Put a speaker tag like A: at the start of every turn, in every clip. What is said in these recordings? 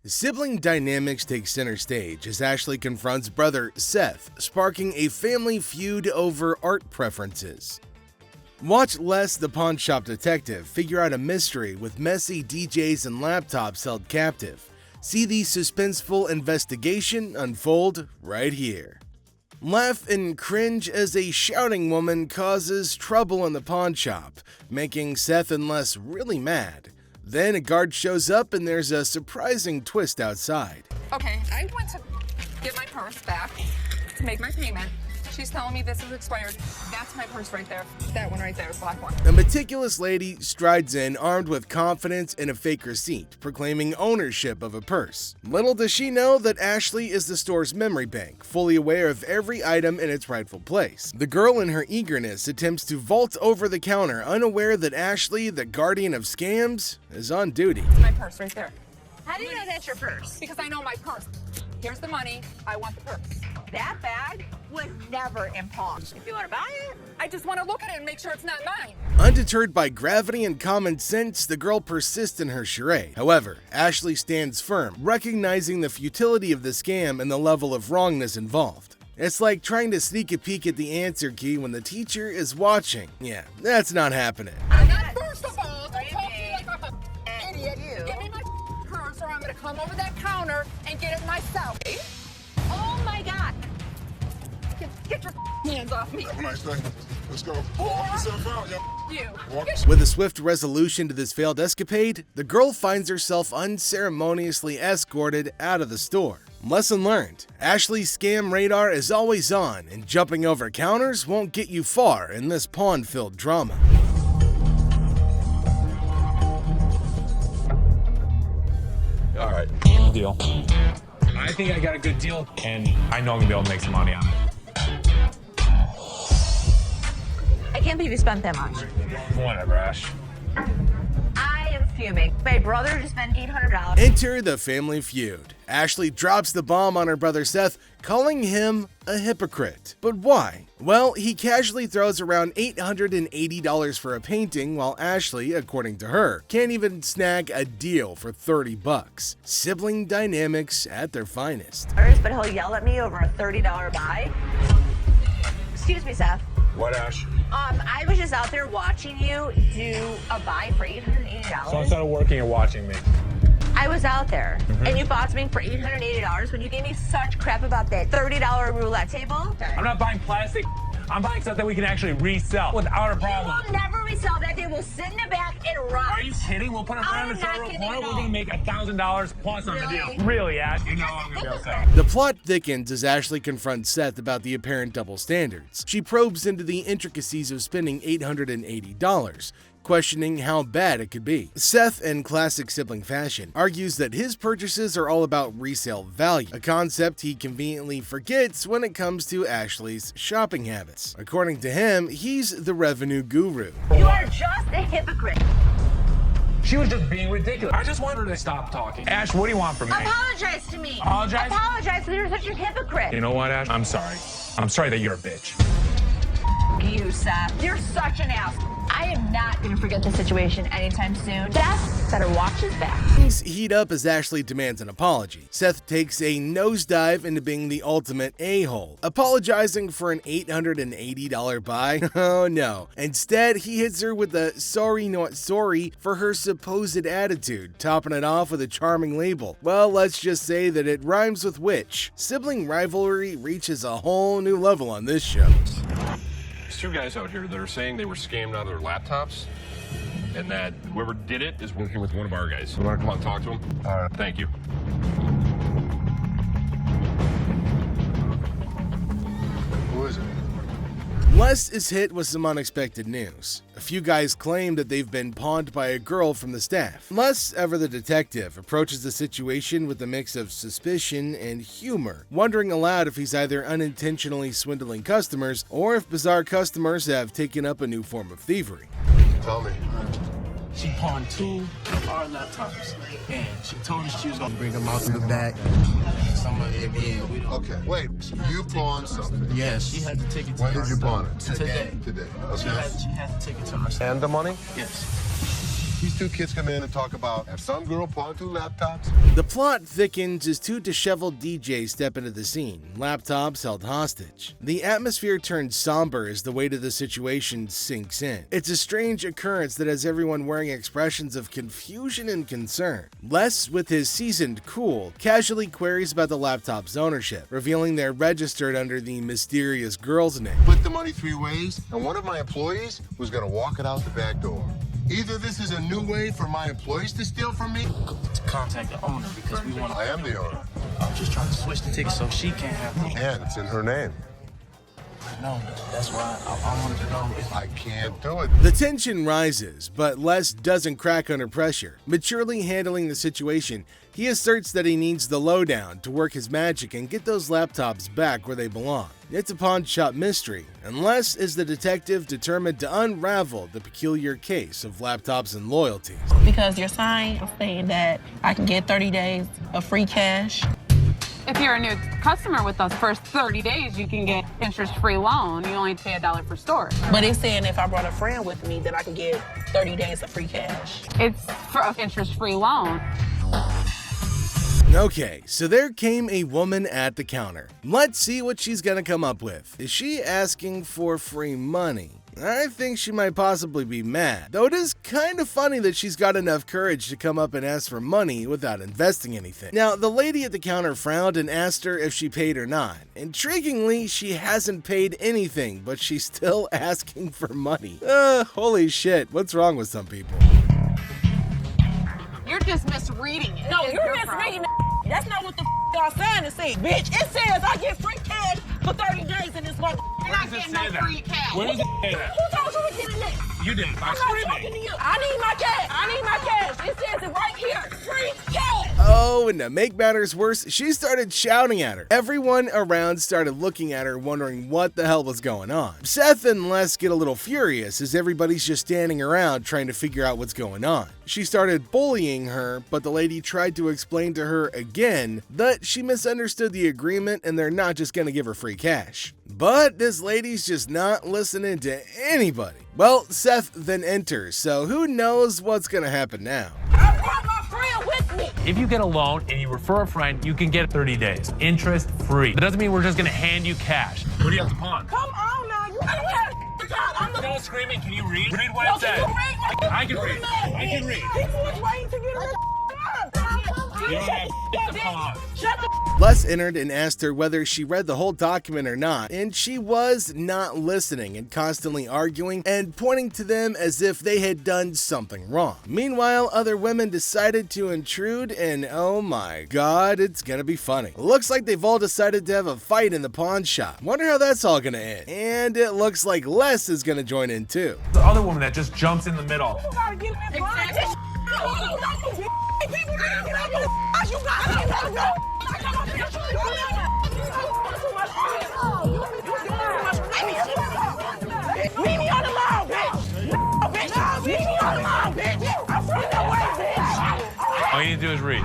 A: Sibling dynamics take center stage as Ashley confronts brother Seth, sparking a family feud over art preferences. Watch Les the pawn shop detective figure out a mystery with messy DJs and laptops held captive. See the suspenseful investigation unfold right here. Laugh and cringe as a shouting woman causes trouble in the pawn shop, making Seth and Les really mad. Then a guard shows up and there's a surprising twist outside.
B: Okay, I went to get my purse back to make my payment. She's telling me this is expired. That's my purse right there. That one right there, the black one.
A: A meticulous lady strides in armed with confidence and a fake receipt, proclaiming ownership of a purse. Little does she know that Ashley is the store's memory bank, fully aware of every item in its rightful place. The girl in her eagerness attempts to vault over the counter, unaware that Ashley, the guardian of scams, is on duty.
B: It's my purse right there.
C: How do you know that's your purse?
B: Because I know my purse. Here's the money. I want the purse.
C: That bag was never in pawn. If you want to buy it,
B: I just want to look at it and make sure it's not mine.
A: Undeterred by gravity and common sense, the girl persists in her charade. However, Ashley stands firm, recognizing the futility of the scam and the level of wrongness involved. It's like trying to sneak a peek at the answer key when the teacher is watching. Yeah, that's not happening.
B: I'm not first of all. Don't talk to me like I'm an idiot. Give me my purse or I'm going to come over that counter and get it myself.
C: oh my God.
B: Get your hands off me.
D: Have a nice day. Let's go. Walk yourself out, yo.
B: You.
D: Walk.
A: With a swift resolution to this failed escapade, the girl finds herself unceremoniously escorted out of the store. Lesson learned: Ashley's scam radar is always on, and jumping over counters won't get you far in this pawn-filled drama.
E: All right.
F: Deal. I think I got a good deal, and I know I'm gonna be able to make some money on it.
C: I can't believe you spent that much.
F: Whatever, Ash.
C: I am fuming. My brother just spent $800.
A: Enter the family feud. Ashley drops the bomb on her brother Seth, calling him a hypocrite. But why? Well, he casually throws around $880 for a painting, while Ashley, according to her, can't even snag a deal for $30. Sibling dynamics at their finest.
C: But he'll yell at me over a $30 buy. Excuse me, Seth.
F: What, Ash?
C: I was just out there watching you do a buy for $880.
F: So instead of working, you're watching me.
C: I was out there, and you bought something for $880 when you gave me such crap about that $30 roulette table.
F: I'm not buying plastic. I'm buying stuff that we can actually resell without a problem.
C: You will never resell that. They will sit in the back and rot.
F: Are you kidding? We'll put it
C: I
F: around
C: am
F: the
C: not
F: showroom
C: kidding
F: corner.
C: at
F: We're
C: all.
F: gonna make $1,000 plus on the
C: Really?
F: deal. Really, Ash? You know I'm gonna be upset.
A: The plot thickens as Ashley confronts Seth about the apparent double standards. She probes into the intricacies of spending $880, questioning how bad it could be. Seth, in classic sibling fashion, argues that his purchases are all about resale value, a concept he conveniently forgets when it comes to Ashley's shopping habits. According to him, he's the revenue guru.
C: You are just a hypocrite.
F: She was just being ridiculous. I just want her to stop talking. Ash, what do you want from me?
C: Apologize to me.
F: Apologize?
C: Apologize because you're such a hypocrite.
F: You know what, Ash? I'm sorry. I'm sorry that you're a bitch.
C: You, Seth. You're such an ass. I am not going to forget this situation anytime soon. Seth better watch his back.
A: Things heat up as Ashley demands an apology. Seth takes a nosedive into being the ultimate a-hole, apologizing for an $880 buy. Oh no. Instead, he hits her with a sorry not sorry for her supposed attitude, topping it off with a charming label. Well, let's just say that it rhymes with witch. Sibling rivalry reaches a whole new level on this show.
E: There's two guys out here that are saying they were scammed out of their laptops, and that whoever did it is working with one of our guys. You want to come out and talk to him? All right. Thank you.
D: Who is it?
A: Les is hit with some unexpected news. A few guys claim that they've been pawned by a girl from the staff. Les, ever the detective, approaches the situation with a mix of suspicion and humor, wondering aloud if he's either unintentionally swindling customers or if bizarre customers have taken up a new form of thievery.
D: Tell me.
G: She pawned 2 of our laptops, and she told us she was gonna
H: Bring them out to the back.
G: some of it. Yeah, we don't.
D: Okay, wait. You pawned something.
G: Yes, she had to take it to
D: When
G: her
D: did you
G: store.
D: pawn it?
G: Today.
D: Today.
G: She
D: Okay.
G: had to take it to her store.
E: And the money?
G: Yes.
D: These two kids come in and talk about have some girl pawn 2 laptops.
A: The plot thickens as 2 disheveled DJs step into the scene, laptops held hostage. The atmosphere turns somber as the weight of the situation sinks in. It's a strange occurrence that has everyone wearing expressions of confusion and concern. Les, with his seasoned cool, casually queries about the laptop's ownership, revealing they're registered under the mysterious girl's name.
D: Split the money 3 ways, and one of my employees was gonna walk it out the back door. Either this is a new way for my employees to steal from me.
G: To contact the owner because we want to.
D: I am the owner,
G: I'm just trying to switch the ticket so she can't have them.
D: and it's in her name.
G: No, that's why I wanted to know if
D: I can't do it.
A: The tension rises, but Les doesn't crack under pressure. Maturely handling the situation, he asserts that he needs the lowdown to work his magic and get those laptops back where they belong. It's a pawn shop mystery, and Les is the detective determined to unravel the peculiar case of laptops and loyalties.
H: Because your sign is saying that I can get 30 days of free cash.
B: If you're a new customer with us, first 30 days, you can get interest-free loan. You only pay $1 for storage.
H: But it's saying if I brought a friend with me that I can get 30 days of free cash.
B: It's for an interest-free loan.
A: Okay, so there came a woman at the counter. Let's see what she's gonna come up with. Is she asking for free money? I think she might possibly be mad, though it is kind of funny that she's got enough courage to come up and ask for money without investing anything. Now, the lady at the counter frowned and asked her if she paid or not. Intriguingly, she hasn't paid anything, but she's still asking for money. Holy shit, what's wrong with some people?
B: You're just misreading it.
H: No,
B: It's
H: you're
B: your
H: misreading
B: problem.
H: it. That's not what the y'all sign is saying, bitch. It says I get free cash for 30 days in this month.
B: You're not getting no free cash.
F: Where does it say that?
H: Who told you to get in there?
F: You did.
H: I'm not talking to you. I need my cash. I need my cash. It says it right here. Free cash.
A: Oh, and to make matters worse, she started shouting at her. Everyone around started looking at her, wondering what the hell was going on. Seth and Les get a little furious as everybody's just standing around trying to figure out what's going on. She started bullying her, but the lady tried to explain to her again that she misunderstood the agreement and they're not just gonna give her free cash. But this lady's just not listening to anybody. Well, Seth then enters, so who knows what's gonna happen now.
H: I brought my friend with me.
F: If you get a loan and you refer a friend, you can get 30 days, interest free. That doesn't mean we're just gonna hand you cash. What do you have to pawn?
H: Come on now. You don't have to talk. I'm the
F: No screaming. Can you read? Read what
H: No,
F: it says.
H: can you read?
F: I can read. I can read.
H: People was waiting to get her.
F: You don't have to pawn.
H: Shut the
A: Les entered and asked her whether she read the whole document or not, and she was not listening and constantly arguing and pointing to them as if they had done something wrong. Meanwhile, other women decided to intrude, and oh my god, it's gonna be funny. Looks like they've all decided to have a fight in the pawn shop. Wonder how that's all gonna end. And it looks like Les is gonna join in too.
F: The other woman that just jumps in the middle.
H: You gotta get in line. People gotta get out your you gotta go. Leave me on the line, bitch. Leave me on the line, bitch. I'm from the way, bitch.
F: All you need to do is read.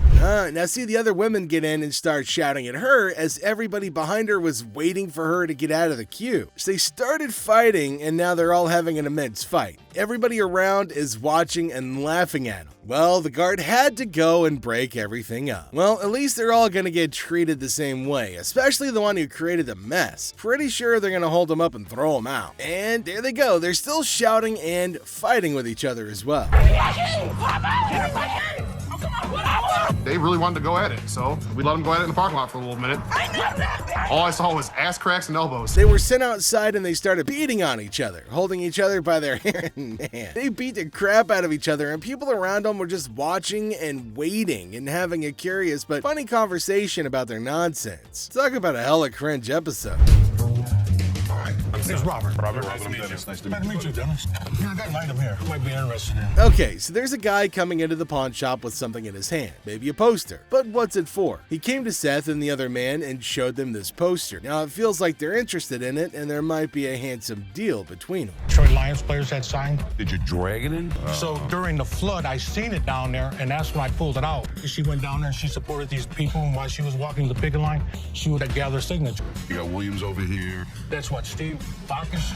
A: Now see the other women get in and start shouting at her as everybody behind her was waiting for her to get out of the queue. So they started fighting and now they're all having an immense fight. Everybody around is watching and laughing at them. Well, the guard had to go and break everything up. Well, at least they're all gonna get treated the same way, especially the one who created the mess. Pretty sure they're gonna hold him up and throw him out. And there they go, they're still shouting and fighting with each other as well.
D: They really wanted to go at it, so we let them go at it in the parking lot for a little minute. All I saw was ass cracks and elbows.
A: They were sent outside and they started beating on each other, holding each other by their hair. Man, they beat the crap out of each other and people around them were just watching and waiting and having a curious but funny conversation about their nonsense. Talk about a hella cringe episode.
G: It's Robert.
F: Robert,
G: Nice to meet you, Dennis. Yeah, I got an item here. Might be interested in.
A: Okay, so there's a guy coming into the pawn shop with something in his hand, maybe a poster. But what's it for? He came to Seth and the other man and showed them this poster. Now it feels like they're interested in it and there might be a handsome deal between them.
I: Detroit Lions players had signed.
J: Did you drag it in?
I: So during the flood, I seen it down there, and that's when I pulled it out. She went down there and she supported these people, and while she was walking the picket line, she would gather signatures.
J: You got Williams over here.
G: That's what, Steve Farkas?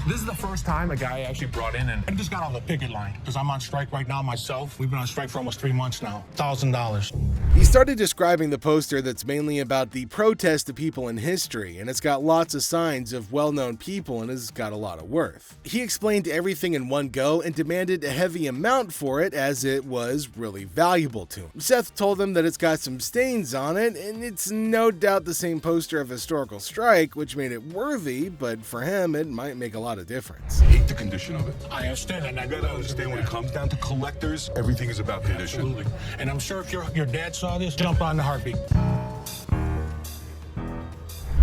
I: This is the first time a guy actually brought in, and I just got on the picket line because I'm on strike right now myself. We've been on strike for almost 3 months now. $1,000.
A: He started describing the poster that's mainly about the protest of people in history, and it's got lots of signs of well-known people and has got a lot of worth. He explained everything in one go and demanded a heavy amount for it as it was really valuable to him. Seth told him that it's got some stains on it, and it's no doubt the same poster of historical strike, which made it worthy, but for him, it might make a lot of difference.
J: Hate the condition of it.
I: I understand, and I
J: You gotta understand when it comes down to collectors, everything is about condition.
I: Absolutely. And I'm sure if your dad saw this, jump on the heartbeat.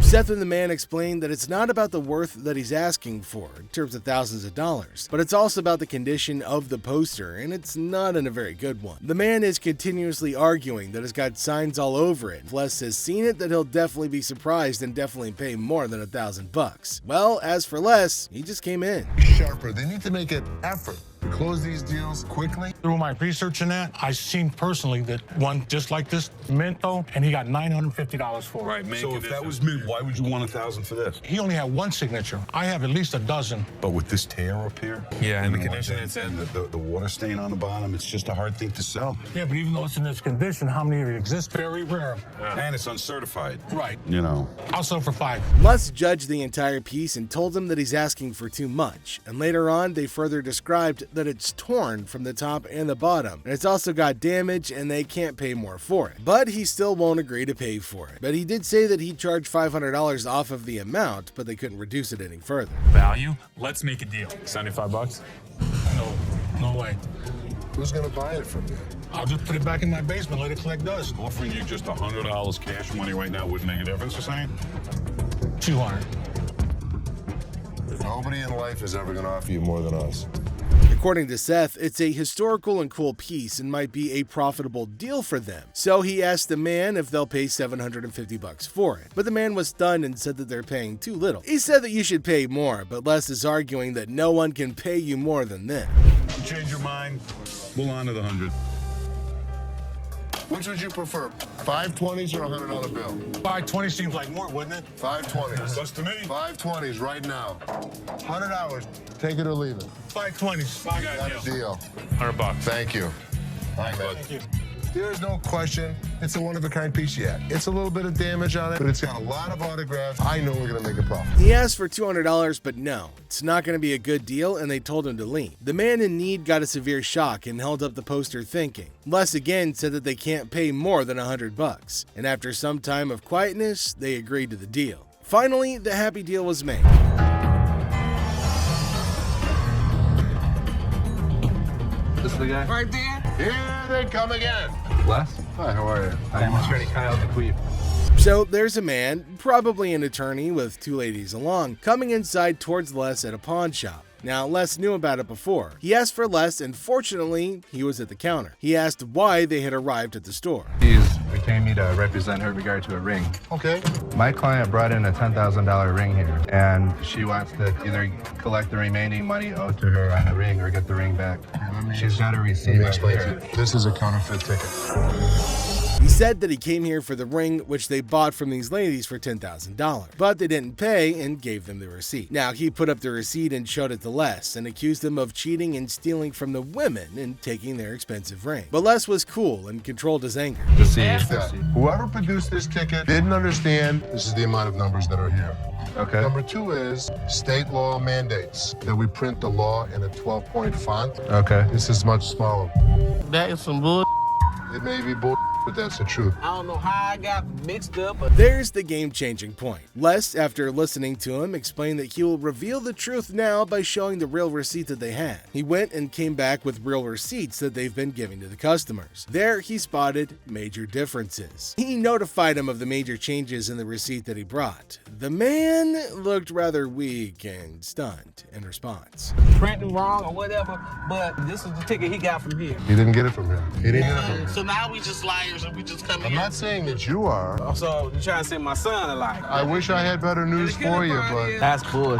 A: Seth and the man explained that it's not about the worth that he's asking for, in terms of thousands of dollars, but it's also about the condition of the poster, and it's not in a very good one. The man is continuously arguing that it's got signs all over it. If Les has seen it, that he'll definitely be surprised and definitely pay more than $1,000. Well, as for Les, he just came in.
D: Sharper. They need to make an effort to close these deals quickly.
I: Through my research in that, I seen personally that one just like this Minto, and he got $950 for it.
J: Right, so if that was mint, why would you want $1,000 for this?
I: He only had one signature. I have at least a dozen.
J: But with this tear up here,
F: Yeah, and the
J: one
F: condition
J: thing,
F: it's in.
J: and the water stain on the bottom, it's just a hard thing to sell.
I: Yeah, but even though it's in this condition, how many of it exist? Very rare.
J: And it's uncertified.
I: Right.
J: You know.
I: I'll sell for $5.
A: Les judged the entire piece and told him that he's asking for too much, and later on they further described that it's torn from the top and the bottom, and it's also got damage and they can't pay more for it. But he still won't agree to pay for it. But he did say that he'd charge $500 off of the amount, but they couldn't reduce it any further.
F: Value? Let's make a deal. $75?
I: No way.
D: Who's gonna buy it from you?
I: I'll just put it back in my basement, let it collect dust.
J: Offering you just $100 cash money right now wouldn't make a difference, you're saying?
I: 200.
D: Nobody in life is ever gonna offer you more than us.
A: According to Seth, it's a historical and cool piece and might be a profitable deal for them. So he asked the man if they'll pay $750 for it. But the man was stunned and said that they're paying too little. He said that you should pay more, but Les is arguing that no one can pay you more than this.
J: You change your mind, we'll honor the 100.
D: Which would you prefer, 520s or a $100 bill?
I: 520 seems like more, wouldn't it?
D: 520s.
J: That's to me.
D: 520s right now. $100. Take it or leave it.
I: 520s. I got
D: Got a deal.
F: $100.
D: Thank you. All right, man.
I: Thank you.
D: There's no question. It's a one-of-a-kind piece yet. It's a little bit of damage on it, but it's got a lot of autographs. I know we're gonna make a profit.
A: He asked for $200, but no, it's not going to be a good deal, and they told him to leave. The man in need got a severe shock and held up the poster thinking. Les again said that they can't pay more than $100, and after some time of quietness, they agreed to the deal. Finally, the happy deal was made.
K: This is the guy?
B: Right there.
D: Here they come again.
K: Les?
D: Hi, how are you?
K: I'm Attorney Kyle DeQueef.
A: So there's a man, probably an attorney with two ladies along, coming inside towards Les at a pawn shop. Now, Les knew about it before. He asked for Les, and fortunately, he was at the counter. He asked why they had arrived at the store.
K: She's retained me to represent her in regard to a ring.
D: Okay.
K: My client brought in a $10,000 ring here, and she wants to either collect the remaining money owed to her on the ring or get the ring back. She's got a receipt.
D: Let me
K: right
D: explain
K: here.
D: to you. This is a counterfeit ticket.
A: He said that he came here for the ring, which they bought from these ladies for $10,000, but they didn't pay and gave them the receipt. Now, he put up the receipt and showed it to Les and accused them of cheating and stealing from the women and taking their expensive ring. But Les was cool and controlled his anger.
K: Receipt.
D: That whoever produced this ticket didn't understand this is the amount of numbers that are here.
K: Okay.
D: Number two is state law mandates that we print the law in a 12-point font.
K: Okay.
D: This is much smaller.
H: That is some bull.
D: It may be bull, but that's the truth.
H: I don't know how I got mixed up.
A: There's the game-changing point. Les, after listening to him, explained that he will reveal the truth now by showing the real receipt that they had. He went and came back with real receipts that they've been giving to the customers. There, he spotted major differences. He notified him of the major changes in the receipt that he brought. The man looked rather weak and stunned in response.
H: Printing wrong or whatever, but this is the ticket he got from here.
D: He didn't get it from him. He didn't get it from him.
H: So now we just liars and we just come
D: I'm
H: here.
D: not saying that you are.
H: So you trying to send my son a liar?
D: I wish I had better news for you, but
H: That's bull.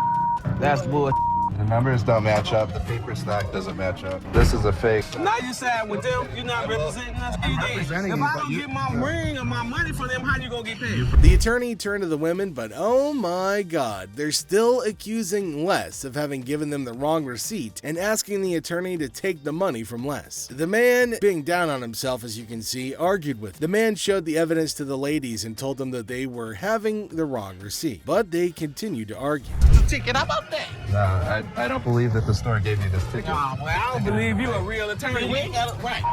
H: That's bull.
K: The numbers don't match up. The paper stack doesn't match up. This is a fake.
H: Now you side with them. You're not representing us. If I don't get my ring or my money from them, how you gonna get paid?
A: The attorney turned to the women, but oh my god, they're still accusing Les of having given them the wrong receipt and asking the attorney to take the money from Les. The man, being down on himself as you can see, argued with. The man showed the evidence to the ladies and told them that they were having the wrong receipt, but they continued to argue.
H: The ticket, how about that?
K: No, I don't believe that the store gave you this ticket.
H: Nah, well, I don't believe you a real attorney. We ain't got it right.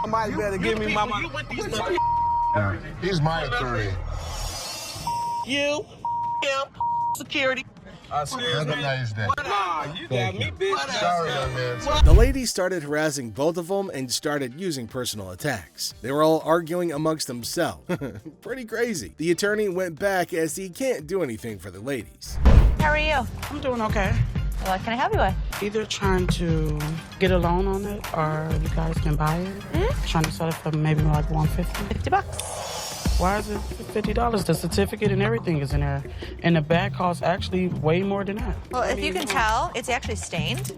H: Somebody better give me my money.
K: Yeah.
D: He's my attorney.
H: You, him, security.
D: Have a nice day.
H: Nah, you got me, bitch.
D: Sorry, young man.
A: The ladies started harassing both of them and started using personal attacks. They were all arguing amongst themselves. Pretty crazy. The attorney went back as he can't do anything for the ladies.
C: How are you?
L: I'm doing okay.
C: What can I help you with?
L: Either trying to get a loan on it or you guys can buy it. Trying to sell it for maybe like $150.
C: $50.
L: Why is it $50? The certificate and everything is in there. And the bag costs actually way more than that.
C: Well, if you can tell, it's actually stained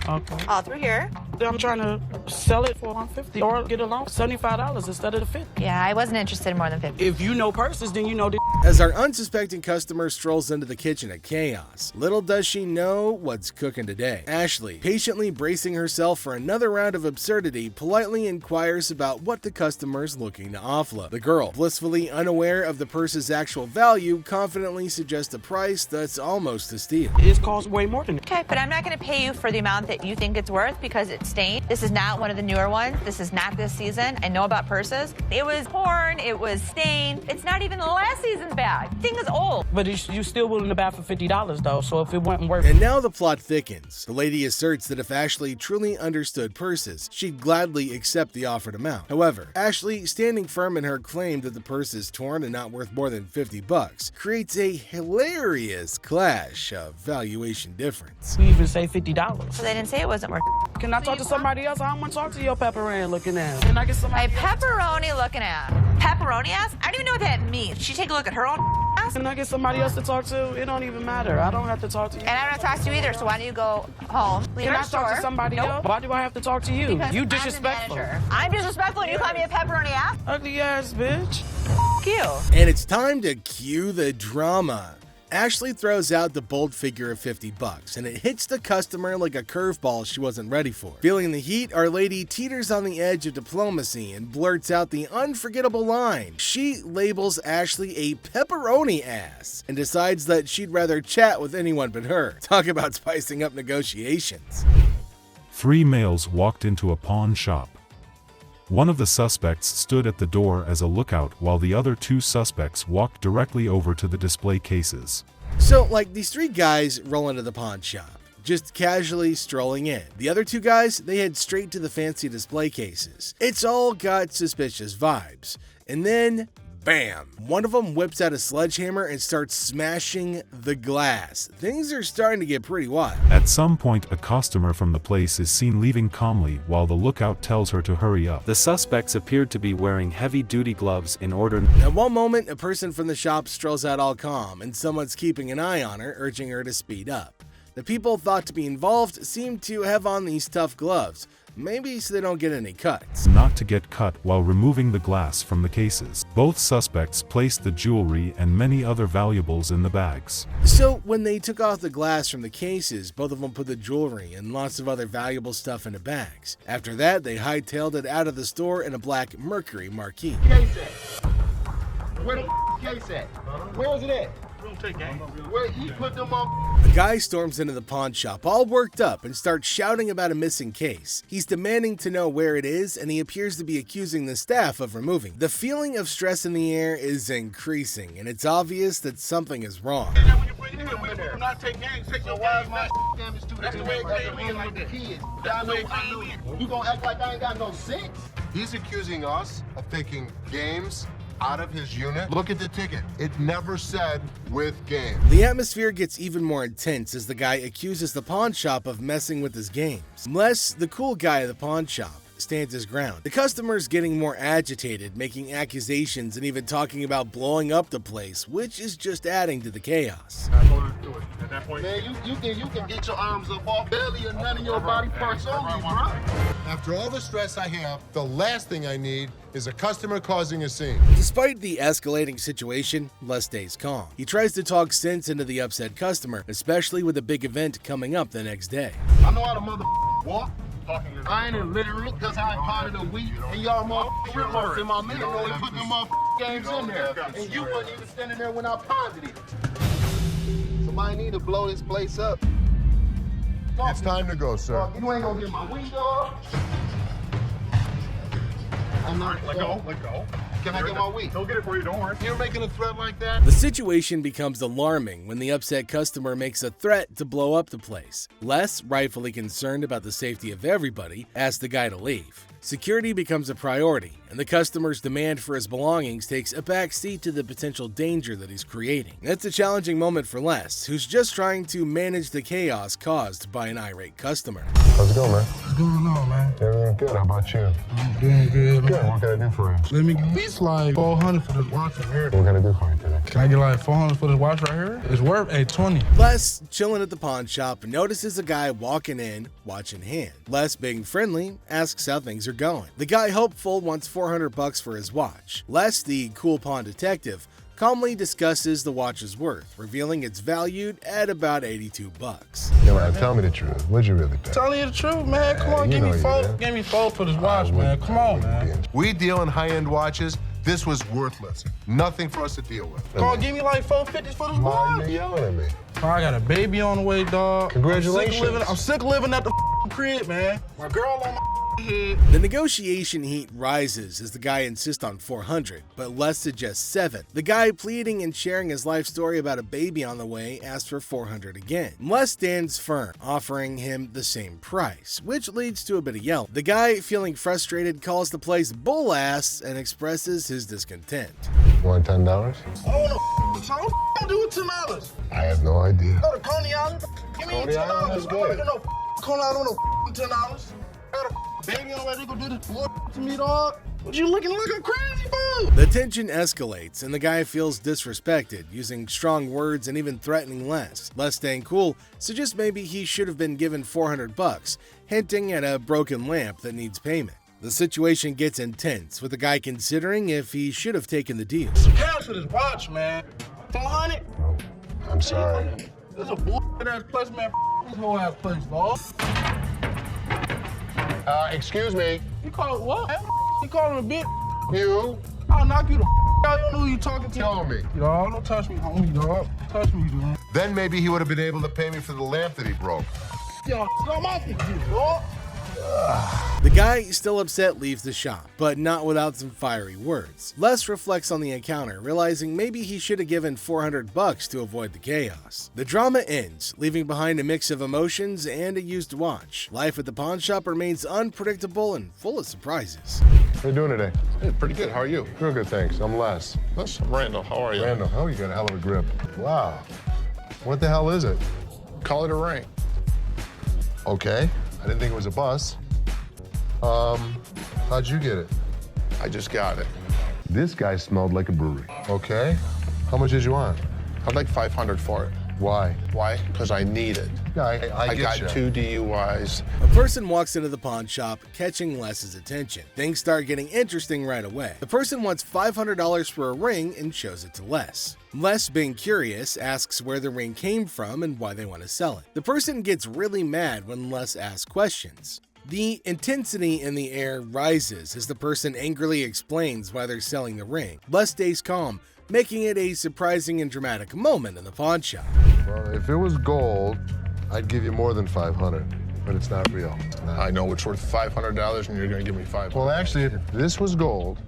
L: Okay.
C: all through here.
L: I'm trying to sell it for $150 or get a loan for $75 instead of the $50.
C: Yeah, I wasn't interested in more than 50.
L: If you know purses, then you know the
A: As our unsuspecting customer strolls into the kitchen at chaos, little does she know what's cooking today. Ashley, patiently bracing herself for another round of absurdity, politely inquires about what the customer's looking to offload. The girl, blissfully unaware of the purse's actual value, confidently suggests a price that's almost a steal.
L: It costs way more than that.
C: Okay, but I'm not going to pay you for the amount that you think it's worth because it's stained. This is not one of the newer ones. This is not this season. I know about purses. It was torn. It was stained. It's not even the last season's bag. The thing is old.
L: But you still willing to buy for $50 though, so if it wasn't worth
A: And now the plot thickens. The lady asserts that if Ashley truly understood purses, she'd gladly accept the offered amount. However, Ashley, standing firm in her claim that the purse is torn and not worth more than $50, creates a hilarious clash of valuation difference.
L: we even say $50.
C: So they didn't say it wasn't worth it.
L: Can I talk to somebody else? I don't want to talk to your pepperoni looking at. Can I get
C: My
L: somebody
C: pepperoni looking at. Pepperoni ass? I don't even know what that means. She take a look at her own ass?
L: Can I get somebody else to talk to? It don't even matter. I don't have to talk to you.
C: And I don't talk to you either, so why don't you go home, leave
L: Can
C: our
L: I talk to
C: store?
L: somebody else? Why do I have to talk to you?
C: Because
L: You
C: I'm the
L: disrespectful.
C: manager. I'm disrespectful and you call me a pepperoni ass?
L: Ugly ass bitch.
C: F you.
A: And it's time to cue the drama. Ashley throws out the bold figure of $50, and it hits the customer like a curveball she wasn't ready for. Feeling the heat, our lady teeters on the edge of diplomacy and blurts out the unforgettable line. She labels Ashley a pepperoni ass and decides that she'd rather chat with anyone but her. Talk about spicing up negotiations.
M: 3 males walked into a pawn shop. One of the suspects stood at the door as a lookout while the other 2 suspects walked directly over to the display cases.
A: So, like, these 3 guys roll into the pawn shop, just casually strolling in. The other 2 guys, they head straight to the fancy display cases. It's all got suspicious vibes. And then, bam! One of them whips out a sledgehammer and starts smashing the glass. Things are starting to get pretty wild.
M: At some point, a customer from the place is seen leaving calmly while the lookout tells her to hurry up.
N: The suspects appeared to be wearing heavy-duty gloves in order.
A: At one moment, a person from the shop strolls out all calm, and someone's keeping an eye on her, urging her to speed up. The people thought to be involved seem to have on these tough gloves, maybe so they don't get any cuts.
M: Not to get cut while removing the glass from the cases. Both suspects placed the jewelry and many other valuables in the bags.
A: So when they took off the glass from the cases, both of them put the jewelry and lots of other valuable stuff into bags. After that, they hightailed it out of the store in a black Mercury Marquis.
H: Case at? Where the case at? Where is it at? Where he put them on?
A: A guy storms into the pawn shop all worked up and starts shouting about a missing case. He's demanding to know where it is, and he appears to be accusing the staff of removing. The feeling of stress in the air is increasing, and it's obvious that something is wrong.
H: Not take games, take your wise my damage too. That's the way it came in like the kids. That's the way it came in. You gonna act like I ain't got no sense?
D: He's accusing us of taking games out of his unit. Look at the ticket. It never said with game.
A: The atmosphere gets even more intense as the guy accuses the pawn shop of messing with his games. Les, the cool guy at the pawn shop, stands his ground. The customer's getting more agitated, making accusations and even talking about blowing up the place, which is just adding to the chaos.
H: Hold on to it.
J: that point.
H: Man, you can get your arms up off belly and none of your body parts on me, bro.
D: After all the stress I have, the last thing I need is a customer causing a scene.
A: Despite the escalating situation, Les stays calm. He tries to talk sense into the upset customer, especially with a big event coming up the next day.
H: I know how to walk. I ain't illiterate because I ain't part of the week, and y'all motherfuckers in my middle and putting them games in there. And you wasn't even standing there when I paused it. Somebody need to blow this place up.
D: It's time to go, sir.
H: You ain't gonna get my window. I'm not. Let go. Can I get my week?
J: He'll get it for you, don't worry.
H: You're making a threat like that?
A: The situation becomes alarming when the upset customer makes a threat to blow up the place. Les, rightfully concerned about the safety of everybody, asks the guy to leave. Security becomes a priority, and the customer's demand for his belongings takes a back seat to the potential danger that he's creating. It's a challenging moment for Les, who's just trying to manage the chaos caused by an irate customer.
D: How's it going, man?
L: What's going on, man?
D: Everything good. How about you?
L: I'm doing good.
D: Good. What can I do for you?
L: Let me get at least like $400 for this watch right here.
D: What can I do for you today?
L: Can I get like $400 for this watch right here? It's worth $820.
A: Les, chilling at the pawn shop, notices a guy walking in, watch in hand. Les, being friendly, asks how things are going. The guy, hopeful, wants $400 for his watch. Les, the cool pawn detective, calmly discusses the watch's worth, revealing it's valued at about $82.
D: Yeah, man, tell me the truth. What'd you really pay?
L: Telling you the truth, man. Come on, give me $4 for this watch, man. Come on, man.
D: We deal in high-end watches. This was worthless. Nothing for us to deal with.
L: Come on, give me like $450 for this
D: Why
L: watch.
D: are you yelling at me?
L: I got a baby on the way, dog.
D: Congratulations.
L: I'm sick of living at the crib, man. My girl on my head.
A: The negotiation heat rises as the guy insists on $400, but Les suggests $7. The guy, pleading and sharing his life story about a baby on the way, asks for $400 again. Les stands firm, offering him the same price, which leads to a bit of yelling. The guy, feeling frustrated, calls the place bull ass and expresses his discontent.
D: You want $10?
L: Oh, no. So what do with $10?
D: I have no idea.
L: Go to Coney Island. Give me
D: Coney Island is
L: $10.
D: good.
L: I'm not gonna Coney Island on $10. I got a baby on the way. They gonna do this bull to me, dog. What you looking like I'm crazy for?
A: The tension escalates, and the guy feels disrespected, using strong words and even threatening Les. Les, staying cool, suggests maybe he should have been given $400, hinting at a broken lamp that needs payment. The situation gets intense, with the guy considering if he should have taken the deal.
L: Cash for this watch, man. 400?
D: I'm sorry.
L: This is a bullshit ass place, man. This whole ass place, dog.
D: Excuse me.
L: You call it what? You calling a bitch?
D: You?
L: I'll knock you the out. You don't know who you talking to.
D: Tell me.
L: Dog, don't touch me, homie, dog. Touch me, dude.
D: Then maybe he would have been able to pay me for the lamp that he broke.
L: Yo, I'm off you, dog.
A: The guy, still upset, leaves the shop, but not without some fiery words. Les reflects on the encounter, realizing maybe he should have given $400 to avoid the chaos. The drama ends, leaving behind a mix of emotions and a used watch. Life at the pawn shop remains unpredictable and full of surprises.
D: How you doing today?
J: Hey, pretty good. How are you?
D: Real good, thanks. I'm Les.
J: I'm Randall. How are you?
D: Randall, oh, you got a hell of a grip. Wow. What the hell is it?
J: Call it a ring.
D: Okay. I didn't think it was a bus. How'd you get it?
J: I just got it.
D: This guy smelled like a brewery. Okay. How much did you want?
J: I'd like $500 for it.
D: Why?
J: Why? Because I need it.
D: Yeah, I
J: got
D: get
J: 2 DUIs.
A: A person walks into the pawn shop, catching Les's attention. Things start getting interesting right away. The person wants $500 for a ring and shows it to Les. Les, being curious, asks where the ring came from and why they want to sell it. The person gets really mad when Les asks questions. The intensity in the air rises as the person angrily explains why they're selling the ring. Les stays calm, making it a surprising and dramatic moment in the pawn shop.
D: Well, if it was gold, I'd give you more than $500, but it's not real.
J: I know it's worth $500 and you're gonna give me $500.
D: Well, actually, if this was gold,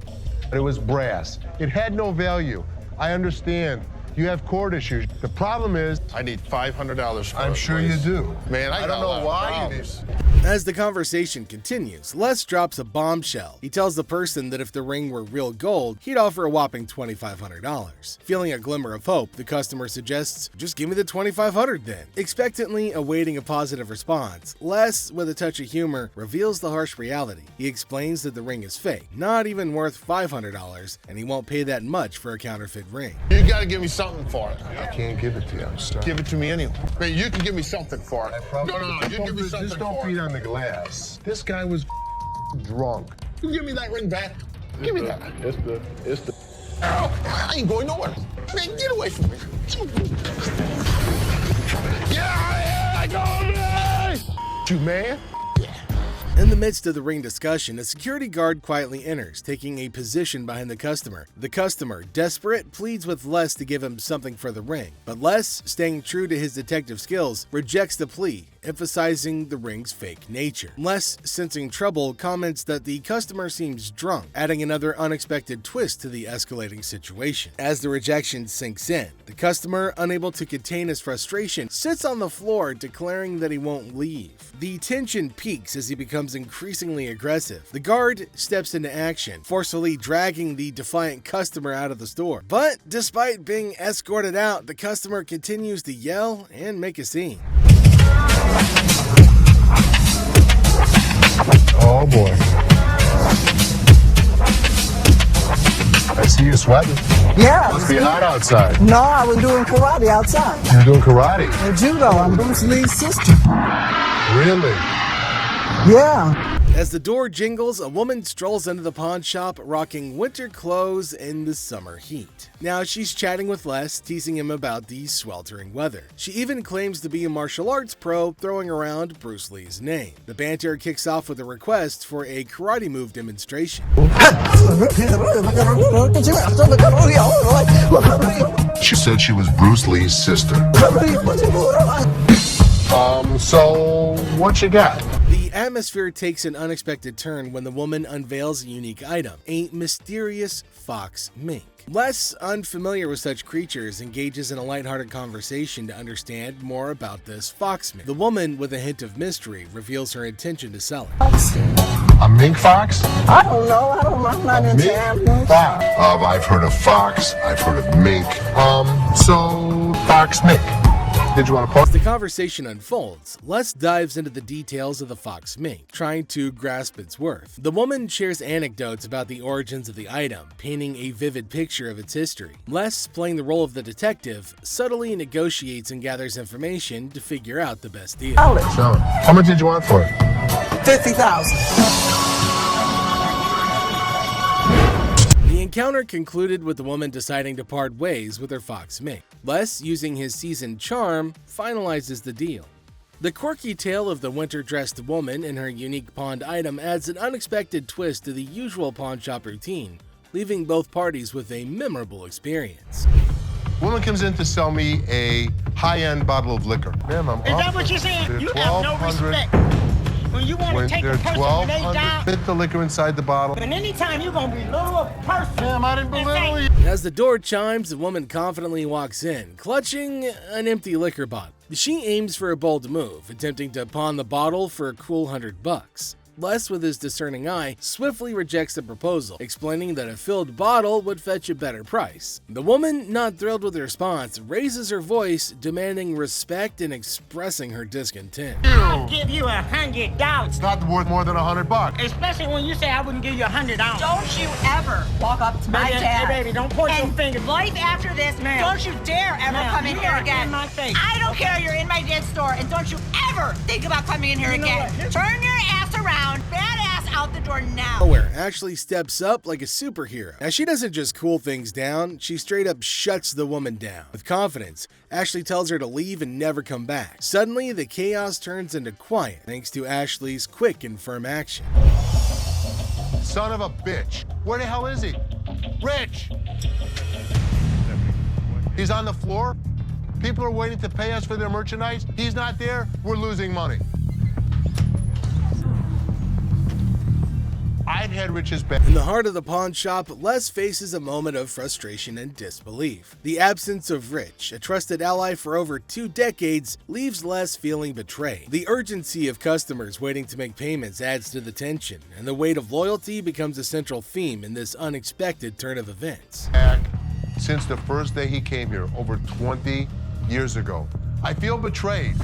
D: and it was brass, it had no value. I understand. You have court issues. The problem is,
J: I need $500 for it.
D: I'm sure you do.
J: Man, I
D: don't know why you do.
A: As the conversation continues, Les drops a bombshell. He tells the person that if the ring were real gold, he'd offer a whopping $2,500. Feeling a glimmer of hope, the customer suggests, just give me the $2,500 then. Expectantly awaiting a positive response, Les, with a touch of humor, reveals the harsh reality. He explains that the ring is fake, not even worth $500, and he won't pay that much for a counterfeit ring.
J: You gotta give me something
H: something for it.
D: I can't give it to you. I'm sorry.
H: Give it to me anyway. Man, you can give me something for it. No, you give me something
D: Just don't
H: for
D: beat
H: it.
D: on the glass. This guy was drunk.
H: You give me that ring back. Give me that.
D: It's the.
H: I ain't going nowhere. Man, get away from me. Yeah, I go, you man.
A: In the midst of the ring discussion, a security guard quietly enters, taking a position behind the customer. The customer, desperate, pleads with Les to give him something for the ring, but Les, staying true to his detective skills, rejects the plea, emphasizing the ring's fake nature. Les, sensing trouble, comments that the customer seems drunk, adding another unexpected twist to the escalating situation. As the rejection sinks in, the customer, unable to contain his frustration, sits on the floor, declaring that he won't leave. The tension peaks as he becomes increasingly aggressive. The guard steps into action, forcefully dragging the defiant customer out of the store. But despite being escorted out, the customer continues to yell and make a scene.
D: Oh boy. I see you sweating.
O: Yeah.
D: Must be hot outside.
O: No, I was doing karate outside.
D: You're doing karate?
O: And judo. I'm Bruce Lee's sister.
D: Really?
O: Yeah.
A: As the door jingles, a woman strolls into the pawn shop rocking winter clothes in the summer heat. Now she's chatting with Les, teasing him about the sweltering weather. She even claims to be a martial arts pro, throwing around Bruce Lee's name. The banter kicks off with a request for a karate move demonstration.
D: She said she was Bruce Lee's sister. So what you got?
A: The atmosphere takes an unexpected turn when the woman unveils a unique item, a mysterious fox mink. Les, unfamiliar with such creatures, engages in a lighthearted conversation to understand more about this fox mink. The woman, with a hint of mystery, reveals her intention to sell it.
D: A mink fox?
O: I don't know. I'm not into animals.
D: Fox. I've heard of fox. I've heard of mink. So fox mink. Did you want to post?
A: As the conversation unfolds, Les dives into the details of the fox mink, trying to grasp its worth. The woman shares anecdotes about the origins of the item, painting a vivid picture of its history. Les, playing the role of the detective, subtly negotiates and gathers information to figure out the best deal.
D: So, how much did you want for it?
O: $50,000.
A: The encounter concluded with the woman deciding to part ways with her fox mink. Les, using his seasoned charm, finalizes the deal. The quirky tale of the winter-dressed woman and her unique pawned item adds an unexpected twist to the usual pawn shop routine, leaving both parties with a memorable experience.
D: Woman comes in to sell me a high-end bottle of liquor. Ma'am, I'm
P: Is that what you're saying?
D: They're
P: You have no
D: 1,200
P: respect. When you want to take a
D: they're
P: person when they
D: 1,200
P: die,
D: fit the liquor inside the bottle.
P: and anytime you're going to belittle a person.
D: Ma'am, I didn't belittle you.
A: As the door chimes, the woman confidently walks in, clutching an empty liquor bottle. She aims for a bold move, attempting to pawn the bottle for a cool $100. Les, with his discerning eye, swiftly rejects the proposal, explaining that a filled bottle would fetch a better price. The woman, not thrilled with the response, raises her voice, demanding respect and expressing her discontent.
P: I'll give you $100.
D: It's not worth more than $100.
P: Especially when you say I wouldn't give you $100.
Q: Don't you ever walk up to my dad.
P: Hey, baby, don't point your
Q: and
P: finger.
Q: life after this, don't you dare ever come in here again.
P: In my face.
Q: I don't care, you're in my dad's store, and don't you ever think about coming in here again. Turn your ass around, badass out the door now.
A: Nowhere Ashley steps up like a superhero. Now, she doesn't just cool things down, she straight up shuts the woman down. With confidence, Ashley tells her to leave and never come back. Suddenly, the chaos turns into quiet thanks to Ashley's quick and firm action.
D: Son of a bitch. Where the hell is he? Rich! He's on the floor. People are waiting to pay us for their merchandise. He's not there. We're losing money. I'd had Rich's back.
A: In the heart of the pawn shop, Les faces a moment of frustration and disbelief. The absence of Rich, a trusted ally for over 2 decades, leaves Les feeling betrayed. The urgency of customers waiting to make payments adds to the tension, and the weight of loyalty becomes a central theme in this unexpected turn of events.
D: Since the first day he came here, over 20 years ago. I feel betrayed.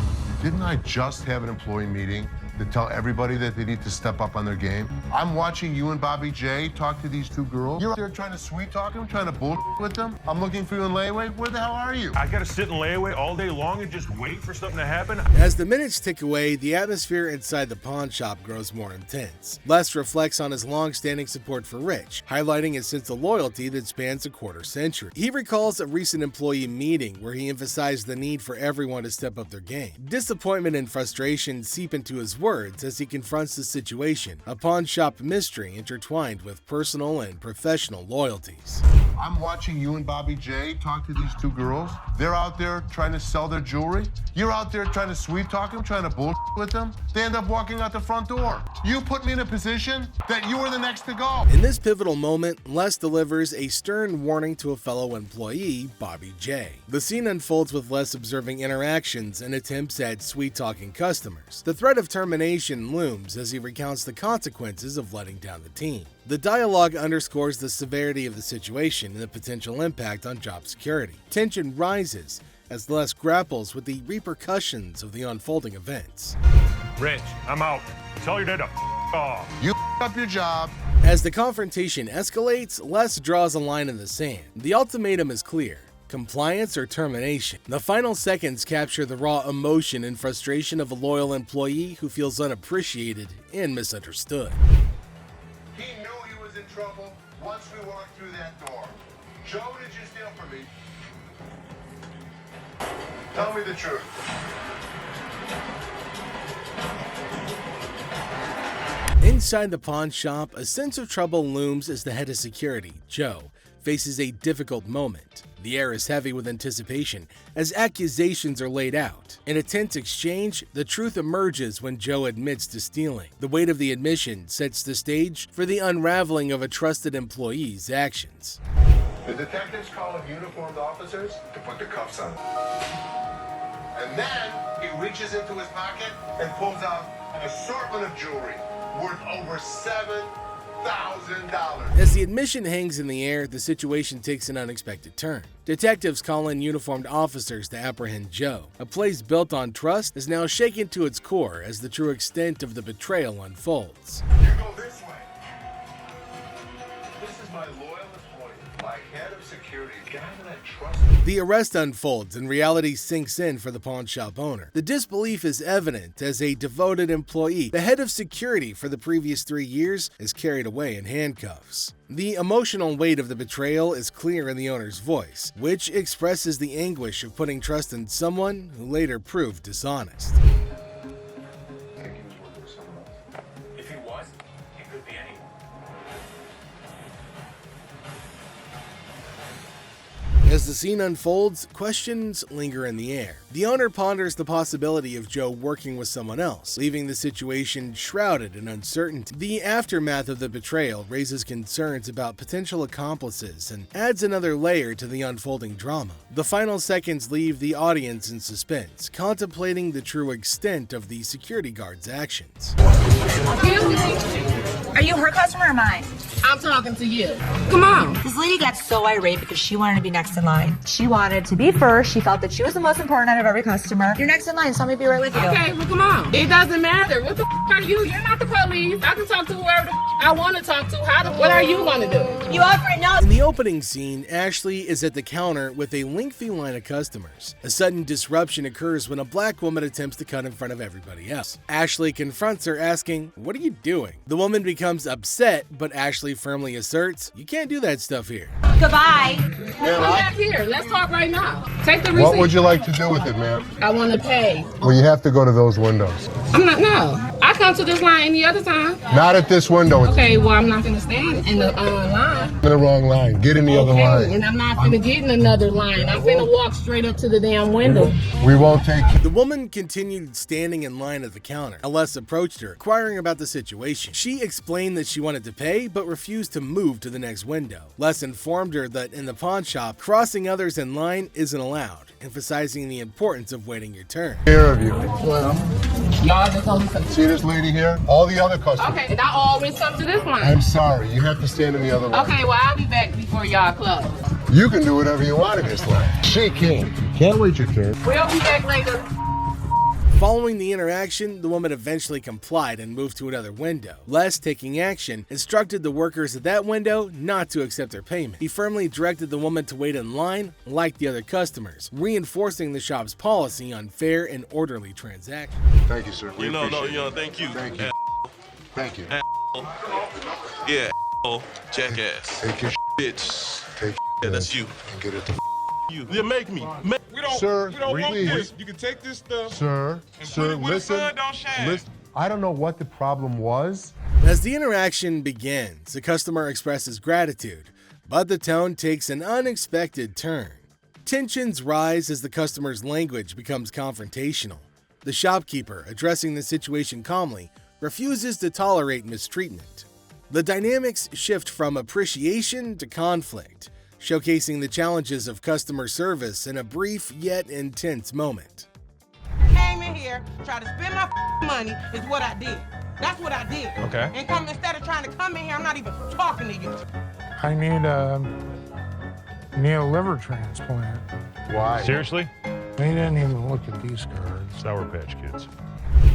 D: Didn't I just have an employee meeting to tell everybody that they need to step up on their game. I'm watching you and Bobby J talk to these two girls. You're out there trying to sweet talk them, trying to bullshit with them. I'm looking for you in layaway. Where the hell are you?
J: I gotta sit in layaway all day long and just wait for something to happen?
A: As the minutes tick away, the atmosphere inside the pawn shop grows more intense. Les reflects on his long-standing support for Rich, highlighting his sense of loyalty that spans a quarter century. He recalls a recent employee meeting where he emphasized the need for everyone to step up their game. Disappointment and frustration seep into his words as he confronts the situation, a pawn shop mystery intertwined with personal and professional loyalties.
D: I'm watching you and Bobby J talk to these two girls. They're out there trying to sell their jewelry. You're out there trying to sweet talk them, trying to bullshit with them. They end up walking out the front door. You put me in a position that you were the next to go.
A: In this pivotal moment, Les delivers a stern warning to a fellow employee, Bobby J. The scene unfolds with Les observing interactions and attempts at sweet-talking customers. The threat of termination looms as he recounts the consequences of letting down the team. The dialogue underscores the severity of the situation and the potential impact on job security. Tension rises as Les grapples with the repercussions of the unfolding events.
J: Rich, I'm out. Tell your dad to off.
D: You up your job.
A: As the confrontation escalates, Les draws a line in the sand. The ultimatum is clear: compliance or termination. The final seconds capture the raw emotion and frustration of a loyal employee who feels unappreciated and misunderstood.
D: He knew he was in trouble once we walked through that door. Joe, did you steal from me? Tell me the truth.
A: Inside the pawn shop, a sense of trouble looms as the head of security, Joe, faces a difficult moment. The air is heavy with anticipation as accusations are laid out. In a tense exchange, the truth emerges when Joe admits to stealing. The weight of the admission sets the stage for the unraveling of a trusted employee's actions.
D: The detectives call in uniformed officers to put the cuffs on. And then he reaches into his pocket and pulls out an assortment of jewelry worth over $7,000.
A: As the admission hangs in the air, the situation takes an unexpected turn. Detectives call in uniformed officers to apprehend Joe. A place built on trust is now shaken to its core as the true extent of the betrayal unfolds.
D: You go this way. This is my loyal employee, my head of security, guy that I trust.
A: The arrest unfolds and reality sinks in for the pawn shop owner. The disbelief is evident as a devoted employee, the head of security for the previous 3 years, is carried away in handcuffs. The emotional weight of the betrayal is clear in the owner's voice, which expresses the anguish of putting trust in someone who later proved dishonest.
F: If he was, he could be anyone.
A: As the scene unfolds, questions linger in the air. The owner ponders the possibility of Joe working with someone else, leaving the situation shrouded in uncertainty. The aftermath of the betrayal raises concerns about potential accomplices and adds another layer to the unfolding drama. The final seconds leave the audience in suspense, contemplating the true extent of the security guard's actions.
Q: Are you her customer or mine?
P: I'm talking to you. Come on.
C: This lady got so irate because she wanted to be next in line. She wanted to be first. She felt that she was the most important out of every customer. You're next in line, so let me be right with you.
P: Okay, well, come on. It doesn't matter. What the are you? You're not the police. I can talk to whoever the I want to talk to. What are you going to do?
C: You offer it now.
A: In the opening scene, Ashley is at the counter with a lengthy line of customers. A sudden disruption occurs when a black woman attempts to cut in front of everybody else. Ashley confronts her, asking, "What are you doing?" The woman becomes upset, but Ashley firmly asserts, "You can't do that stuff here."
C: Goodbye.
P: Come back here. Let's talk right now. Take the receipt.
D: What would you like to do with it, ma'am?
P: I want to pay.
D: Well, you have to go to those windows.
P: I'm not, no. I come to this line any other time.
D: Not at this window. It's
P: Okay, well, I'm not going to stand in the line.
D: in the wrong line. Get in the other line.
P: And I'm not going to get in another line. I'm going to walk straight up to the damn window.
D: We won't take you.
A: The woman continued standing in line at the counter. Les approached her, inquiring about the situation. She explained that she wanted to pay, but refused to move to the next window. Les informed her that in the pawn shop, crossing others in line isn't allowed, emphasizing the importance of waiting your turn.
D: Here of you.
P: Well, y'all just only come.
D: See this lady here? All the other customers.
P: Okay, and I always come to this line.
D: I'm sorry. You have to stand in the other line.
P: Okay, well, I'll be back before y'all close.
D: You can do whatever you want in this line. She can't. Can't wait your turn.
P: We'll be back later.
A: Following the interaction, the woman eventually complied and moved to another window. Les, taking action, instructed the workers at that window not to accept her payment. He firmly directed the woman to wait in line like the other customers, reinforcing the shop's policy on fair and orderly transactions.
D: Thank you, sir.
R: Thank you.
D: Thank you. Thank you.
R: Yeah, jackass.
D: Take your
R: Bitch.
D: Take
R: Yeah, that's you.
D: and get it to
R: You. Yeah, make me.
D: Sir,
J: We don't want
D: please.
J: this. You can take this stuff.
D: Sir,
J: put it where the sun don't shine.
D: listen. I don't know what the problem was.
A: As the interaction begins, the customer expresses gratitude, but the tone takes an unexpected turn. Tensions rise as the customer's language becomes confrontational. The shopkeeper, addressing the situation calmly, refuses to tolerate mistreatment. The dynamics shift from appreciation to conflict, showcasing the challenges of customer service in a brief yet intense moment.
Q: Came in here, tried to spend my money is what I did. That's what I did.
F: Okay.
Q: And come instead of trying to come in here, I'm not even talking to you.
I: I need a liver transplant.
D: Why?
F: Seriously?
I: They didn't even look at these cards.
F: Sour Patch Kids.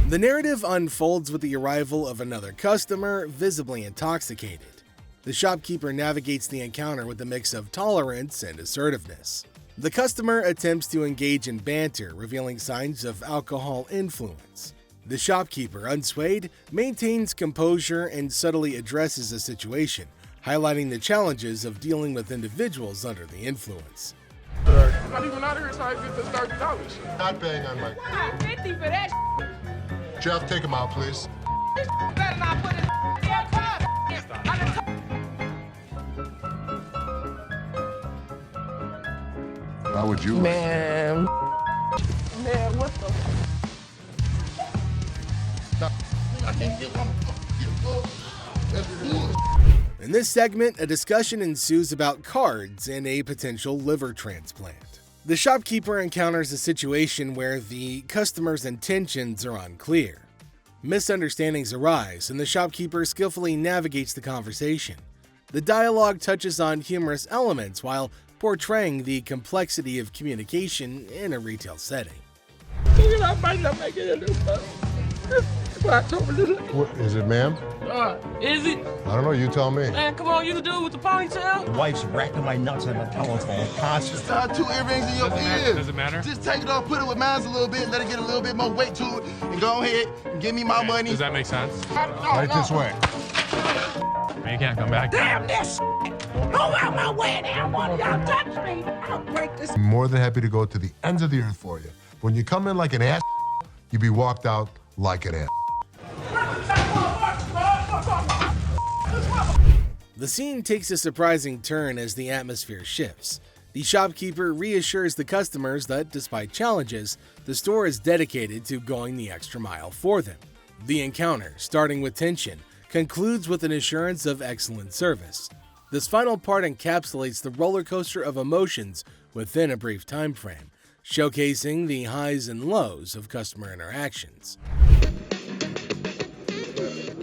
A: The narrative unfolds with the arrival of another customer, visibly intoxicated. The shopkeeper navigates the encounter with a mix of tolerance and assertiveness. The customer attempts to engage in banter, revealing signs of alcohol influence. The shopkeeper, unswayed, maintains composure and subtly addresses the situation, highlighting the challenges of dealing with individuals under the influence.
J: I'm not even out here trying to get this $30.
D: Not paying on my.
Q: $50 for that.
D: Jeff, take him out, please.
Q: Better not put it in your car.
D: How would you?
Q: Man, what the?
D: I can't get one.
A: In this segment, a discussion ensues about cards and a potential liver transplant. The shopkeeper encounters a situation where the customer's intentions are unclear. Misunderstandings arise, and the shopkeeper skillfully navigates the conversation. The dialogue touches on humorous elements while portraying the complexity of communication in a retail setting.
H: I might not make it in this stuff.
D: What, is it, ma'am?
H: Is it?
D: I don't know. You tell me.
H: Man, come on, you the dude with the ponytail?
L: The wife's racking my nuts on the telephone constantly.
H: Tie 2 earrings in your ears.
F: Does it matter?
H: Just take it off, put it with mine a little bit, let it get a little bit more weight to it, and go ahead and give me my money.
F: Does that make sense?
D: Right this way.
F: You can't come back.
Q: Damn this! Go out my way! Damn one of y'all touch me! I'll break this.
D: I'm more than happy to go to the ends of the earth for you. When you come in like an ass, you be walked out like an ass.
A: The scene takes a surprising turn as the atmosphere shifts. The shopkeeper reassures the customers that, despite challenges, the store is dedicated to going the extra mile for them. The encounter, starting with tension, concludes with an assurance of excellent service. This final part encapsulates the roller coaster of emotions within a brief time frame, showcasing the highs and lows of customer interactions.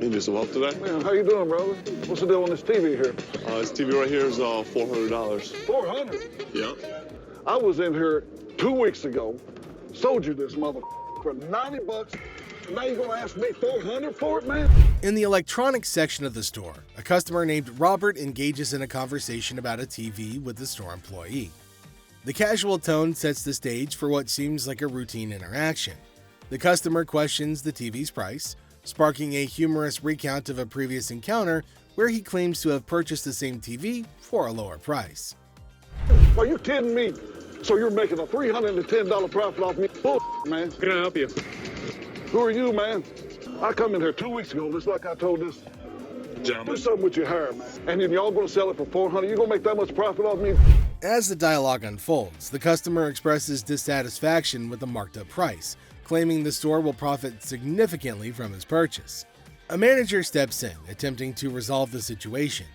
J: You just walk today?
L: Man, how you doing, brother? What's the deal on this TV here?
J: This TV right here is $400.
L: 400.
J: Yeah.
L: I was in here 2 weeks ago, sold you this mother for $90. Now you gonna ask me $400 for it, man?
A: In the electronics section of the store, a customer named Robert engages in a conversation about a TV with the store employee. The casual tone sets the stage for what seems like a routine interaction. The customer questions the TV's price, sparking a humorous recount of a previous encounter where he claims to have purchased the same TV for a lower price.
L: Are you kidding me? So you're making a $310 profit off me? Bull, man.
J: Can I help you?
L: Who are you, man? I come in here 2 weeks ago, just like I told this.
J: Gentlemen.
L: Do something with your hair, man. And then y'all gonna sell it for $400. You gonna make that much profit off me?
A: As the dialogue unfolds, the customer expresses dissatisfaction with the marked up price, claiming the store will profit significantly from his purchase. A manager steps in, attempting to resolve the situation.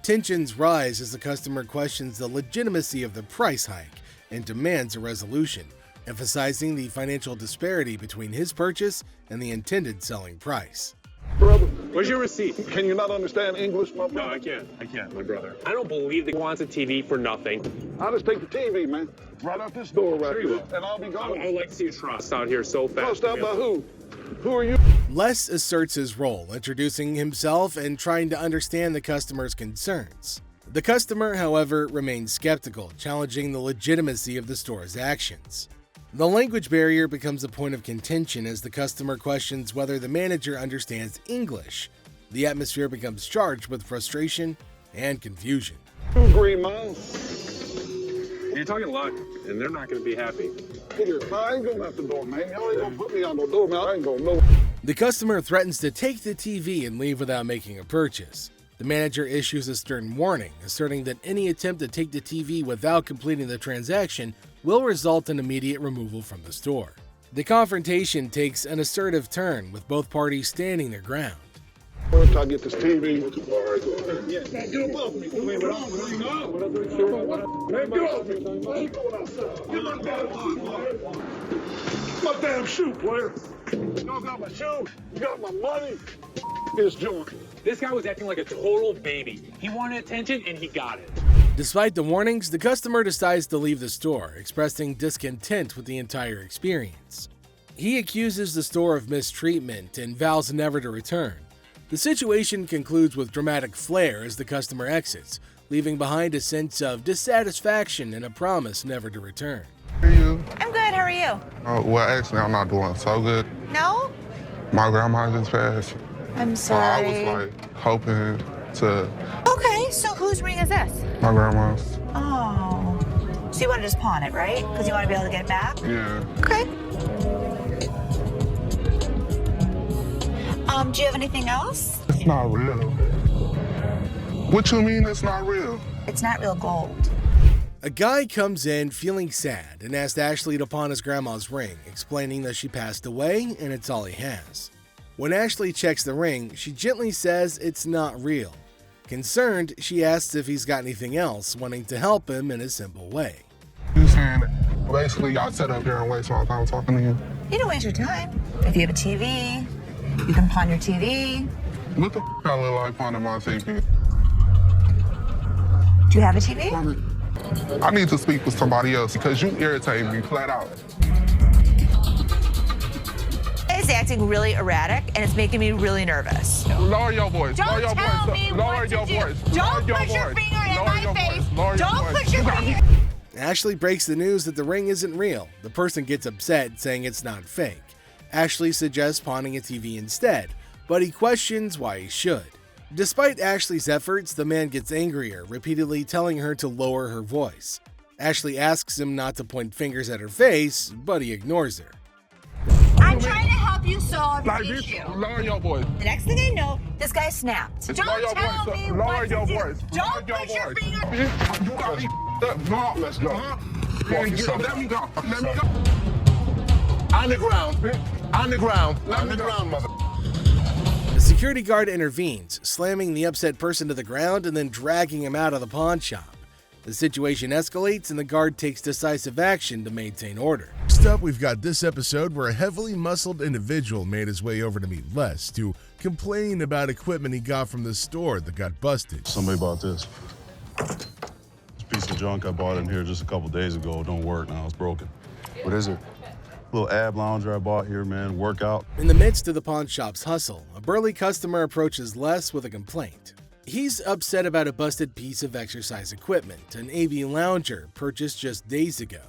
A: Tensions rise as the customer questions the legitimacy of the price hike and demands a resolution, emphasizing the financial disparity between his purchase and the intended selling price.
L: Brother,
F: Where's your receipt?
L: Can you not understand English, my
F: No,
L: brother?
F: I can't, my brother. I don't believe that he wants a TV for nothing.
L: I'll just take the TV, man. Right out this door right
F: Sure you
L: here,
F: will.
L: and I'll be gone.
F: I would like to see you trust out here so fast.
L: Trust out by who? Who are you?
A: Les asserts his role, introducing himself and trying to understand the customer's concerns. The customer, however, remains skeptical, challenging the legitimacy of the store's actions. The language barrier becomes a point of contention as the customer questions whether the manager understands English. The atmosphere becomes charged with frustration and confusion.
L: 2 Green Miles.
F: You're talking luck, and they're not going to be happy.
L: I ain't going out the door, man. Y'all ain't gonna put me on the door, man. I ain't going no.
A: The customer threatens to take the TV and leave without making a purchase. The manager issues a stern warning, asserting that any attempt to take the TV without completing the transaction will result in immediate removal from the store. The confrontation takes an assertive turn, with both parties standing their ground.
L: Once I get this TV.
H: Get above me. Get
L: My damn shoe, player. You got my shoe. You got my money. It's joint.
F: This guy was acting like a total baby. He wanted attention, and he got it.
A: Despite the warnings, the customer decides to leave the store, expressing discontent with the entire experience. He accuses the store of mistreatment and vows never to return. The situation concludes with dramatic flair as the customer exits, leaving behind a sense of dissatisfaction and a promise never to return.
K: How are you?
C: I'm good. How are you?
K: Well, actually, I'm not doing so good.
C: No?
K: My grandma just passed.
C: I'm
K: So I
C: sorry.
K: was like hoping to
C: Okay, so whose ring is this?
K: my grandma's.
C: Oh. So you want to just pawn it, right? Because you want to be able to get it back?
K: Yeah.
C: Okay. Do you have anything else?
K: It's not real. What you mean it's not real?
C: It's not real gold.
A: A guy comes in feeling sad and asks Ashley to pawn his grandma's ring, explaining that she passed away and it's all he has. When Ashley checks the ring, she gently says it's not real. Concerned, she asks if he's got anything else, wanting to help him in a simple way.
K: You saying that basically y'all sit up here and waste my time talking to you?
C: You don't waste your time. If you have a TV, you can pawn your TV.
K: What the f*** I look like pawning my TV?
C: Do you have a TV?
K: I need to speak with somebody else because you irritate me flat out.
C: It's acting really erratic, and it's making me really nervous.
K: Lower your voice.
C: Don't
K: Lower your
C: tell
K: voice.
C: me
K: Lower
C: what
K: your
C: to do.
K: voice.
C: Don't
K: Lower your
C: put your
K: voice.
C: finger in
K: Lower
C: my
K: your
C: face.
K: voice. Lower your
C: Don't
K: voice.
C: put your finger.
A: Ashley breaks the news that the ring isn't real. The person gets upset, saying it's not fake. Ashley suggests pawning a TV instead, but he questions why he should. Despite Ashley's efforts, the man gets angrier, repeatedly telling her to lower her voice. Ashley asks him not to point fingers at her face, but he ignores her.
C: I'm trying to help you solve
K: Like
C: your
K: this,
C: issue.
K: lower your voice.
C: The next thing I know, this guy snapped.
K: Lower
C: Don't
K: your
C: tell
K: voice.
C: me
K: Lower
C: what
K: your
C: to do.
K: voice.
C: Don't
K: Lower your
C: put your
K: voice.
C: finger.
K: You got me up. No, let's go. Let me go. Let me go.
H: On the ground. On the ground. On the ground, mother.
A: The security guard intervenes, slamming the upset person to the ground and then dragging him out of the pawn shop. The situation escalates and the guard takes decisive action to maintain order. Next up, we've got this episode where a heavily muscled individual made his way over to meet Les to complain about equipment he got from the store that got busted.
J: Somebody bought this. This piece of junk I bought in here just a couple days ago don't work now. It's broken. What is it? Little ab lounger I bought here, man. Workout.
A: In the midst of the pawn shop's hustle, a burly customer approaches Les with a complaint. He's upset about a busted piece of exercise equipment, an AV lounger purchased just days ago.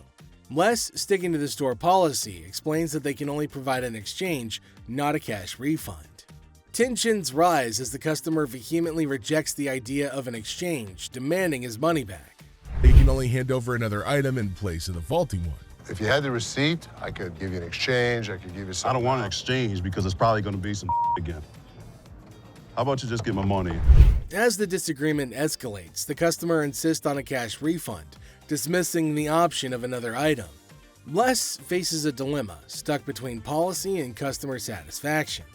A: Les, sticking to the store policy, explains that they can only provide an exchange, not a cash refund. Tensions rise as the customer vehemently rejects the idea of an exchange, demanding his money back. They can only hand over another item in place of the faulty one.
D: If you had the receipt, I could give you an exchange. I could give you
J: I
D: something.
J: don't want an exchange because it's probably going to be some again. How about you just get my money?
A: As the disagreement escalates, the customer insists on a cash refund, dismissing the option of another item. Les faces a dilemma, stuck between policy and customer satisfaction.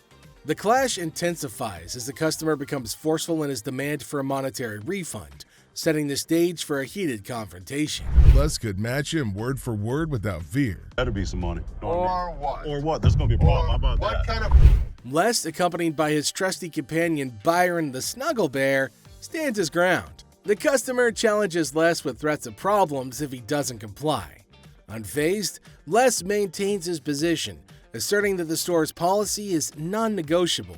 A: The clash intensifies as the customer becomes forceful in his demand for a monetary refund, setting the stage for a heated confrontation. Les could match him word for word without fear.
J: Better be some money.
D: Or what?
J: Or what? There's going to be a problem. How about
D: What
J: that?
D: kind of
A: Les, accompanied by his trusty companion Byron the Snuggle Bear, stands his ground. The customer challenges Les with threats of problems if he doesn't comply. Unfazed, Les maintains his position, asserting that the store's policy is non-negotiable.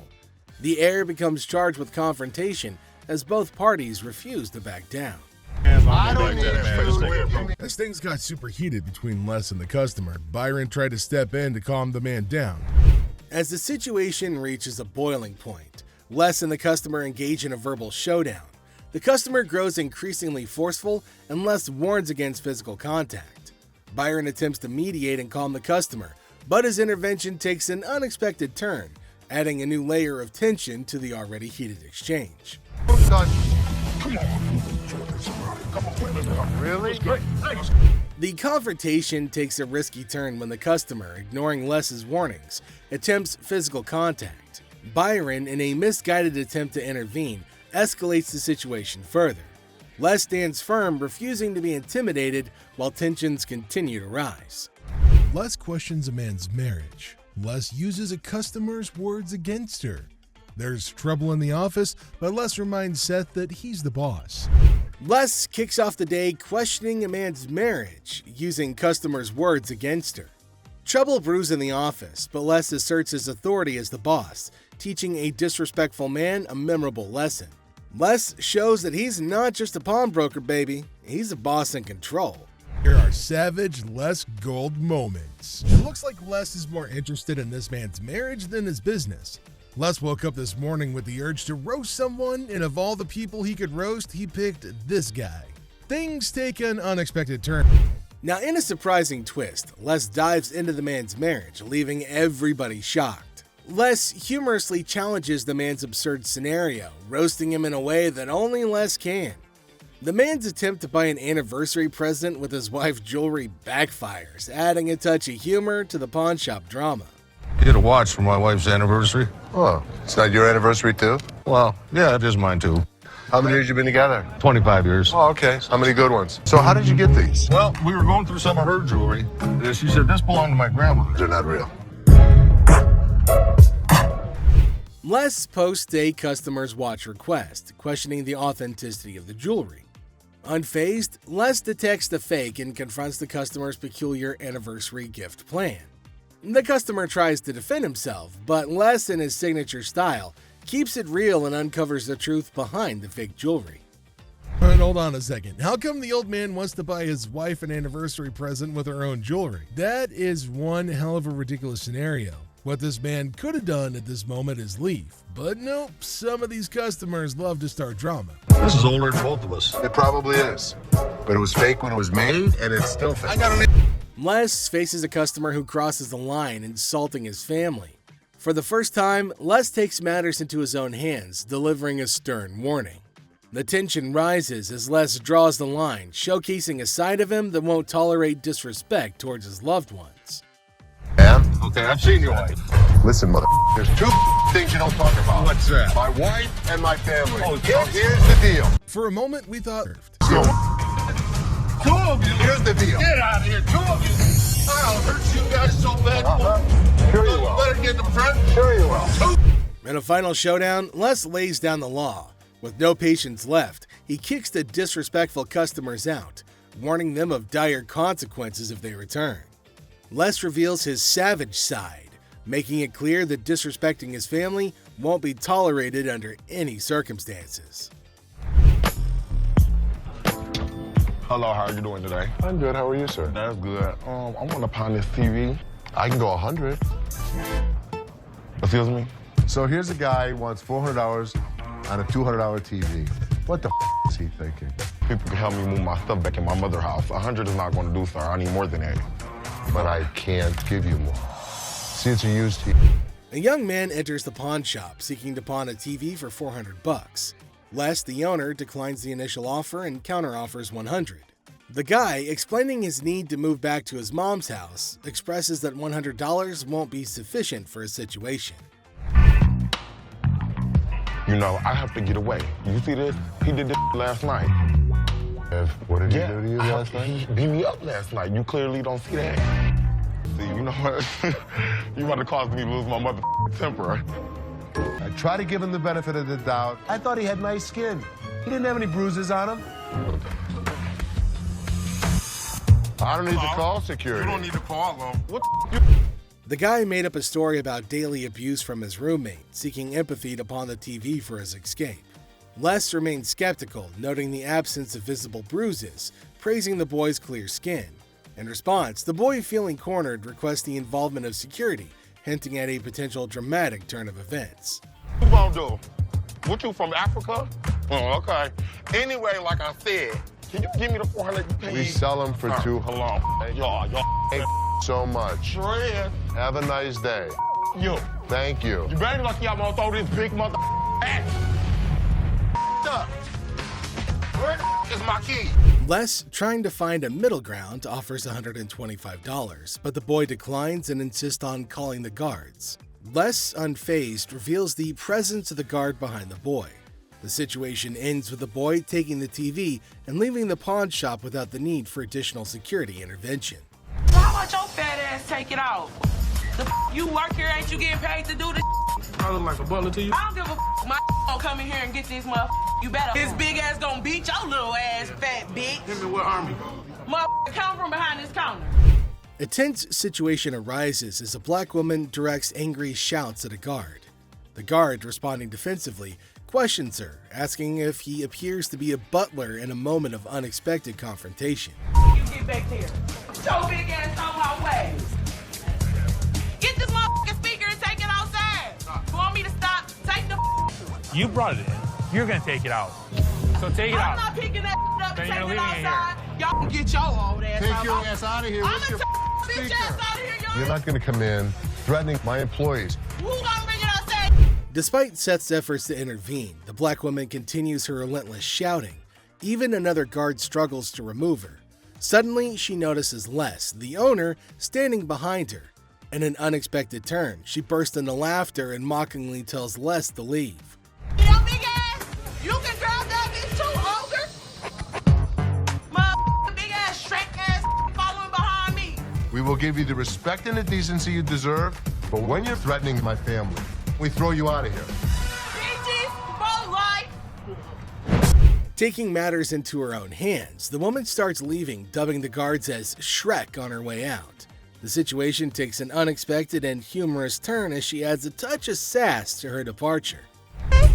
A: The heir becomes charged with confrontation as both parties refuse to back down.
D: As things got super heated between Les and the customer, Byron tried to step in to calm the man down.
A: As the situation reaches a boiling point, Les and the customer engage in a verbal showdown. The customer grows increasingly forceful and Les warns against physical contact. Byron attempts to mediate and calm the customer, but his intervention takes an unexpected turn, adding a new layer of tension to the already heated exchange.
D: Really?
A: The confrontation takes a risky turn when the customer, ignoring Les's warnings, attempts physical contact. Byron, in a misguided attempt to intervene, escalates the situation further. Les stands firm, refusing to be intimidated while tensions continue to rise.
D: Les questions a man's marriage. Les uses a customer's words against her. There's trouble in the office, but Les reminds Seth that he's the boss.
A: Les kicks off the day questioning a man's marriage, using customers' words against her. Trouble brews in the office, but Les asserts his authority as the boss, teaching a disrespectful man a memorable lesson. Les shows that he's not just a pawnbroker, baby. He's a boss in control.
D: Here are savage Les Gold moments. It looks like Les is more interested in this man's marriage than his business. Les woke up this morning with the urge to roast someone, and of all the people he could roast, he picked this guy. Things take an unexpected turn.
A: Now, in a surprising twist, Les dives into the man's marriage, leaving everybody shocked. Les humorously challenges the man's absurd scenario, roasting him in a way that only Les can. The man's attempt to buy an anniversary present with his wife's jewelry backfires, adding a touch of humor to the pawn shop drama.
K: Get a watch for my wife's anniversary.
D: Oh, it's not your anniversary too?
K: Well, yeah, it is mine too.
D: How many years you been together?
K: 25 years.
D: Oh, okay. How many good ones? So how did you get these?
K: Well, we were going through some of her jewelry. And she said this belonged to my grandmother.
D: They're not real.
A: Les posts a customer's watch request, questioning the authenticity of the jewelry. Unfazed, Les detects the fake and confronts the customer's peculiar anniversary gift plan. The customer tries to defend himself, but Les, in his signature style, keeps it real and uncovers the truth behind the fake jewelry.
D: But hold on a second. How come the old man wants to buy his wife an anniversary present with her own jewelry? That is one hell of a ridiculous scenario. What this man could have done at this moment is leave. But nope, some of these customers love to start drama.
K: This is older than both of us.
D: It probably is. But it was fake when it was made, and it's still fake.
A: Les faces a customer who crosses the line, insulting his family. For the first time, Les takes matters into his own hands, delivering a stern warning. The tension rises as Les draws the line, showcasing a side of him that won't tolerate disrespect towards his loved ones.
D: Man?
K: Okay, I've seen your wife.
D: Listen, mother, there's two things you don't talk about.
K: What's that?
D: My wife and my family.
K: Oh,
D: so here's the deal. For a moment, we thought...
H: Two of you.
D: Here's the deal.
H: Get out of here. Two of you. I'll hurt you guys so bad.
D: Sure you will.
H: Better get in front.
D: Sure you will.
A: In a final showdown, Les lays down the law. With no patience left, he kicks the disrespectful customers out, warning them of dire consequences if they return. Les reveals his savage side, making it clear that disrespecting his family won't be tolerated under any circumstances.
K: Hello, how are you doing today?
D: I'm good. How are you, sir?
K: That's good. I want to pawn this TV.
D: I can go 100.
K: Excuse me?
D: So here's a guy who wants $400 on a $200 TV. What the is he thinking?
K: People can help me move my stuff back in my mother's house. 100 is not going to do, sir. I need more than that.
D: But I can't give you more. See, it's a used TV.
A: A young man enters the pawn shop seeking to pawn a TV for $400. Les, the owner, declines the initial offer and counteroffers $100. The guy, explaining his need to move back to his mom's house, expresses that $100 won't be sufficient for his situation.
K: You know, I have to get away. You see this? He did this last night.
D: What did he do to you last night?
K: He beat me up last night. You clearly don't see that. See, you know what? You about to cause me to lose my mother
D: temporary. I try to give him the benefit of the doubt. I thought he had nice skin. He didn't have any bruises on him. I don't need to call security.
R: You don't need to call them.
D: What
A: The guy made up a story about daily abuse from his roommate, seeking empathy upon the TV for his escape. Les remained skeptical, noting the absence of visible bruises, praising the boy's clear skin. In response, the boy, feeling cornered, requests the involvement of security, hinting at a potential dramatic turn of events.
R: What you gonna do? What, you from Africa? Oh, okay. Anyway, like I said, can you give me the 400 you paid?
D: We sell them for two.
R: Hold on. Y'all.
D: Thank so much.
R: Fred.
D: Have a nice day.
R: You.
D: Thank you.
R: You better lucky I'm gonna throw this big mother at you. Up. Where is my key?
A: Les, trying to find a middle ground, offers $125, but the boy declines and insists on calling the guards. Les, unfazed, reveals the presence of the guard behind the boy. The situation ends with the boy taking the TV and leaving the pawn shop without the need for additional security intervention.
P: How about your fat ass take it out? The you work here, ain't you getting paid to do this?
R: I look like a butler to you.
P: I don't give a my gonna come in here and get this motherfucker. You better. His big ass gonna beat your little ass, fat bitch.
R: Him in what army?
P: Motherfucker, come from behind this counter.
A: A tense situation arises as a black woman directs angry shouts at a guard. The guard, responding defensively, questions her, asking if he appears to be a butler in a moment of unexpected confrontation.
P: You get back here. Your big ass on my way. Get this motherfucking speaker and take it outside. You want me to stop? Take the
F: You brought it in. You're gonna take it out. So take it out.
P: I'm not picking that up
F: Then
P: and
F: you're
P: taking it
F: leaving it
P: outside. Y'all can get your old ass
H: Take
P: out.
H: your ass out of here.
P: I'm
H: What's
P: gonna
H: your
P: take bitch ass out of here, y'all.
D: You're not going to come in threatening my employees.
P: Who gonna bring it outside?
A: Despite Seth's efforts to intervene, the black woman continues her relentless shouting. Even another guard struggles to remove her. Suddenly, she notices Les, the owner, standing behind her. In an unexpected turn, she bursts into laughter and mockingly tells Les to leave.
P: Yo, big ass, you can grab that bitch too, ogre. Motherfucking big ass, Shrek ass following behind me.
D: We will give you the respect and the decency you deserve, but when you're threatening my family, we throw you out of here.
P: Bitches, for life.
A: Taking matters into her own hands, the woman starts leaving, dubbing the guards as Shrek on her way out. The situation takes an unexpected and humorous turn as she adds a touch of sass to her departure.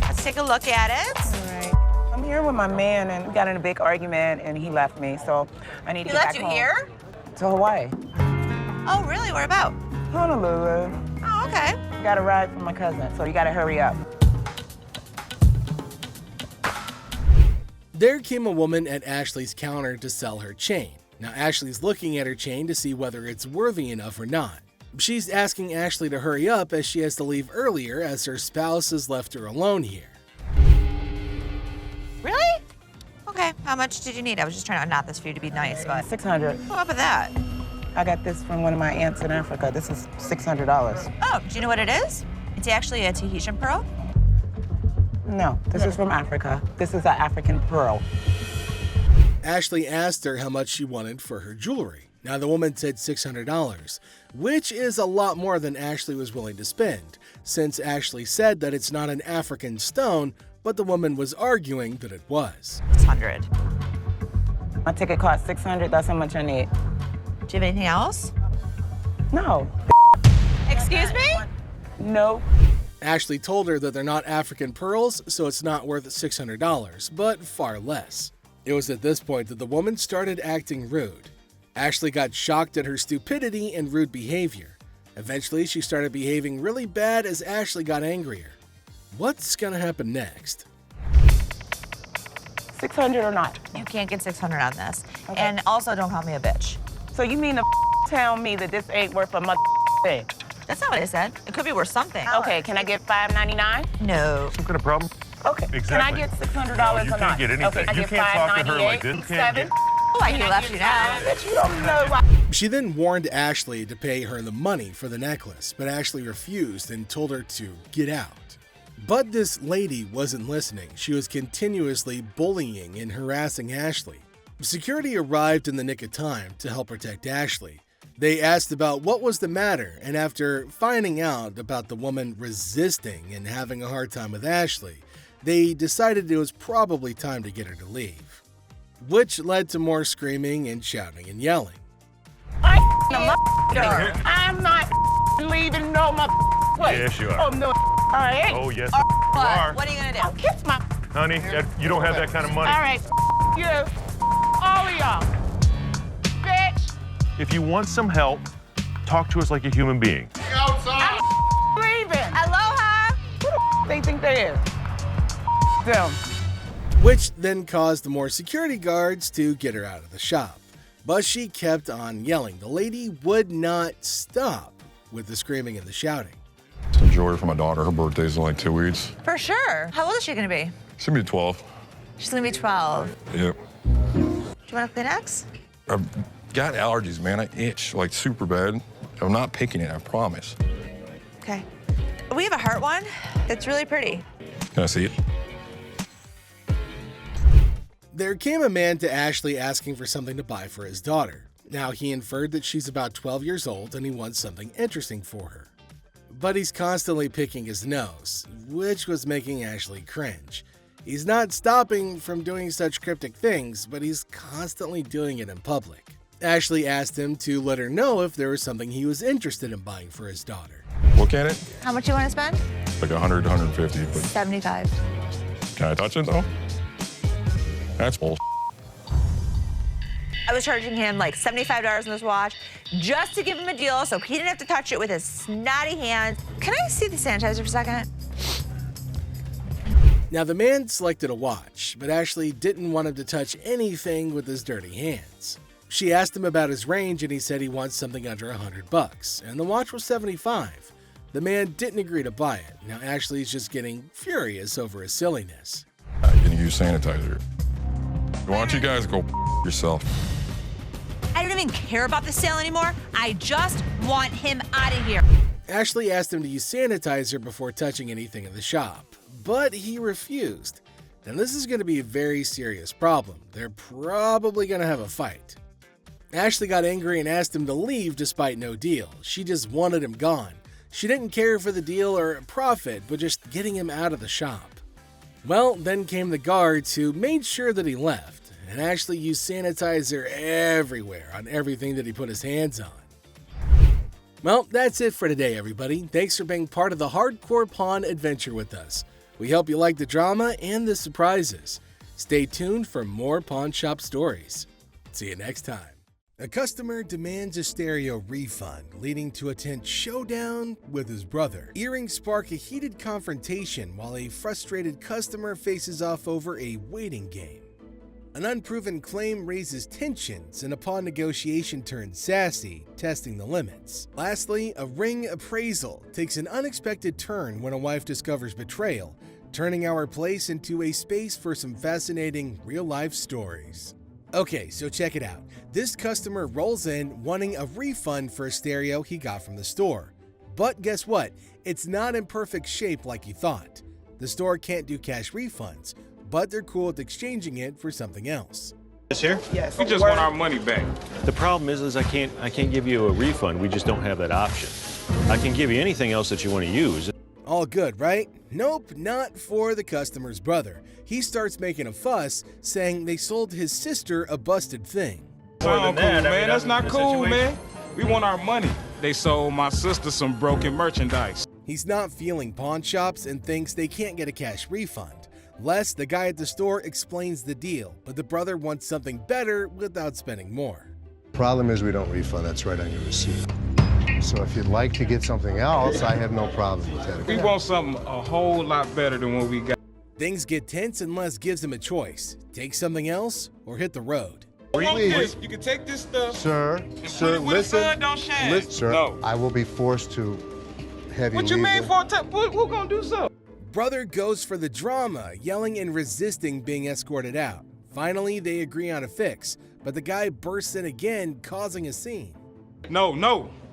C: Let's take a look at it.
O: All right. I'm here with my man, and we got in a big argument, and he left me, so I need to
C: He
O: get
C: left
O: back
C: you
O: home.
C: here?
O: To Hawaii.
C: Oh, really? Where about?
O: Honolulu.
C: Oh, okay.
O: Got a ride from my cousin, so you gotta hurry up.
A: There came a woman at Ashley's counter to sell her chain. Now Ashley's looking at her chain to see whether it's worthy enough or not. She's asking Ashley to hurry up as she has to leave earlier as her spouse has left her alone here.
C: Really? Okay. How much did you need? I was just trying to unknot this for you to be nice, but.
O: 600.
C: What about that?
O: I got this from one of my aunts in Africa. This is $600.
C: Oh, do you know what it is? It's actually a Tahitian pearl.
O: No, this is from Africa. This is an African pearl.
A: Ashley asked her how much she wanted for her jewelry. Now the woman said $600, which is a lot more than Ashley was willing to spend, since Ashley said that it's not an African stone, but the woman was arguing that it was.
C: 600.
O: My ticket cost $600. That's how much I need.
C: Do you have anything else?
O: No.
C: Excuse me?
O: No.
A: Ashley told her that they're not African pearls, so it's not worth $600, but far less. It was at this point that the woman started acting rude. Ashley got shocked at her stupidity and rude behavior. Eventually, she started behaving really bad as Ashley got angrier. What's gonna happen next?
O: 600 or not?
C: You can't get 600 on this.
O: Okay.
C: And also, don't call me a bitch.
O: So you mean to tell me that this ain't worth a mother thing?
C: That's not what I said. It could be worth something.
O: Okay, can I get $5.99?
C: No.
R: Some kind of problem?
O: Okay.
R: Exactly.
O: Can I get $600
R: you
O: or
R: can't
O: not?
R: get anything.
O: Okay, can I
R: You
O: get
R: can't talk to her like this. You can't get...
C: Oh, I left you now.
O: Bitch, you don't know why.
A: She then warned Ashley to pay her the money for the necklace, but Ashley refused and told her to get out. But this lady wasn't listening. She was continuously bullying and harassing Ashley. Security arrived in the nick of time to help protect Ashley. They asked about what was the matter, and after finding out about the woman resisting and having a hard time with Ashley, they decided it was probably time to get her to leave, which led to more screaming and shouting and yelling.
P: I'm not leaving no place.
E: Yes, you are.
P: Oh, no. I ain't.
E: Oh, yes,
C: What?
E: you are.
C: What are you gonna do?
P: I'll kiss my.
E: Honey, you don't have that kind of money.
P: All right. You. All of y'all. Bitch.
E: If you want some help, talk to us like a human being.
P: Outside. I'm leaving.
C: Aloha!
P: Who the they think they is? Them.
A: Which then caused the more security guards to get her out of the shop. But she kept on yelling. The lady would not stop with the screaming and the shouting.
S: Some jewelry for my daughter. Her birthday's in like 2 weeks.
C: For sure. How old is she gonna be?
S: She's gonna be 12.
C: She's gonna be 12.
S: Yep.
C: Do you want a Kleenex?
S: I've got allergies, man. I itch like super bad. I'm not picking it, I promise.
C: Okay. We have a heart one. It's really pretty.
S: Can I see it?
A: There came a man to Ashley asking for something to buy for his daughter. Now, he inferred that she's about 12 years old and he wants something interesting for her. But he's constantly picking his nose, which was making Ashley cringe. He's not stopping from doing such cryptic things, but he's constantly doing it in public. Ashley asked him to let her know if there was something he was interested in buying for his daughter.
S: Look at it.
C: How much you want to spend?
S: Like 100, 150, but
C: 75.
S: can I touch it though? That's bull.
C: I was charging him like $75 on this watch just to give him a deal so he didn't have to touch it with his snotty hands. Can I see the sanitizer for a second?
A: Now, the man selected a watch, but Ashley didn't want him to touch anything with his dirty hands. She asked him about his range and he said he wants something under $100, and the watch was $75. The man didn't agree to buy it. Now Ashley's just getting furious over his silliness.
S: I'm gonna use sanitizer. Why don't you guys go yourself?
C: I don't even care about the sale anymore. I just want him out of here.
A: Ashley asked him to use sanitizer before touching anything in the shop, but he refused. Now this is going to be a very serious problem. They're probably going to have a fight. Ashley got angry and asked him to leave despite no deal. She just wanted him gone. She didn't care for the deal or profit, but just getting him out of the shop. Well, then came the guards who made sure that he left, and Ashley used sanitizer everywhere on everything that he put his hands on. Well, that's it for today, everybody. Thanks for being part of the Hardcore Pawn adventure with us. We hope you like the drama and the surprises. Stay tuned for more pawn shop stories. See you next time. A customer demands a stereo refund, leading to a tense showdown with his brother. Earrings spark a heated confrontation while a frustrated customer faces off over a waiting game. An unproven claim raises tensions and a pawn negotiation turns sassy, testing the limits. Lastly, a ring appraisal takes an unexpected turn when a wife discovers betrayal, turning our place into a space for some fascinating real-life stories. Okay, so check it out. This customer rolls in wanting a refund for a stereo he got from the store. But guess what? It's not in perfect shape like he thought. The store can't do cash refunds, but they're cool with exchanging it for something else.
T: This here?
P: Yes.
T: We just want our money back. The problem is I can't give you a refund. We just don't have that option. I can give you anything else that you want to use.
A: All good, right? Nope, not for the customer's brother. He starts making a fuss, saying they sold his sister a busted thing.
T: More than that,
U: man. That's not cool, man. We want our money. They sold my sister some broken merchandise.
A: He's not feeling pawn shops and thinks they can't get a cash refund. Les, the guy at the store, explains the deal, but the brother wants something better without spending more.
D: Problem is we don't refund. That's right on your receipt. So if you'd like to get something else, I have no problem with that.
U: We want something a whole lot better than what we got.
A: Things get tense and Les gives him a choice. Take something else or hit the road.
D: Please.
U: You can take this stuff.
D: Sir, listen. Listen, sir, no. I will be forced to have you
U: What you
D: leave
U: mean for? Who gonna do so?
A: Brother goes for the drama, yelling and resisting being escorted out. Finally, they agree on a fix, but the guy bursts in again, causing a scene.
U: No.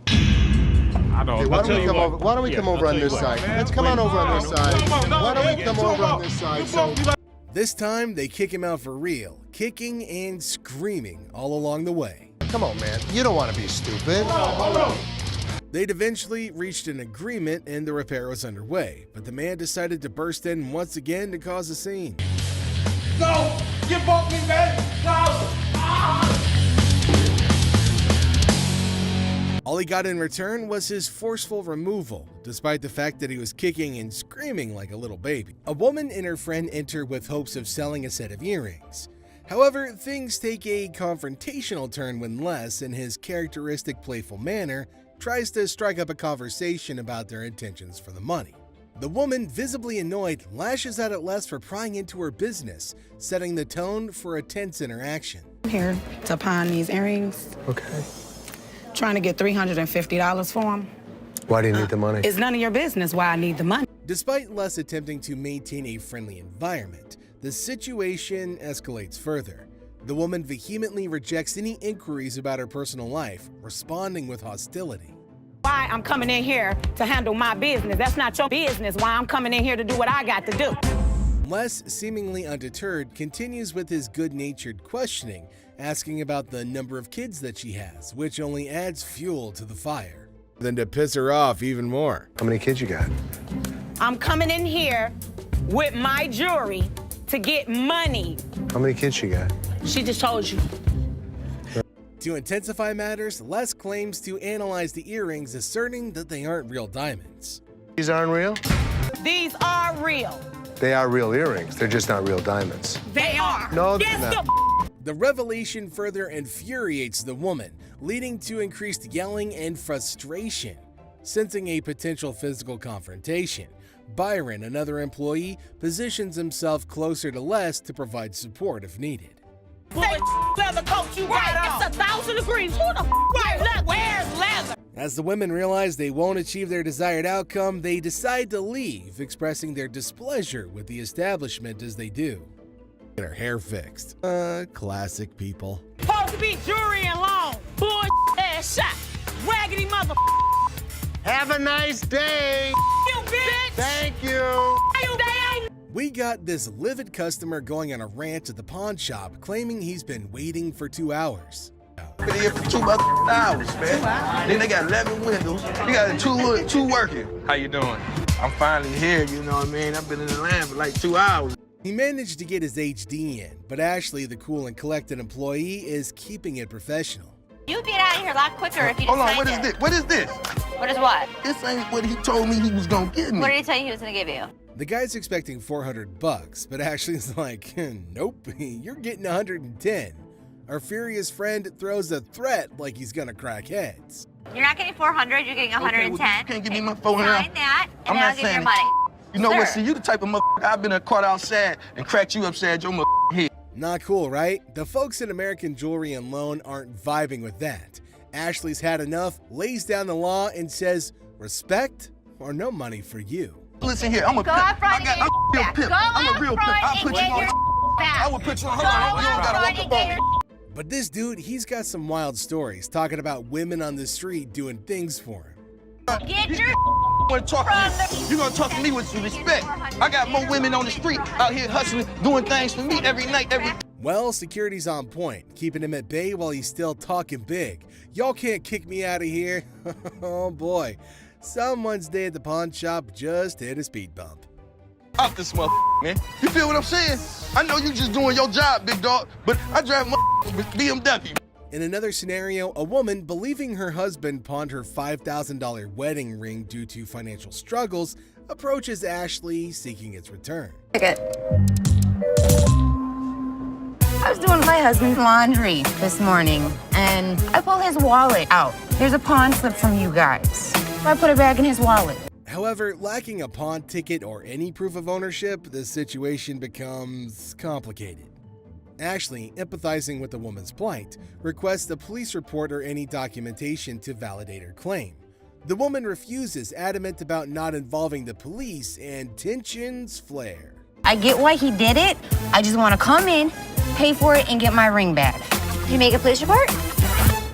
U: I don't.
D: Okay, why don't we come over on this side? Let's come on over on this side. Why don't we come over on this side?
A: This time, they kick him out for real, kicking and screaming all along the way.
P: Come
H: Come on, man. You don't want to be stupid.
A: They'd eventually reached an agreement and the repair was underway, but the man decided to burst in once again to cause a scene.
P: No! You bumped me, man! No!
A: All he got in return was his forceful removal, despite the fact that he was kicking and screaming like a little baby. A woman and her friend enter with hopes of selling a set of earrings. However, things take a confrontational turn when Les, in his characteristic playful manner, tries to strike up a conversation about their intentions for the money. The woman, visibly annoyed, lashes out at Les for prying into her business, setting the tone for a tense interaction.
O: I'm here to pawn these earrings.
H: Okay.
O: Trying to get $350 for them.
H: Why do you need the money?
O: It's none of your business why I need the money.
A: Despite Les attempting to maintain a friendly environment, the situation escalates further. The woman vehemently rejects any inquiries about her personal life, responding with hostility.
O: Why I'm coming in here to handle my business. That's not your business. Why I'm coming in here to do what I got to do.
A: Les, seemingly undeterred, continues with his good-natured questioning, asking about the number of kids that she has, which only adds fuel to the fire. Then to piss her off even more.
H: How many kids you got?
O: I'm coming in here with my jewelry to get money.
H: How many kids she got?
O: She just told you.
A: To intensify matters, Les claims to analyze the earrings, asserting that they aren't real diamonds.
H: These aren't real?
O: These are real.
H: They are real earrings. They're just not real diamonds.
O: They are.
H: No, they're
O: Yes,
H: not.
A: The revelation further infuriates the woman, leading to increased yelling and frustration. Sensing a potential physical confrontation, Byron, another employee, positions himself closer to Les to provide support if needed.
Q: Leather coat you got on. It's 1,000 degrees. Who the where's leather?
A: As the women realize they won't achieve their desired outcome, they decide to leave, expressing their displeasure with the establishment as they do. Get her hair fixed. Classic people.
Q: Supposed to be jewelry and long. Bull ass shot. Raggedy mother.
H: Have a nice day.
Q: You bitch.
H: Thank you.
Q: You damn.
A: We got this livid customer going on a rant at the pawn shop, claiming he's been waiting for 2 hours.
G: Been here for 2 hours, man. Then they got 11 windows. You got two working. How you doing? I'm finally here, you know what I mean? I've been in the line for like 2 hours.
A: He managed to get his HD in, but Ashley, the cool and collected employee, is keeping it professional.
C: You'd get out of here a lot quicker if you
G: Hold on,
C: signed
G: what is
C: it.
G: this? What is this?
C: What is what?
G: This ain't what he told me he was gonna give me.
C: What did he tell you he was going to give you?
A: The guy's expecting $400, but Ashley's like, nope, you're getting 110. Our furious friend throws a threat like he's gonna crack heads.
C: You're not getting 400, you're getting 110.
G: Okay, well, you can't give me my 400.
C: Sign that, and
G: I'm
C: then
G: not
C: I'll give you your
G: saying
C: money.
G: You know what?
C: Sir.
G: See, you the type of motherfucker I've been caught outside and cracked you upside your head.
A: Not cool, right? The folks at American Jewelry and Loan aren't vibing with that. Ashley's had enough, lays down the law, and says, respect or no money for you.
G: Listen here, I'm a
C: Go
G: pimp.
C: out front and get
G: I'm a real
C: your
G: pimp.
C: Go
G: I'm
C: out
G: a real
C: front
G: pimp. I'll
C: and
G: put you
C: get
G: on.
C: your back.
G: I will put you on.
C: Go
G: Hold on,
C: out
G: you don't gotta
C: front
G: walk
C: and
G: up on
C: get
G: me.
A: But this dude, he's got some wild stories talking about women on the street doing things for him.
C: Get your
G: You talk to me. You gonna talk to me with some respect. I got more women on the street out here hustling, doing things for me every night, every.
A: Well, security's on point, keeping him at bay while he's still talking big. Y'all can't kick me out of here. Oh boy, someone's day at the pawn shop just hit a speed bump.
G: Off this motherfucker, man. You feel what I'm saying? I know you just doing your job, big dog, but I drive with BMW.
A: In another scenario, a woman, believing her husband pawned her $5,000 wedding ring due to financial struggles, approaches Ashley seeking its return.
V: I was doing my husband's laundry this morning, and I pull his wallet out. There's a pawn slip from you guys. I put it back in his wallet.
A: However, lacking a pawn ticket or any proof of ownership, the situation becomes complicated. Ashley, empathizing with the woman's plight, requests a police report or any documentation to validate her claim. The woman refuses, adamant about not involving the police, and tensions flare.
V: I get why he did it. I just want to come in, pay for it, and get my ring back. Did you make a police report?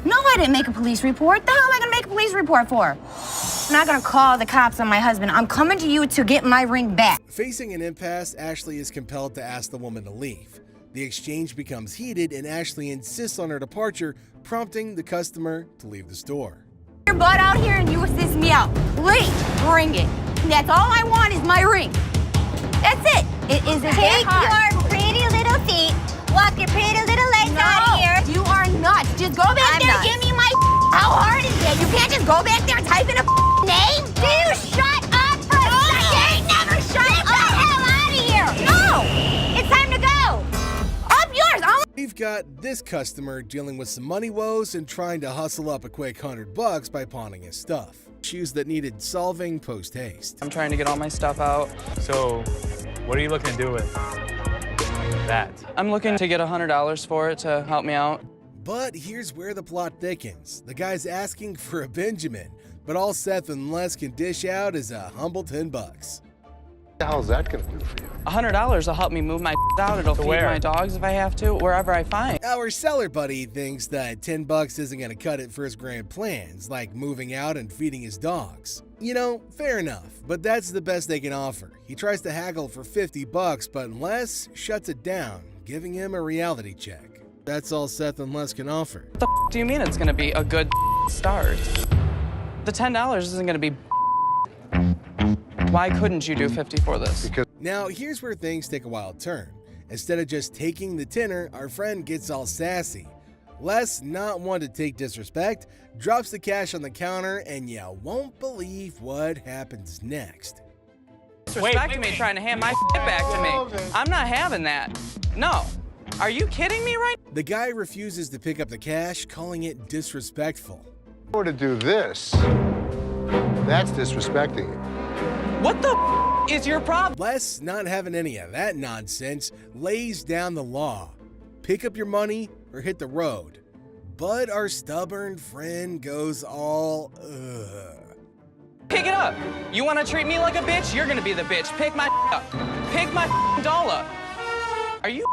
V: No, I didn't make a police report. The hell am I going to make a police report for? I'm not going to call the cops on my husband. I'm coming to you to get my ring back.
A: Facing an impasse, Ashley is compelled to ask the woman to leave. The exchange becomes heated and Ashley insists on her departure, prompting the customer to leave the store.
V: Your butt out here and you assist me out. Please, bring it. That's all I want is my ring. That's it. It isn't that hard. Take your pretty little feet, walk your pretty little legs out here. You are nuts. Just go back there and give me my How hard is it? You can't just go back there and type in a name? Do you shut up for a second? Never shut up. Get the hell out of here. No, it's time to go. Up yours.
A: We've got this customer dealing with some money woes and trying to hustle up a quick $100 by pawning his stuff. Issues that needed solving post-haste.
B: I'm trying to get all my stuff out.
F: So, what are you looking to do with that?
B: I'm looking to get $100 for it to help me out.
A: But here's where the plot thickens. The guy's asking for a Benjamin, but all Seth and Les can dish out is a humble $10.
D: What the hell is that gonna do for you?
B: $100 will help me move my out. It'll feed my dogs if I have to, wherever I find.
A: Our seller buddy thinks that $10 isn't gonna cut it for his grand plans, like moving out and feeding his dogs. You know, fair enough, but that's the best they can offer. He tries to haggle for $50, but Les shuts it down, giving him a reality check. That's all Seth and Les can offer.
B: What the do you mean it's gonna be a good start? The $10 isn't gonna be. Why couldn't you do 50 for this?
A: Now, here's where things take a wild turn. Instead of just taking the tenner, our friend gets all sassy. Les, not one to take disrespect, drops the cash on the counter, and you won't believe what happens next.
B: Disrespecting me, trying to hand my back to me. I'm not having that. No. Are you kidding me right?
A: The guy refuses to pick up the cash, calling it disrespectful.
D: If I were to do this, that's disrespecting you.
B: What the is your problem?
A: Les, not having any of that nonsense, lays down the law. Pick up your money or hit the road. But our stubborn friend goes all,
B: Pick it up. You want to treat me like a bitch? You're going to be the bitch. Pick my up. Pick my doll up. Are you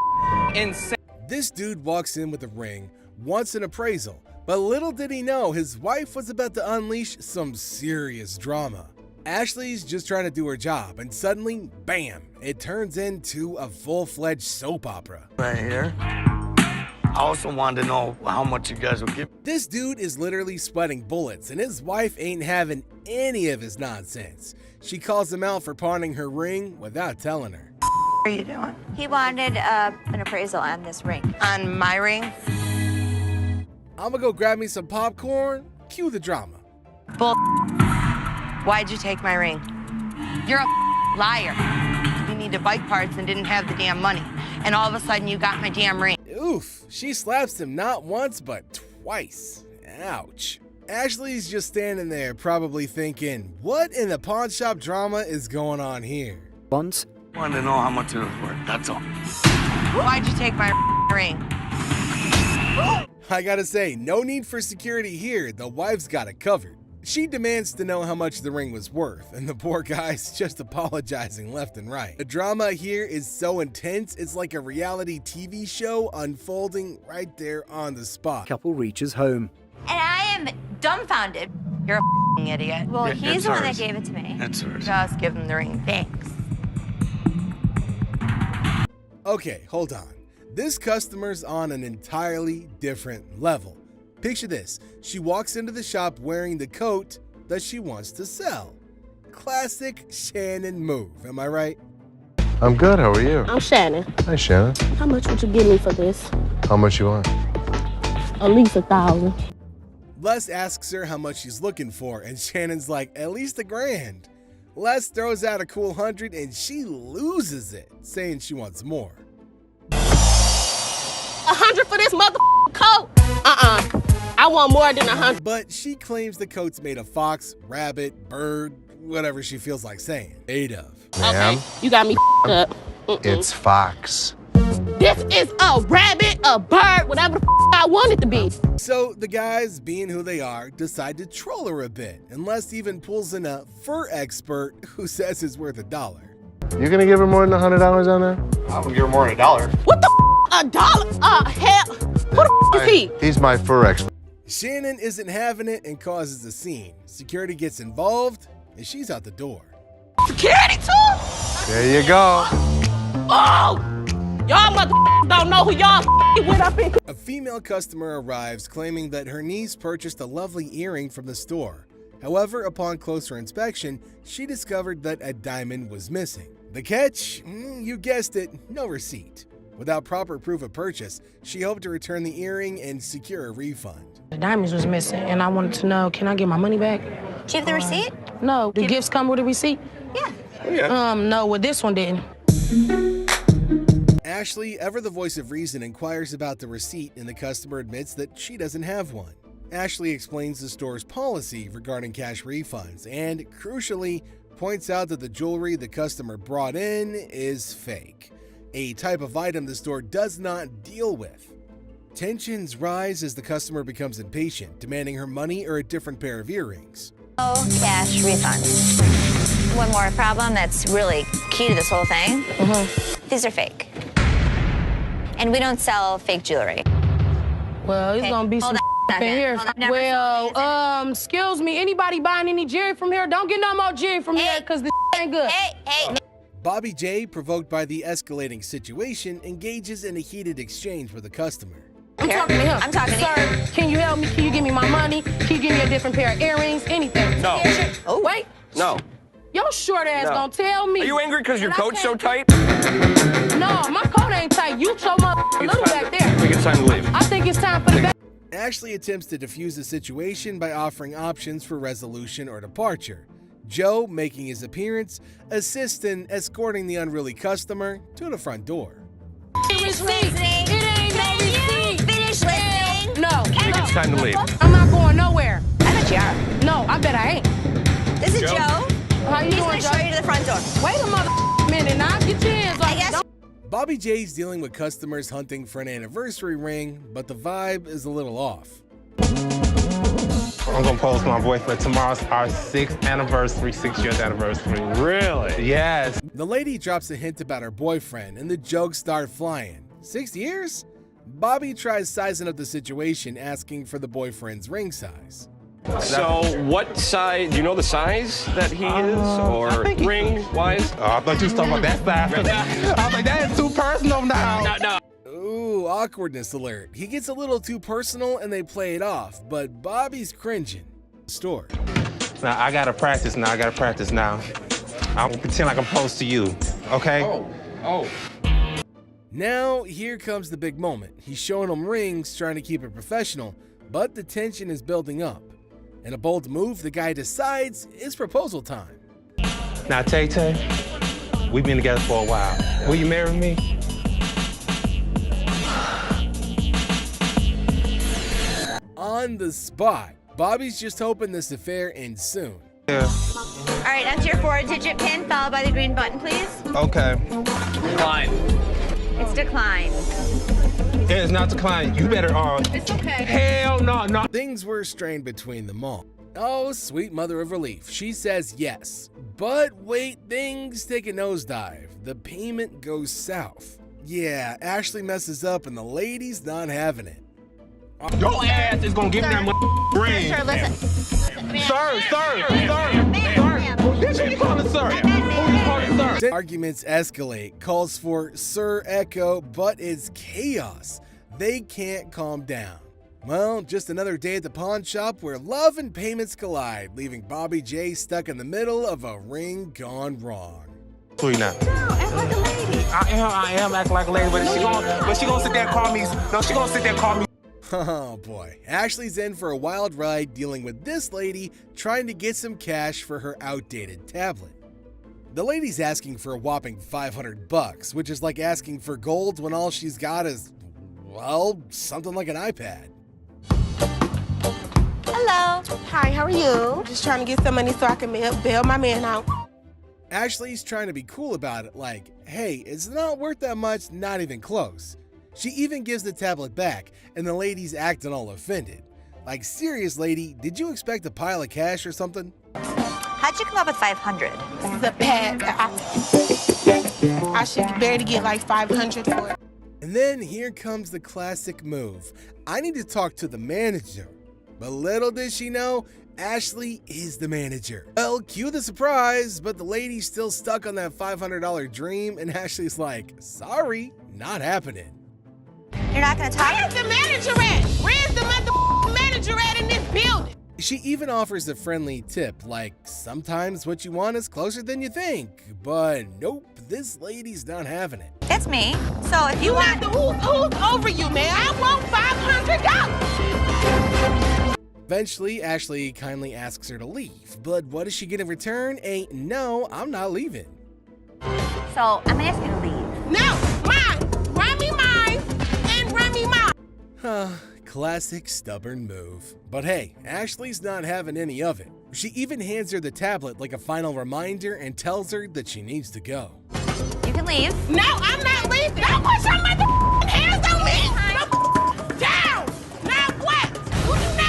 B: insane?
A: This dude walks in with a ring, wants an appraisal, but little did he know his wife was about to unleash some serious drama. Ashley's just trying to do her job, and suddenly, bam, it turns into a full-fledged soap opera.
G: Right here. I also wanted to know how much you guys will give.
A: This dude is literally sweating bullets, and his wife ain't having any of his nonsense. She calls him out for pawning her ring without telling her.
C: What are you doing? He wanted an appraisal on this ring. On my ring?
A: I'ma go grab me some popcorn, cue the drama.
C: Bull. Why'd you take my ring? You're a liar. You needed bike parts and didn't have the damn money. And all of a sudden you got my damn ring.
A: Oof, she slaps him not once, but twice. Ouch. Ashley's just standing there probably thinking, what in the pawn shop drama is going on here?
G: Once? Wanted to know how much it was worth, that's all.
C: Why'd you take my ring?
A: I gotta say, no need for security here, the wife's got it covered. She demands to know how much the ring was worth, and the poor guy's just apologizing left and right. The drama here is so intense, it's like a reality TV show unfolding right there on the spot.
N: Couple reaches home.
C: And I am dumbfounded. You're a idiot. Well,
G: Yeah,
C: he's
G: it's
C: the one that
G: hers.
C: gave it to me.
G: It's hers.
C: Just give him the ring. Thanks.
A: Okay, hold on. This customer's on an entirely different level. Picture this, she walks into the shop wearing the coat that she wants to sell. Classic Shannon move, am I right?
D: I'm good, how are you?
W: I'm Shannon.
D: Hi, Shannon.
W: How much would you give me for this?
D: How much you want?
W: At least 1,000.
A: Les asks her how much she's looking for, and Shannon's like, at least $1,000. Les throws out a cool 100 and she loses it, saying she wants more.
W: 100 for this motherfucking coat? I want more than 100.
A: But she claims the coat's made of fox, rabbit, bird, whatever she feels like saying. Made of.
W: Okay, you got me up.
D: It's fox.
W: This is a rabbit, a bird, whatever the I want it to be.
A: So the guys, being who they are, decide to troll her a bit, and Les even pulls in a fur expert who says it's worth $1.
D: You gonna give her more than $100 on that?
H: I would give her more than $1.
W: What the $1? Hell, who the is he?
D: He's my fur expert.
A: Shannon isn't having it and causes a scene. Security gets involved, and she's out the door.
W: Security too?
D: There you go.
W: Oh! Y'all motherfuckers don't know who y'all went up in.
A: A female customer arrives claiming that her niece purchased a lovely earring from the store. However, upon closer inspection, she discovered that a diamond was missing. The catch? You guessed it, no receipt. Without proper proof of purchase, she hoped to return the earring and secure a refund.
W: The diamonds was missing, and I wanted to know, can I get my money back?
V: Do you have the receipt?
W: No. Do gifts come with a receipt?
V: Yeah.
W: No, well, this one didn't.
A: Ashley, ever the voice of reason, inquires about the receipt and the customer admits that she doesn't have one. Ashley explains the store's policy regarding cash refunds and, crucially, points out that the jewelry the customer brought in is fake, a type of item the store does not deal with. Tensions rise as the customer becomes impatient, demanding her money or a different pair of earrings.
V: No cash refunds. One more problem that's really key to this whole thing. These are fake. And we don't sell fake jewelry.
W: Well, it's
V: Okay,
W: gonna be
V: hold
W: some
V: on a
W: in here.
V: second. Hold on, never
W: Excuse me, anybody buying any jewelry from here? Don't get no more jewelry from here, because this ain't good.
V: Hey.
A: Bobby J, provoked by the escalating situation, engages in a heated exchange with the customer.
W: I'm talking to him.
V: I'm talking to
W: Sir,
V: you.
W: can you help me? Can you give me my money? Can you give me a different pair of earrings? Anything.
E: No.
W: Oh, wait.
E: No.
W: Your short ass
E: No.
W: gonna tell me.
E: Are you angry because your
W: that I
E: coat's so
W: can't-
E: tight?
W: No, my coat ain't tight. You so little back there.
E: I think it's time to leave.
W: I think it's time for the back.
A: Ashley attempts to defuse the situation by offering options for resolution or departure. Joe, making his appearance, assists in escorting the unruly customer to the front door.
W: Receipt. It ain't no receipt.
V: Finish listening.
W: No.
E: I think it's time to leave.
W: I'm not going nowhere.
V: I bet you are.
W: No, I bet I ain't.
V: This is
E: Joe?
V: Joe.
W: How you
V: He's
W: doing,
V: gonna
W: Joe?
V: show you to the front door.
W: Wait a minute now. Get your hands
V: I
W: off.
V: guess.
A: Bobby J's dealing with customers hunting for an anniversary ring, but the vibe is a little off.
I: I'm gonna pose my boyfriend. Tomorrow's our 6th anniversary, 6 years anniversary. Really? Yes.
A: The lady drops a hint about her boyfriend, and the jokes start flying. 6 years? Bobby tries sizing up the situation, asking for the boyfriend's ring size.
E: So, what size? Do you know the size that he is, or ring-wise?
I: Oh, I thought you was talking about that size. I was like, that is too personal now.
E: No.
A: Ooh, awkwardness alert. He gets a little too personal and they play it off, but Bobby's cringing. Store.
I: Now, I gotta practice now. I'm gonna pretend like I'm close to you, okay?
E: Oh.
A: Now, here comes the big moment. He's showing him rings, trying to keep it professional, but the tension is building up. In a bold move, the guy decides it's proposal time.
I: Now, Tay, we've been together for a while. Will you marry me?
A: On the spot, Bobby's just hoping this affair ends soon.
I: Yeah.
V: All right, enter your 4-digit PIN followed by the green button, please.
I: Okay.
E: Fine.
V: It's declined.
I: It's not declining. You better
V: It's okay.
I: Hell no.
A: Things were strained between them all. Oh, sweet mother of relief. She says yes. But wait, things take a nosedive. The payment goes south. Yeah, Ashley messes up and the lady's not having it.
I: Your ass is gonna give me that ring.
V: Sir, listen.
I: Sir. Bitch, who you calling sir?
A: Arguments escalate, calls for Sir Echo, but it's chaos. They can't calm down. Well, just another day at the pawn shop where love and payments collide, leaving Bobby J stuck in the middle of a ring gone wrong.
I: Sweet now.
V: No, act like a lady.
I: I am acting like a lady, but she gonna sit there and call me. No, she gonna sit there and call me.
A: Oh boy, Ashley's in for a wild ride dealing with this lady trying to get some cash for her outdated tablet. The lady's asking for a whopping $500, which is like asking for gold when all she's got is, well, something like an iPad.
W: Hello. Hi, how are you? Just trying to get some money so I can bail my man out.
A: Ashley's trying to be cool about it, like, hey, it's not worth that much, not even close. She even gives the tablet back, and the lady's acting all offended. Like, serious lady, did you expect a pile of cash or something?
V: How'd you come up with 500?
W: This is a pad. I should barely get like 500 for it.
A: And then here comes the classic move. I need to talk to the manager. But little did she know, Ashley is the manager. Well, cue the surprise, but the lady's still stuck on that $500 dream, and Ashley's like, sorry, not happening.
C: You're not gonna talk?
W: Where's the manager at? Where's the mother manager at in this building?
A: She even offers a friendly tip, like sometimes what you want is closer than you think. But nope, this lady's not having it.
C: It's me. So if you want...
W: Who's over you, man? I want $500.
A: Eventually, Ashley kindly asks her to leave. But what does she get in return? A no, I'm not leaving.
C: So I'm gonna ask you to leave.
W: No, mine. Run me mine and run me mine.
A: Classic stubborn move. But hey, Ashley's not having any of it. She even hands her the tablet like a final reminder and tells her that she needs to go.
C: You can leave.
W: No, I'm not leaving. Don't put your mother hands on me. Down. Now what?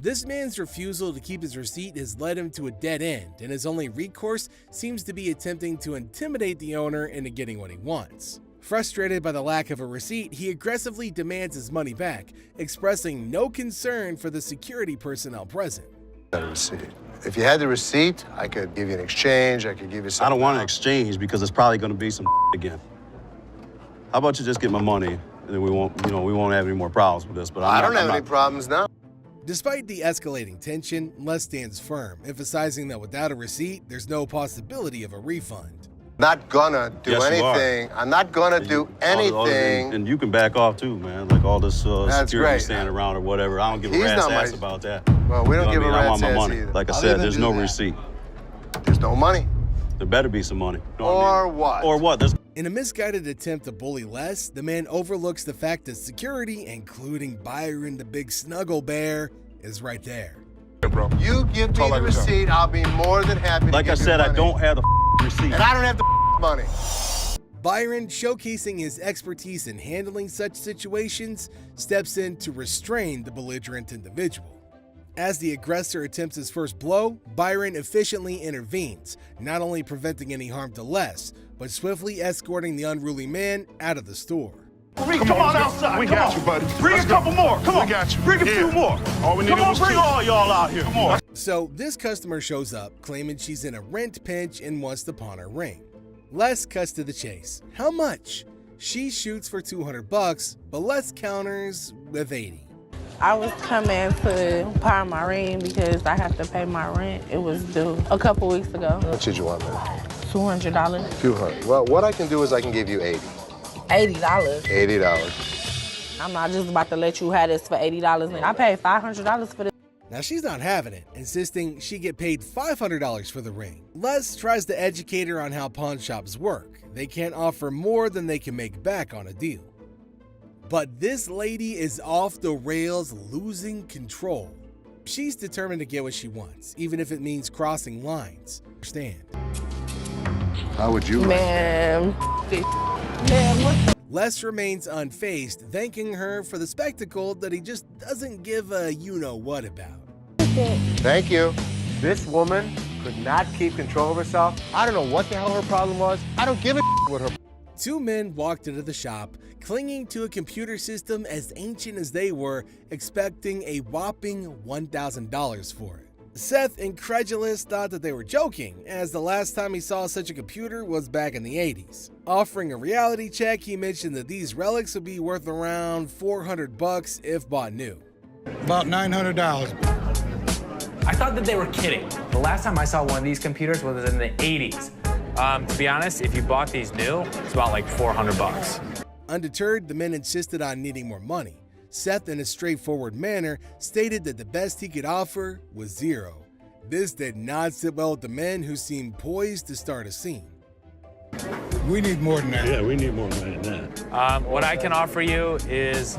A: This man's refusal to keep his receipt has led him to a dead end, and his only recourse seems to be attempting to intimidate the owner into getting what he wants. Frustrated by the lack of a receipt, he aggressively demands his money back, expressing no concern for the security personnel present.
L: If you had the receipt, I could give you an exchange, I could give you something.
J: I don't want an exchange because it's probably gonna be some again. How about you just get my money and then we won't have any more problems with this, but
L: I don't have any problems now.
A: Despite the escalating tension, Les stands firm, emphasizing that without a receipt, there's no possibility of a refund.
L: Not gonna do anything. I'm not gonna do anything.
J: And you can back off too, man. Like all this security
L: great.
J: standing around or whatever. I don't give a rat's ass about that.
L: Well, we don't give a
J: I want
L: rat's
J: my
L: ass
J: money.
L: either.
J: Like I
L: I'll
J: said,
L: even
J: there's
L: do
J: no
L: that.
J: receipt.
L: There's no money.
J: There better be some money. You know
L: Or
J: what?
L: what?
J: Or what?
A: In a misguided attempt to bully Les, the man overlooks the fact that security, including Byron the big snuggle bear, is right there.
L: Bro. You give me the receipt, I'll be more than happy to
J: Like I
L: give you
J: said, I
L: money.
J: don't have the receipt.
L: And I don't have the money.
A: Byron, showcasing his expertise in handling such situations, steps in to restrain the belligerent individual. As the aggressor attempts his first blow, Byron efficiently intervenes, not only preventing any harm to Les, but swiftly escorting the unruly man out of the store.
H: Come on outside.
E: We got you, buddy.
H: Bring a couple more. Come on.
E: We got you.
H: Bring a few more.
E: All we needed
H: Come on,
E: was
H: bring
E: two.
H: all y'all out here. Come on.
A: So this customer shows up, claiming she's in a rent pinch and wants to pawn her ring. Les cuts to the chase. How much? She shoots for $200, but Les counters with 80.
W: I was coming to pawn my ring because I have to pay my rent. It was due a couple weeks ago.
L: How much did you want, man?
W: $200.
L: 200. Well, what I can do is I can give you 80.
W: $80.
L: $80.
W: I'm not just about to let you have this for $80. I paid $500 for this.
A: Now she's not having it, insisting she get paid $500 for the ring. Les tries to educate her on how pawn shops work. They can't offer more than they can make back on a deal. But this lady is off the rails, losing control. She's determined to get what she wants, even if it means crossing lines. Understand?
L: How would you?
W: Man, what?
A: Les remains unfazed, thanking her for the spectacle that he just doesn't give a you-know-what about.
L: Thank you. This woman could not keep control of herself. I don't know what the hell her problem was. I don't give a what her.
A: Two men walked into the shop, clinging to a computer system as ancient as they were, expecting a whopping $1,000 for it. Seth, incredulous, thought that they were joking, as the last time he saw such a computer was back in the 80s. Offering a reality check, he mentioned that these relics would be worth around $400 if bought new.
M: About $900.
F: I thought that they were kidding. The last time I saw one of these computers was in the 80s. To be honest, if you bought these new, it's about like $400.
A: Undeterred, the men insisted on needing more money. Seth, in a straightforward manner, stated that the best he could offer was zero. This did not sit well with the men, who seemed poised to start a scene.
M: We need more than that.
T: Yeah, we need more money than that.
F: What I can offer you is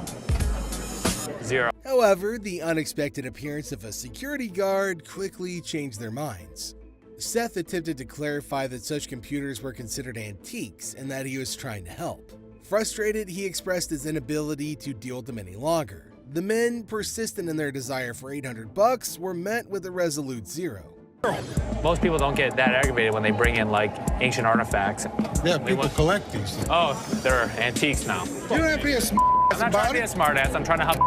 F: zero.
A: However, the unexpected appearance of a security guard quickly changed their minds. Seth attempted to clarify that such computers were considered antiques and that he was trying to help. Frustrated, he expressed his inability to deal with them any longer. The men, persistent in their desire for $800, were met with a resolute zero.
F: Most people don't get that aggravated when they bring in like ancient artifacts.
M: Yeah, people collect these.
F: Oh, they're antiques now.
M: You don't have to be a smart
F: I'm not trying to be a smart ass. I'm trying to help.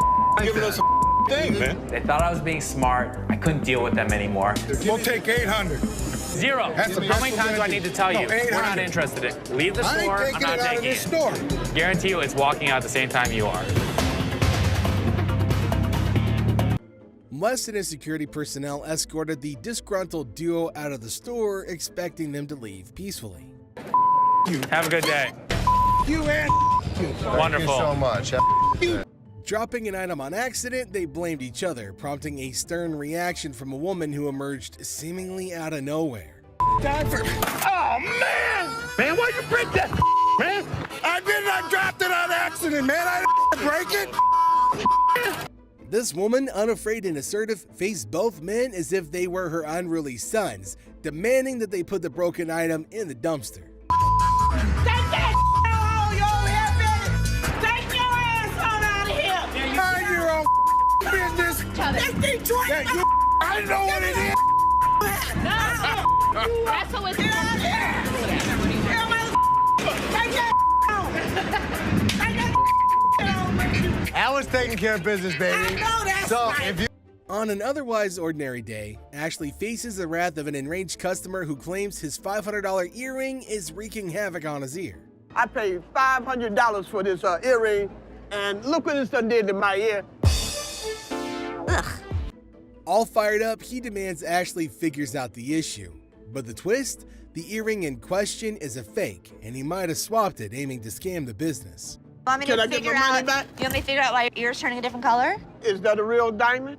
M: Giving us
T: thing, man.
F: They thought I was being smart. I couldn't deal with them anymore.
M: We'll take 800.
F: Zero. How many times do I need to tell you? We're not interested in it. Leave the store. I'm not taking it.
M: Store.
F: Guarantee you it's walking out at the same time you are.
A: Les and his security personnel escorted the disgruntled duo out of the store, expecting them to leave peacefully.
F: Have a good day.
M: You and
F: Wonderful.
H: Thank you so much.
A: Dropping an item on accident, they blamed each other, prompting a stern reaction from a woman who emerged seemingly out of nowhere.
H: Oh, man! Man, why you break that, man?
M: I dropped it on accident, man. I didn't break it.
A: This woman, unafraid and assertive, faced both men as if they were her unruly sons, demanding that they put the broken item in the dumpster.
P: Take that home, you old hillbilly! Take your ass on out of here!
M: Mind your own business.
P: That's Detroit!
M: Yeah, I know what it is.
P: No! That's who it's out here! Take that home! Take that home with you!
L: I was taking care of business, baby.
P: I know that's
L: So
P: right.
L: if you
A: On an otherwise ordinary day, Ashley faces the wrath of an enraged customer who claims his $500 earring is wreaking havoc on his ear.
K: I paid $500 for this earring, and look what this done did to my ear.
A: Ugh. All fired up, he demands Ashley figures out the issue. But the twist? The earring in question is a fake, and he might have swapped it, aiming to scam the business.
C: Want me to
K: Can I get
C: figure
K: my money
C: out?
K: back?
C: You want me to figure out why your ear's turning a different color?
K: Is that a real diamond?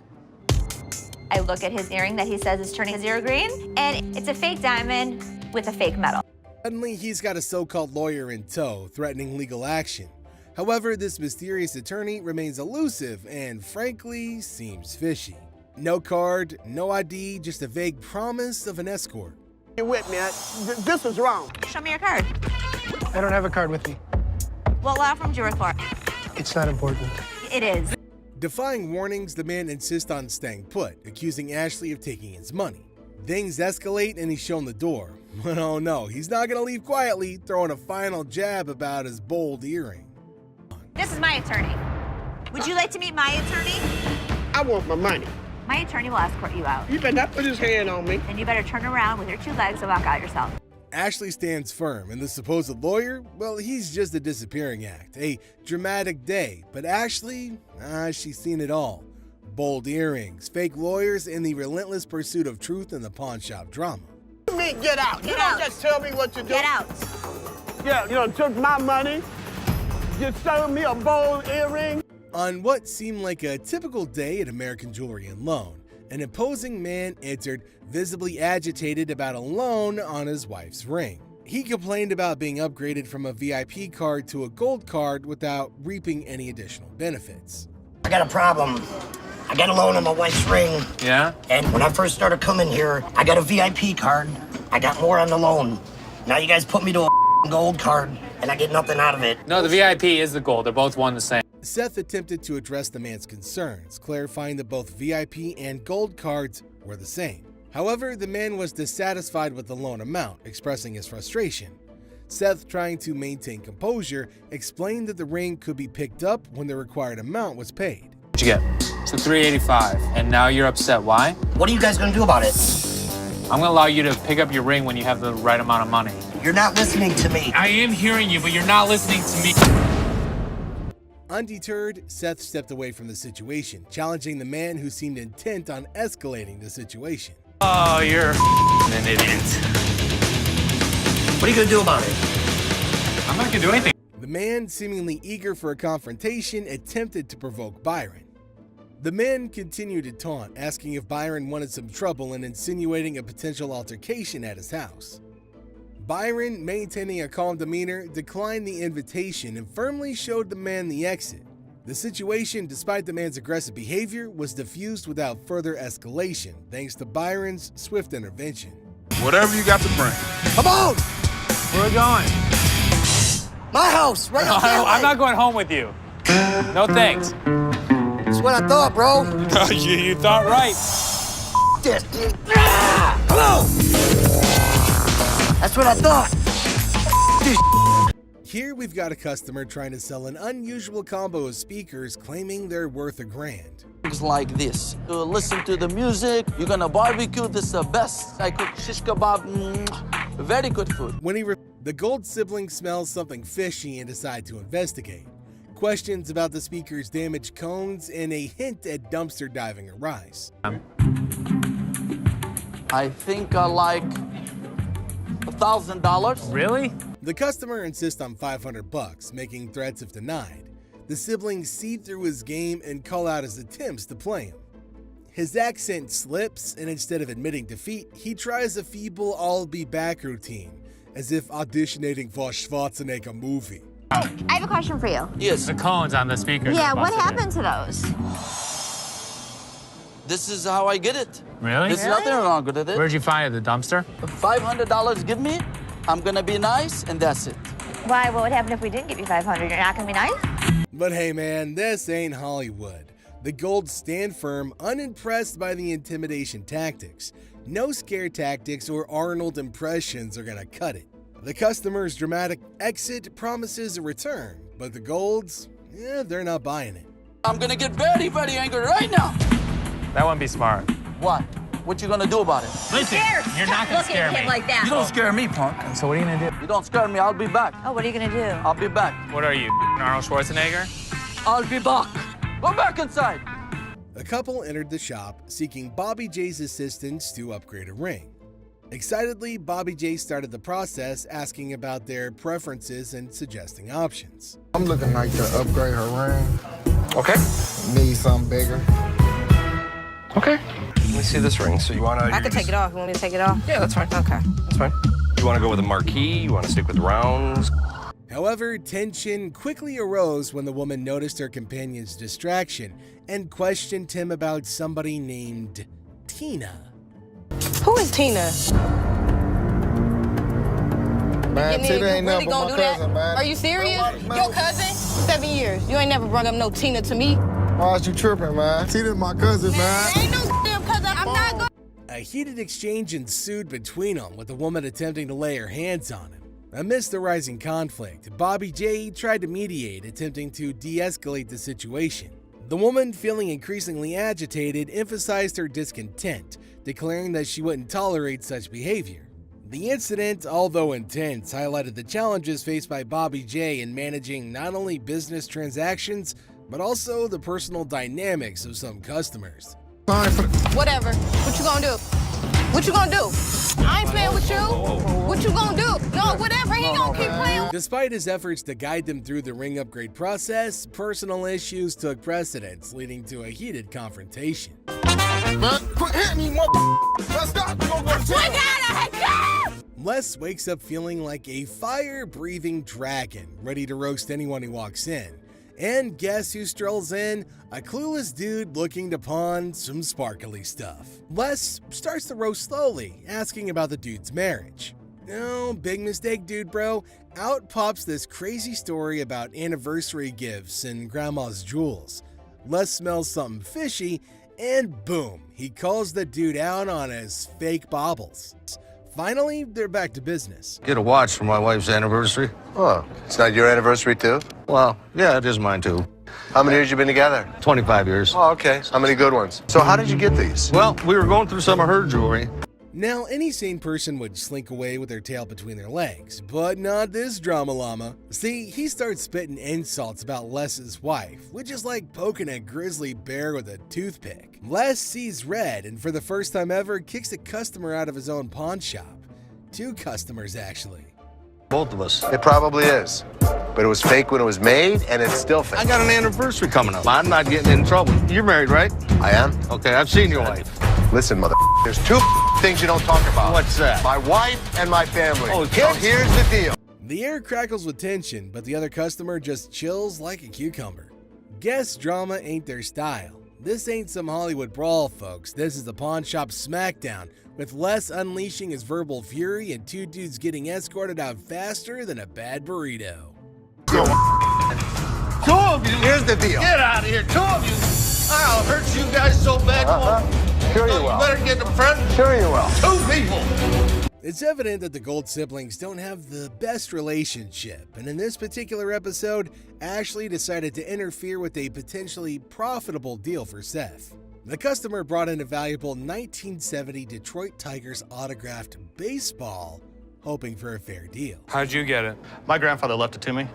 C: I look at his earring that he says is turning his ear green, and it's a fake diamond with a fake metal.
A: Suddenly, he's got a so-called lawyer in tow, threatening legal action. However, this mysterious attorney remains elusive and, frankly, seems fishy. No card, no ID, just a vague promise of an escort.
K: You're with me. This is wrong.
C: Show me your card.
N: I don't have a card with me.
C: What law firm do you work for?
N: It's not important.
C: It is.
A: Defying warnings, the man insists on staying put, accusing Ashley of taking his money. Things escalate and he's shown the door. But oh no, he's not gonna leave quietly, throwing a final jab about his bold earring.
C: This is my attorney. Would you like to meet my attorney?
K: I want my money.
C: My attorney will escort you out.
K: You better not put his hand on me.
C: Then you better turn around with your two legs and walk out yourself.
A: Ashley stands firm, and the supposed lawyer, well, he's just a disappearing act. A dramatic day, but Ashley, she's seen it all. Bold earrings, fake lawyers, and the relentless pursuit of truth in the pawn shop drama.
K: You mean get out?
C: Get
K: you
C: out.
K: don't just tell me what to do.
C: Get out.
K: Yeah, you done took my money. You sold me a bold earring.
A: On what seemed like a typical day at American Jewelry and Loan, an imposing man entered, visibly agitated about a loan on his wife's ring. He complained about being upgraded from a VIP card to a gold card without reaping any additional benefits.
R: I got a problem. I got a loan on my wife's ring.
F: Yeah?
R: And when I first started coming here, I got a VIP card. I got more on the loan. Now you guys put me to a gold card, and I get nothing out of it.
F: No, the VIP is the gold. They're both one the same.
A: Seth attempted to address the man's concerns, clarifying that both VIP and gold cards were the same. However, the man was dissatisfied with the loan amount, expressing his frustration. Seth, trying to maintain composure, explained that the ring could be picked up when the required amount was paid.
F: What'd you get? It's a $385, and now you're upset. Why?
R: What are you guys gonna do about it?
F: I'm gonna allow you to pick up your ring when you have the right amount of money.
R: You're not listening to me.
F: I am hearing you, but you're not listening to me.
A: Undeterred, Seth stepped away from the situation, challenging the man who seemed intent on escalating the situation.
F: Oh, you're an idiot.
R: What are you gonna do about it?
F: I'm not gonna do anything.
A: The man, seemingly eager for a confrontation, attempted to provoke Byron. The man continued to taunt, asking if Byron wanted some trouble and insinuating a potential altercation at his house. Byron, maintaining a calm demeanor, declined the invitation and firmly showed the man the exit. The situation, despite the man's aggressive behavior, was diffused without further escalation, thanks to Byron's swift intervention.
S: Whatever you got to bring.
R: Come on!
F: Where are we going?
R: My house, right up there.
F: I'm not going home with you. No thanks.
R: That's what I thought, bro.
F: you thought right.
R: This. Hello! That's what I thought.
A: Here we've got a customer trying to sell an unusual combo of speakers claiming they're worth $1,000.
O: Things like this. You listen to the music, you're gonna barbecue, this is the best. I cook shish kebab, very good food.
A: When the Gold sibling smells something fishy and decide to investigate. Questions about the speaker's damaged cones and a hint at dumpster diving arise.
O: I think I like $1,000.
F: Really?
A: The customer insists on $500, making threats if denied. The siblings see through his game and call out his attempts to play him. His accent slips, and instead of admitting defeat, he tries a feeble "I'll be back" routine, as if auditioning for a Schwarzenegger movie.
V: I have a question for you.
O: Yes.
F: The cones on the speakers.
V: Yeah, what happened to those?
O: This is how I get it.
F: Really?
O: There's nothing wrong with it.
F: Where'd you find it? The dumpster?
O: $500 give me, I'm gonna be nice, and that's it.
C: Why? What would happen if we didn't give you $500? You're not gonna be nice?
A: But hey man, this ain't Hollywood. The Golds stand firm, unimpressed by the intimidation tactics. No scare tactics or Arnold impressions are gonna cut it. The customer's dramatic exit promises a return, but the Golds, they're not buying it.
O: I'm gonna get very, very angry right now.
F: That wouldn't be smart.
O: What? What you gonna do about it?
F: Listen, you're not gonna scare me.
C: Like that.
O: You don't scare me, punk.
F: So what are you gonna do?
O: You don't scare me, I'll be back.
C: Oh, what are you gonna do?
O: I'll be back.
F: What are you, Arnold Schwarzenegger?
O: I'll be back. Go back inside.
A: The couple entered the shop, seeking Bobby J's assistance to upgrade a ring. Excitedly, Bobby J started the process, asking about their preferences and suggesting options.
Q: I'm looking like to upgrade her ring.
E: Okay.
Q: Need something bigger.
E: Okay. Let me see this ring. So you want to...
U: I can take it off. You want me to take it off?
E: Yeah, that's fine.
U: Okay.
E: That's fine. You want to go with a marquee? You want to stick with rounds?
A: However, tension quickly arose when the woman noticed her companion's distraction and questioned him about somebody named Tina.
U: Who is Tina?
Q: Man,
U: You
Q: Tina ain't
U: really
Q: never
U: gonna
Q: my
U: do
Q: cousin,
U: that?
Q: man.
U: Are you serious?
Q: Man,
U: Your cousin? 7 years. You ain't never brought up no Tina to me.
Q: Why is you tripping, man? Tina's my cousin, man.
U: Ain't no damn cousin. I'm not going.
A: A heated exchange ensued between them, with the woman attempting to lay her hands on him. Amidst the rising conflict, Bobby J tried to mediate, attempting to de-escalate the situation. The woman, feeling increasingly agitated, emphasized her discontent, declaring that she wouldn't tolerate such behavior. The incident, although intense, highlighted the challenges faced by Bobby J in managing not only business transactions, but also the personal dynamics of some customers.
U: Whatever. What you gonna do? What you gonna do? I ain't playing with you. What you gonna do? No, whatever. He gonna keep playing.
A: Despite his efforts to guide them through the ring upgrade process, personal issues took precedence, leading to a heated confrontation.
M: Man, quit hitting me, Let's stop. We gonna go to jail.
A: Les wakes up feeling like a fire-breathing dragon, ready to roast anyone who walks in. And guess who strolls in? A clueless dude looking to pawn some sparkly stuff. Les starts the roast slowly, asking about the dude's marriage. No, big mistake, dude, bro. Out pops this crazy story about anniversary gifts and grandma's jewels. Les smells something fishy, and boom, he calls the dude out on his fake baubles. Finally, they're back to business.
X: Get a watch for my wife's anniversary.
L: Oh, it's not your anniversary, too?
X: Well, yeah, it is mine, too.
L: How many years you been together?
X: 25 years.
L: Oh, okay. How many good ones? So how did you get these?
X: Well, we were going through some of her jewelry.
A: Now, any sane person would slink away with their tail between their legs, but not this drama llama. See, he starts spitting insults about Les's wife, which is like poking a grizzly bear with a toothpick. Les sees red and for the first time ever kicks a customer out of his own pawn shop. 2 customers, actually.
X: Both of us.
L: It probably is. But it was fake when it was made, and it's still fake.
X: I got an anniversary coming up. I'm not getting in trouble. You're married, right?
L: I am.
X: Okay, I've seen your wife.
L: Listen, mother, there's 2 things you don't talk about.
X: What's that?
L: My wife and my family.
X: Oh,
L: so
X: kids?
L: here's the deal.
A: The air crackles with tension, but the other customer just chills like a cucumber. Guess drama ain't their style. This ain't some Hollywood brawl, folks. This is the pawn shop smackdown, with Les unleashing his verbal fury and 2 dudes getting escorted out faster than a bad burrito.
X: 2 of you.
L: Here's the deal.
X: Get out of here, 2 of you. I'll hurt you guys so bad.
L: Sure you will.
X: You better get in front.
L: Sure you will.
X: 2 people.
A: It's evident that the Gold siblings don't have the best relationship, and in this particular episode, Ashley decided to interfere with a potentially profitable deal for Seth. The customer brought in a valuable 1970 Detroit Tigers autographed baseball, hoping for a fair deal.
F: How'd you get it?
X: My grandfather left it to me.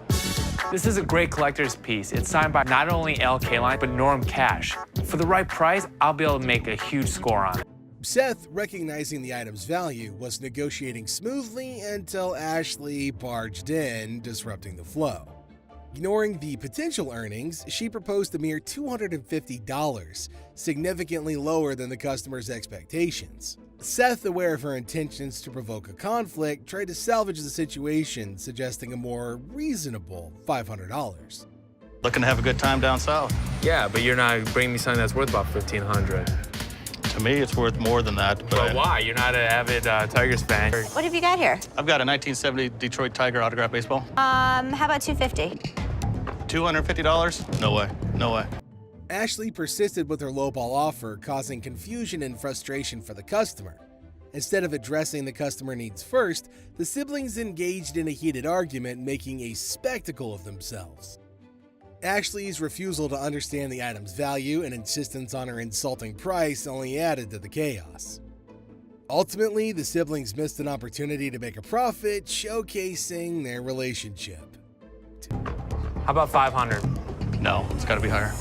F: This is a great collector's piece. It's signed by not only L. Kaline, but Norm Cash. For the right price, I'll be able to make a huge score on it.
A: Seth, recognizing the item's value, was negotiating smoothly until Ashley barged in, disrupting the flow. Ignoring the potential earnings, she proposed a mere $250, significantly lower than the customer's expectations. Seth, aware of her intentions to provoke a conflict, tried to salvage the situation, suggesting a more reasonable $500.
X: Looking to have a good time down south.
F: Yeah, but you're not bringing me something that's worth about $1,500.
X: To me, it's worth more than that.
F: But why? You're not an avid Tigers fan.
V: What have you got here?
X: I've got a 1970 Detroit Tiger autographed baseball.
V: How about $250?
X: $250? No way. No way.
A: Ashley persisted with her lowball offer, causing confusion and frustration for the customer. Instead of addressing the customer needs first, the siblings engaged in a heated argument, making a spectacle of themselves. Ashley's refusal to understand the item's value and insistence on her insulting price only added to the chaos. Ultimately, the siblings missed an opportunity to make a profit, showcasing their relationship.
F: How about 500?
X: No, it's got to be higher.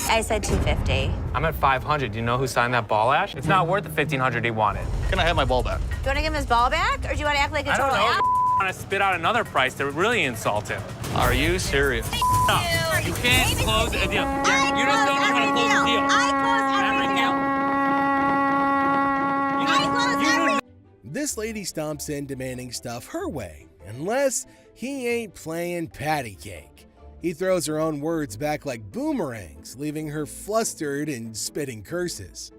V: I said $250.
F: I'm at 500. Do you know who signed that ball, Ash? It's not worth the $1,500 he wanted.
X: Can I have my ball back?
V: Do you want to give him his ball back, or do you want to act like a
F: I don't
V: total
F: know.
V: ass?
F: I want to spit out another price to really insult him.
X: Are you serious?
F: No, you can't close a deal. You just don't know how to close a deal.
V: I close every deal.
A: This lady stomps in demanding stuff her way, unless he ain't playing patty cake. He throws her own words back like boomerangs, leaving her flustered and spitting curses.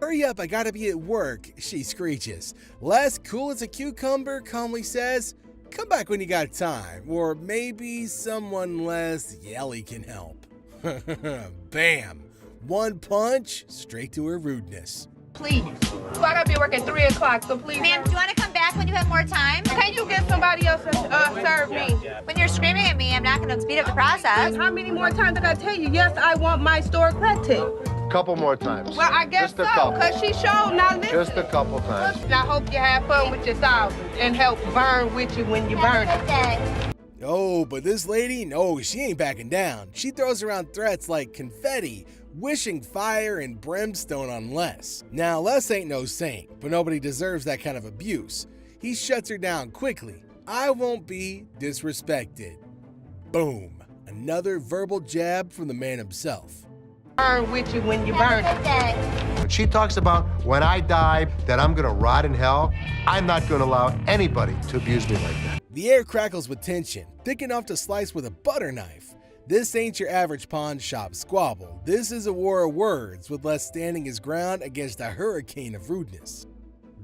A: "Hurry up, I gotta be at work," she screeches. Les, cool as a cucumber, calmly says, "Come back when you got time, or maybe someone less yelly can help." Bam! One punch, straight to her rudeness.
P: Please. So I gotta be working 3 o'clock, so please.
V: Ma'am, do you want to come back when you have more time?
P: Can you get somebody else to serve me?
V: When you're screaming at me, I'm not going to speed up the process.
P: How many more times did I tell you? Yes, I want my store credit.
L: Couple more times.
P: Well, I guess
L: Just a
P: so,
L: couple.
P: because she showed not listening.
L: Just a couple times.
P: And I hope you have fun with your thousands and help burn with you when you burn it.
A: Oh, but this lady, no, she ain't backing down. She throws around threats like confetti, wishing fire and brimstone on Les. Now, Les ain't no saint, but nobody deserves that kind of abuse. He shuts her down quickly. "I won't be disrespected." Boom. Another verbal jab from the man himself.
P: Burn with you when you burn it.
L: When she talks about when I die that I'm gonna rot in hell, I'm not gonna allow anybody to abuse me like that.
A: The air crackles with tension, thick enough to slice with a butter knife. This ain't your average pawn shop squabble. This is a war of words, with Les standing his ground against a hurricane of rudeness.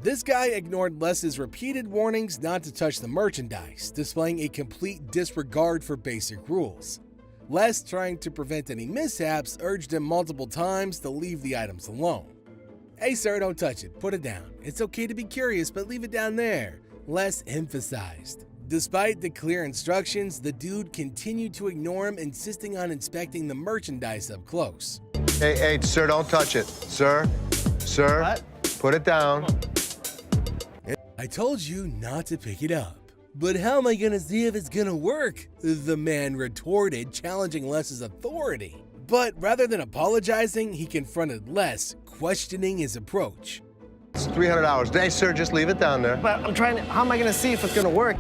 A: This guy ignored Les's repeated warnings not to touch the merchandise, displaying a complete disregard for basic rules. Les, trying to prevent any mishaps, urged him multiple times to leave the items alone. "Hey sir, don't touch it. Put it down. It's okay to be curious, but leave it down there," Les emphasized. Despite the clear instructions, the dude continued to ignore him, insisting on inspecting the merchandise up close.
L: Hey, sir, don't touch it. Sir,
X: What?
L: put it down.
A: "I told you not to pick it up." "But how am I gonna see if it's gonna work?" the man retorted, challenging Les's authority. But rather than apologizing, he confronted Les, questioning his approach.
L: It's $300. Hey, sir, just leave it down there.
N: But I'm trying to, how am I gonna see if it's gonna work?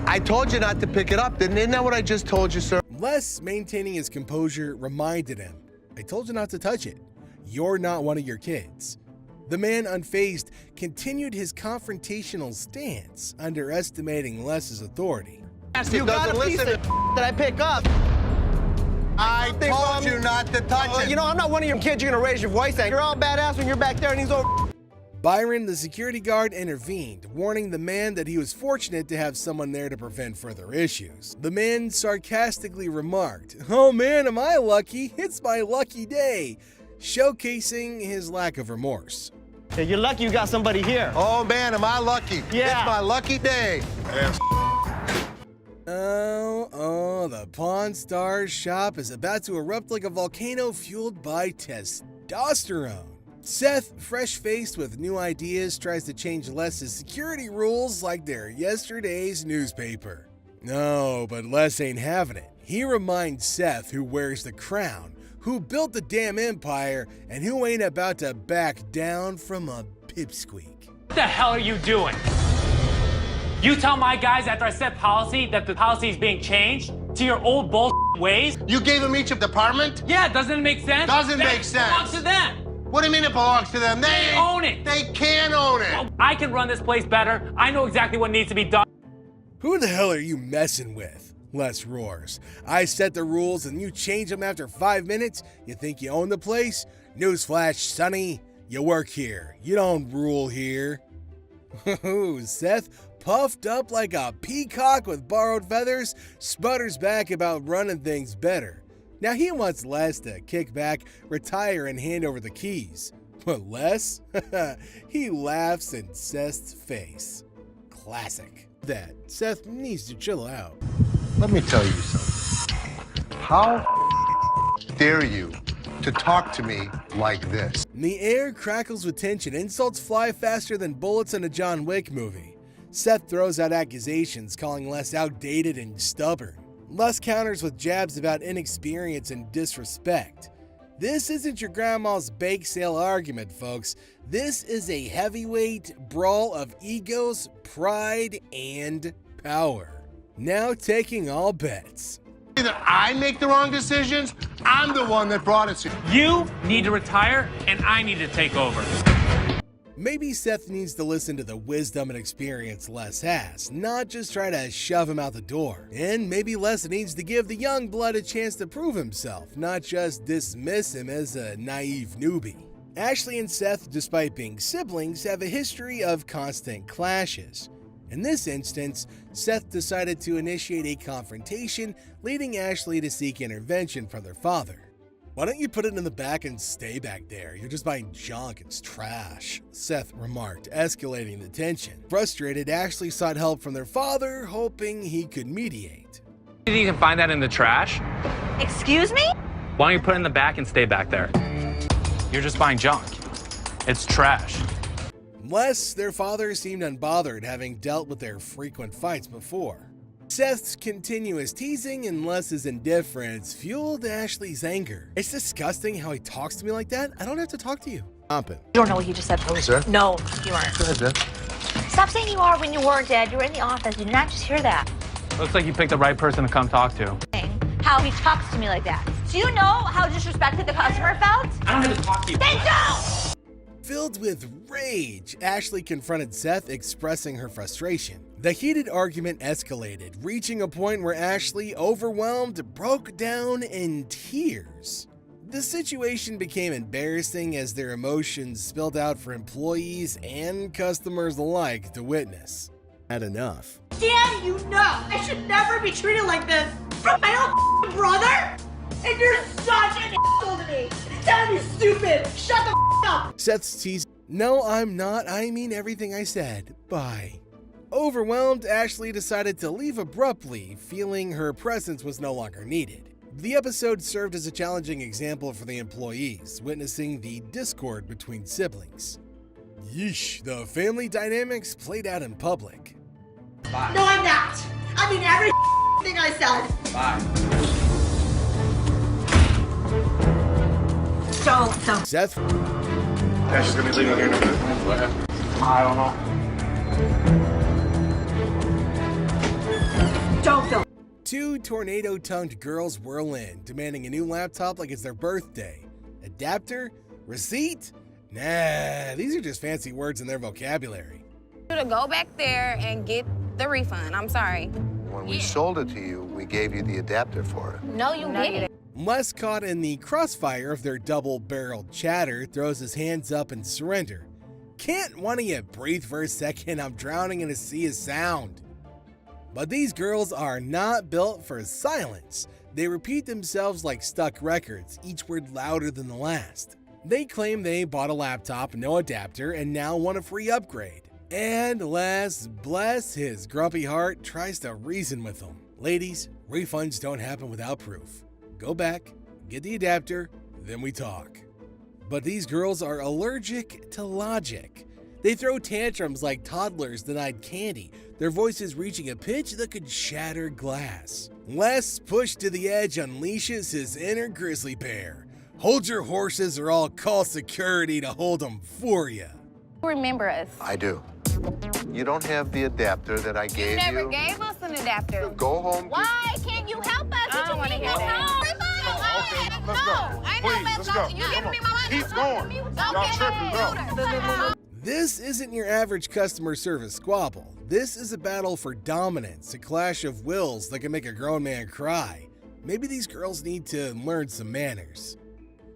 L: I told you not to pick it up. Isn't that what I just told you, sir?
A: Les, maintaining his composure, reminded him, "I told you not to touch it. You're not one of your kids." The man, unfazed, continued his confrontational stance, underestimating Les's authority.
N: You got a piece of that I pick up.
L: I told you not to touch it.
N: You know, I'm not one of your kids you're gonna raise your voice at. You're all badass when you're back there and he's over.
A: Byron, the security guard, intervened, warning the man that he was fortunate to have someone there to prevent further issues. The man sarcastically remarked, "Oh man, am I lucky? It's my lucky day," showcasing his lack of remorse.
N: Yeah, you're lucky you got somebody here.
L: Oh, man, am I lucky.
N: Yeah.
L: It's my lucky day.
A: Oh, the Pawn Stars shop is about to erupt like a volcano fueled by testosterone. Seth, fresh-faced with new ideas, tries to change Les' security rules like they're yesterday's newspaper. No, but Les ain't having it. He reminds Seth who wears the crown, who built the damn empire, and who ain't about to back down from a pipsqueak.
F: What the hell are you doing? You tell my guys after I set policy that the policy is being changed to your old bullshit ways?
L: You gave them each a department?
F: Yeah, doesn't it make sense?
L: Doesn't
F: That
L: make sense.
F: belongs to them.
L: What do you mean it belongs to them?
F: They own it.
L: They can own it.
F: Well, I can run this place better. I know exactly what needs to be done.
A: Who the hell are you messing with? Les roars. I set the rules and you change them after 5 minutes? You think you own the place? Newsflash, Sonny. You work here. You don't rule here. Seth, puffed up like a peacock with borrowed feathers, sputters back about running things better. Now he wants Les to kick back, retire, and hand over the keys. But Les? He laughs in Seth's face. Classic. That Seth needs to chill out.
L: Let me tell you something. How dare you to talk to me like this?
A: The air crackles with tension, insults fly faster than bullets in a John Wick movie. Seth throws out accusations, calling Les outdated and stubborn. Les counters with jabs about inexperience and disrespect. This isn't your grandma's bake sale argument, folks. This is a heavyweight brawl of egos, pride, and power. Now taking all bets.
L: Either I make the wrong decisions, I'm the one that brought it to you.
F: You need to retire, and I need to take over.
A: Maybe Seth needs to listen to the wisdom and experience Les has, not just try to shove him out the door. And maybe Les needs to give the young blood a chance to prove himself, not just dismiss him as a naive newbie. Ashley and Seth, despite being siblings, have a history of constant clashes. In this instance, Seth decided to initiate a confrontation, leading Ashley to seek intervention from their father. "Why don't you put it in the back and stay back there? You're just buying junk, it's trash," Seth remarked, escalating the tension. Frustrated, Ashley sought help from their father, hoping he could mediate.
F: You can find that in the trash.
C: Excuse me?
F: Why don't you put it in the back and stay back there? You're just buying junk. It's trash.
A: Les, their father, seemed unbothered, having dealt with their frequent fights before. Seth's continuous teasing and Les's indifference fueled Ashley's anger. "It's disgusting how he talks to me like that. I don't have to talk to you." Stop it.
C: You don't know what you just said.
L: Oh, sir.
C: No, you aren't.
L: Go ahead, Dad.
C: Stop saying you are when you weren't, Dad. You were in the office. You did not just hear that.
F: Looks like you picked the right person to come talk to.
C: How he talks to me like that. Do you know how disrespected the customer felt?
F: I don't have to talk to you.
C: Then don't!
A: Filled with rage, Ashley confronted Seth, expressing her frustration. The heated argument escalated, reaching a point where Ashley, overwhelmed, broke down in tears. The situation became embarrassing as their emotions spilled out for employees and customers alike to witness. Had enough.
P: Damn, you know, I should never be treated like this from my own brother. And you're such an asshole to me. Damn, you stupid. Shut the up.
A: Seth's tease. "No, I'm not. I mean everything I said. Bye." Overwhelmed, Ashley decided to leave abruptly, feeling her presence was no longer needed. The episode served as a challenging example for the employees, witnessing the discord between siblings. Yeesh, the family dynamics played out in public.
P: Bye. No, I'm not. I mean every thing I said.
F: Bye.
P: Don't.
A: Seth.
E: Ashley's gonna be leaving here in a minute. What happened?
F: I don't know.
P: Don't.
A: Two tornado-tongued girls whirl in, demanding a new laptop like it's their birthday. Adapter? Receipt? Nah, these are just fancy words in their vocabulary.
U: To go back there and get the refund. I'm sorry.
L: When we sold it to you, we gave you the adapter for it.
U: No, you didn't.
A: Les, caught in the crossfire of their double-barreled chatter, throws his hands up in surrender. "Can't one of you breathe for a second? I'm drowning in a sea of sound." But these girls are not built for silence. They repeat themselves like stuck records, each word louder than the last. They claim they bought a laptop, no adapter, and now want a free upgrade. And Les, bless his grumpy heart, tries to reason with them. Ladies, refunds don't happen without proof. Go back, get the adapter, then we talk. But these girls are allergic to logic. They throw tantrums like toddlers denied candy, their voices reaching a pitch that could shatter glass. Les, pushed to the edge, unleashes his inner grizzly bear. Hold your horses or I'll call security to hold them for you.
U: Remember us.
L: I do. You don't have the adapter that I gave you.
U: You never gave us an adapter.
L: Go home.
U: Why can't you help us? I don't want to hear that.
L: Okay, let's go. Please, let's go.
U: You giving me my money?
L: Keep going. Y'all tripping, go.
A: This isn't your average customer service squabble. This is a battle for dominance, a clash of wills that can make a grown man cry. Maybe these girls need to learn some manners.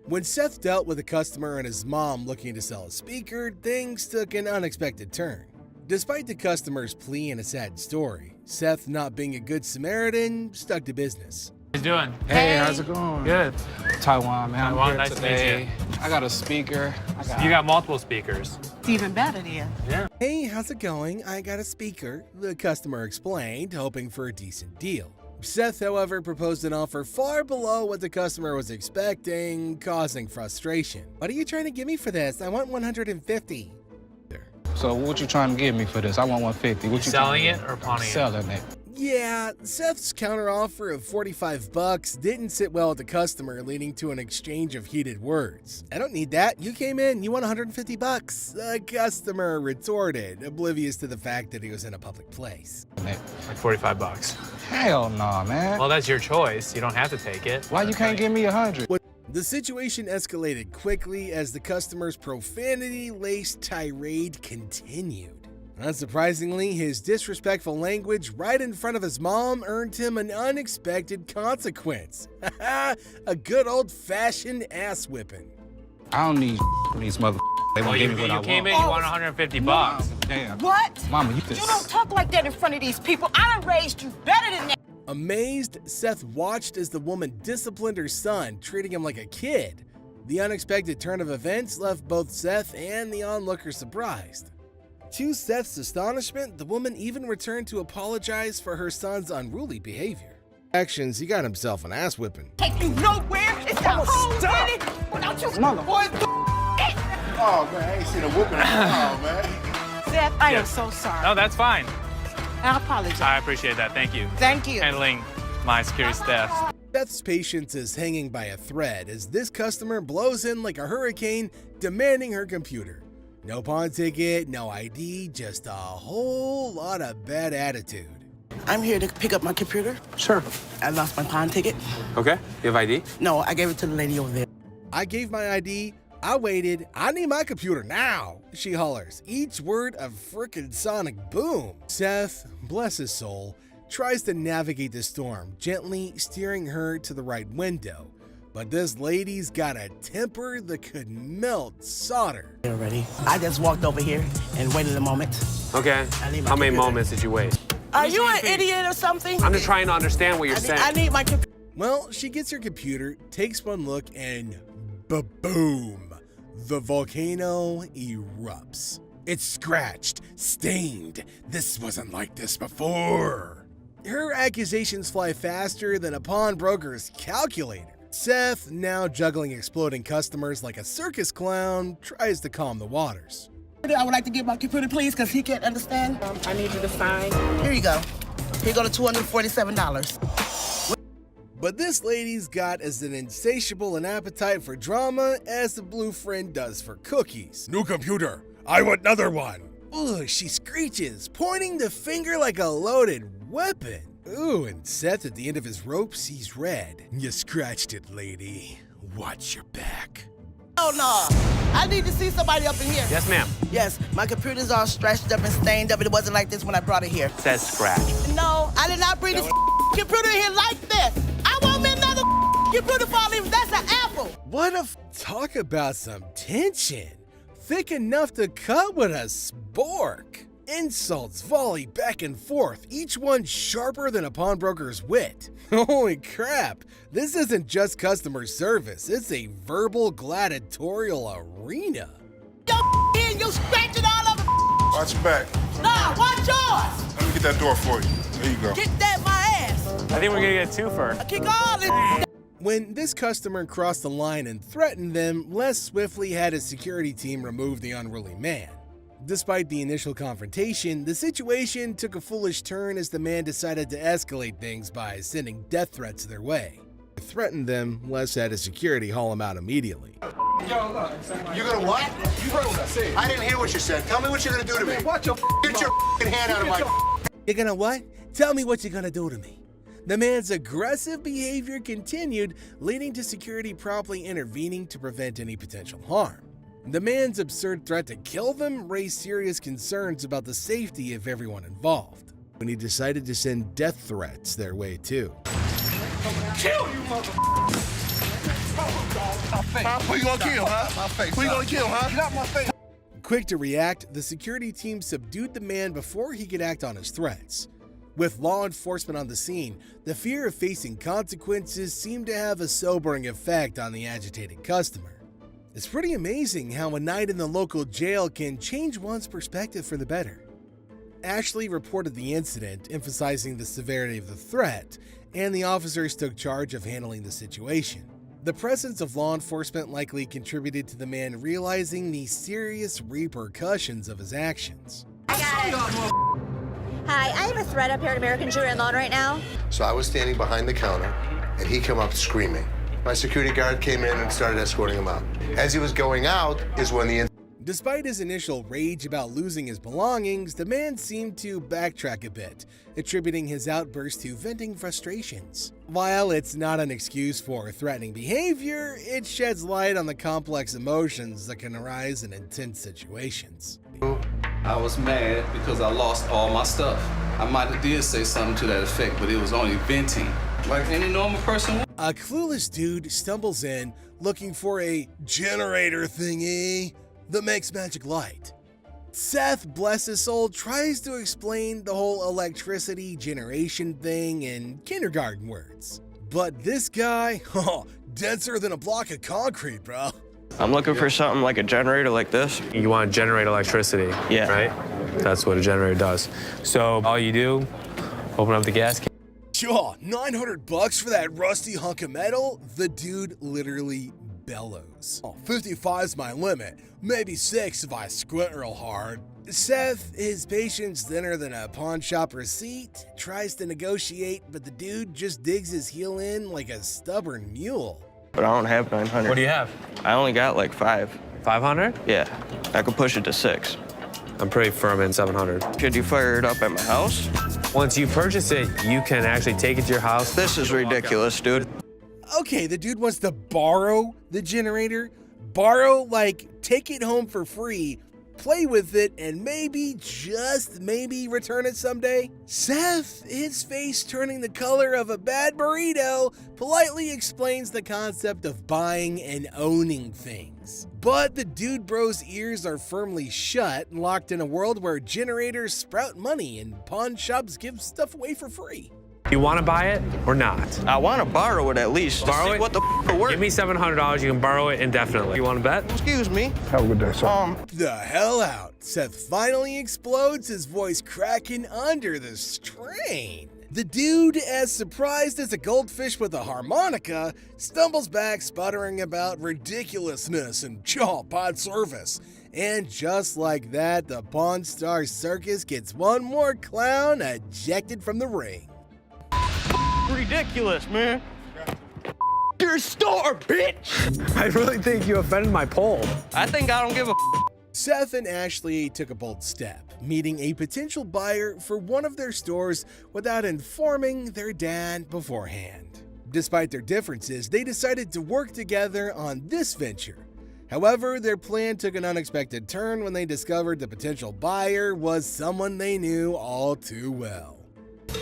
A: When Seth dealt with a customer and his mom looking to sell a speaker, things took an unexpected turn. Despite the customer's plea and a sad story, Seth, not being a good Samaritan, stuck to business.
F: How you doing?
B: Hey, how's it going?
F: Good.
B: Taiwan, man.
F: Taiwan,
B: I'm here
F: nice
B: today.
F: to meet you.
B: I got a speaker.
F: You got multiple speakers.
D: It's even better then.
F: Yeah.
A: Hey, how's it going? I got a speaker, the customer explained, hoping for a decent deal. Seth, however, proposed an offer far below what the customer was expecting, causing frustration. What are you trying to give me for this? I want $150.
B: So what you trying to give me for this? I want $150. What you
F: selling
B: trying
F: it
B: to
F: or pawning it?
B: Selling it.
A: Yeah, Seth's counteroffer of $45 didn't sit well with the customer, leading to an exchange of heated words. I don't need that. You came in, you want $150. The customer retorted, oblivious to the fact that he was in a public place.
F: Like $45.
B: Hell no, man.
F: Well, that's your choice. You don't have to take it.
B: Why you can't give me 100?
A: The situation escalated quickly as the customer's profanity-laced tirade continued. Unsurprisingly, his disrespectful language right in front of his mom earned him an unexpected consequence. A good old-fashioned ass-whipping.
B: I don't need these motherfuckers. They won't give me what I want.
F: You came in, you want $150.
B: Damn.
D: What?
B: Mama,
D: You don't talk like that in front of these people. I done raised you better than that.
A: Amazed, Seth watched as the woman disciplined her son, treating him like a kid. The unexpected turn of events left both Seth and the onlooker surprised. To Seth's astonishment, the woman even returned to apologize for her son's unruly behavior. Actions, he got himself an ass whipping.
D: Take you nowhere. It's the whole minute without you. Boy,
H: Oh, man, I ain't seen a whooping. Oh, man.
D: Seth, I am so sorry.
F: No, that's fine.
D: I apologize.
F: I appreciate that. Thank you.
D: Thank you.
F: Handling my security staff.
A: Seth's patience is hanging by a thread as this customer blows in like a hurricane, demanding her computer. No pawn ticket, no ID, just a whole lot of bad attitude.
D: I'm here to pick up my computer.
F: Sure.
D: I lost my pawn ticket.
F: Okay. You have ID?
D: No, I gave it to the lady over there.
A: I gave my ID, I waited, I need my computer now, she hollers, each word a frickin' sonic boom. Seth, bless his soul, tries to navigate the storm, gently steering her to the right window. But this lady's got a temper that could melt solder.
D: You're ready. I just walked over here and waited a moment.
F: Okay. How many moments did you wait?
D: Are you an idiot or something?
F: I'm just trying to understand what you're saying.
D: I need my computer.
A: Well, she gets her computer, takes one look, and ba-boom, the volcano erupts. It's scratched, stained. This wasn't like this before. Her accusations fly faster than a pawnbroker's calculator. Seth, now juggling exploding customers like a circus clown, tries to calm the waters.
D: I would like to get my computer, please, because he can't understand. I need you to sign. Here you go. Here you go to $247.
A: But this lady's got as an insatiable an appetite for drama as the blue friend does for cookies. New computer. I want another one. Ugh, she screeches, pointing the finger like a loaded weapon. Ooh, and Seth at the end of his rope sees red. You scratched it, lady. Watch your back.
D: Oh, no. I need to see somebody up in here.
F: Yes, ma'am.
D: Yes, my computer's all stretched up and stained up. It wasn't like this when I brought it here.
F: It says scratch.
D: No, I did not bring this computer in here like this. I want me another computer for me. That's an Apple.
A: What a talk about some tension. Thick enough to cut with a spork. Insults volley back and forth, each one sharper than a pawnbroker's wit. Holy crap, this isn't just customer service, it's a verbal gladiatorial arena.
D: You scratching all over.
Q: Watch your back.
D: Nah, watch yours.
Q: Let me get that door for you. There you go.
D: Get that my ass.
F: I think we're gonna get a twofer.
D: Kick all this.
A: When this customer crossed the line and threatened them, Les swiftly had his security team remove the unruly man. Despite the initial confrontation, the situation took a foolish turn as the man decided to escalate things by sending death threats their way. To threaten them, Les had his security haul him out immediately.
H: Yo, look. You gonna what? You heard what I said. I didn't hear what you said. Tell me what you're gonna do to me. Watch your Get your hand out of my...
A: You're gonna what? Tell me what you're gonna do to me. The man's aggressive behavior continued, leading to security promptly intervening to prevent any potential harm. The man's absurd threat to kill them raised serious concerns about the safety of everyone involved, when he decided to send death threats their way too.
H: Kill you, motherfucker! Who you gonna kill, huh? My face. Who you gonna kill, huh? Get out my face.
A: Quick to react, the security team subdued the man before he could act on his threats. With law enforcement on the scene, the fear of facing consequences seemed to have a sobering effect on the agitated customer. It's pretty amazing how a night in the local jail can change one's perspective for the better. Ashley reported the incident, emphasizing the severity of the threat, and the officers took charge of handling the situation. The presence of law enforcement likely contributed to the man realizing the serious repercussions of his actions.
C: Hi, I have a threat up here at American Jewelry and Loan right now.
L: So I was standing behind the counter, and he came up screaming. My security guard came in and started escorting him out. As he was going out is when the...
A: Despite his initial rage about losing his belongings, the man seemed to backtrack a bit, attributing his outburst to venting frustrations. While it's not an excuse for threatening behavior, it sheds light on the complex emotions that can arise in intense situations.
G: I was mad because I lost all my stuff. I might have did say something to that effect, but it was only venting, like any normal person would.
A: A clueless dude stumbles in looking for a generator thingy that makes magic light. Seth, bless his soul, tries to explain the whole electricity generation thing in kindergarten words. But this guy, denser than a block of concrete, bro.
I: I'm looking for something like a generator like this.
F: You want to generate electricity,
I: yeah,
F: right? That's what a generator does. So all you do, open up the gas can.
A: Sure, $900 for that rusty hunk of metal? The dude literally bellows. 55's my limit, maybe 6 if I squint real hard. Seth, his patience thinner than a pawn shop receipt, tries to negotiate, but the dude just digs his heel in like a stubborn mule.
I: But I don't have 900.
F: What do you have?
I: I only got like 5.
F: 500?
I: Yeah, I could push it to 6.
F: I'm pretty firm in 700.
I: Should you fire it up at my house?
F: Once you purchase it, you can actually take it to your house.
I: This is ridiculous, dude.
A: Okay, the dude wants to borrow the generator. Borrow, like, take it home for free, play with it, and maybe, just maybe, return it someday? Seth, his face turning the color of a bad burrito, politely explains the concept of buying and owning things. But the dude bro's ears are firmly shut, locked in a world where generators sprout money and pawn shops give stuff away for free.
F: You want to buy it or not?
I: I want to borrow it at least.
F: Borrow it?
I: What the f worth?
F: Give me $700. You can borrow it indefinitely. You want to bet?
I: Excuse me.
Q: Have a good day, sir.
A: The hell out. Seth finally explodes, his voice cracking under the strain. The dude, as surprised as a goldfish with a harmonica, stumbles back, sputtering about ridiculousness and bad service. And just like that, the Pawn Star Circus gets one more clown ejected from the ring.
I: Ridiculous, man. Your store, bitch!
F: I really think you offended my poll.
I: I think I don't give a
A: Seth and Ashley took a bold step, meeting a potential buyer for one of their stores without informing their dad beforehand. Despite their differences, they decided to work together on this venture. However, their plan took an unexpected turn when they discovered the potential buyer was someone they knew all too well.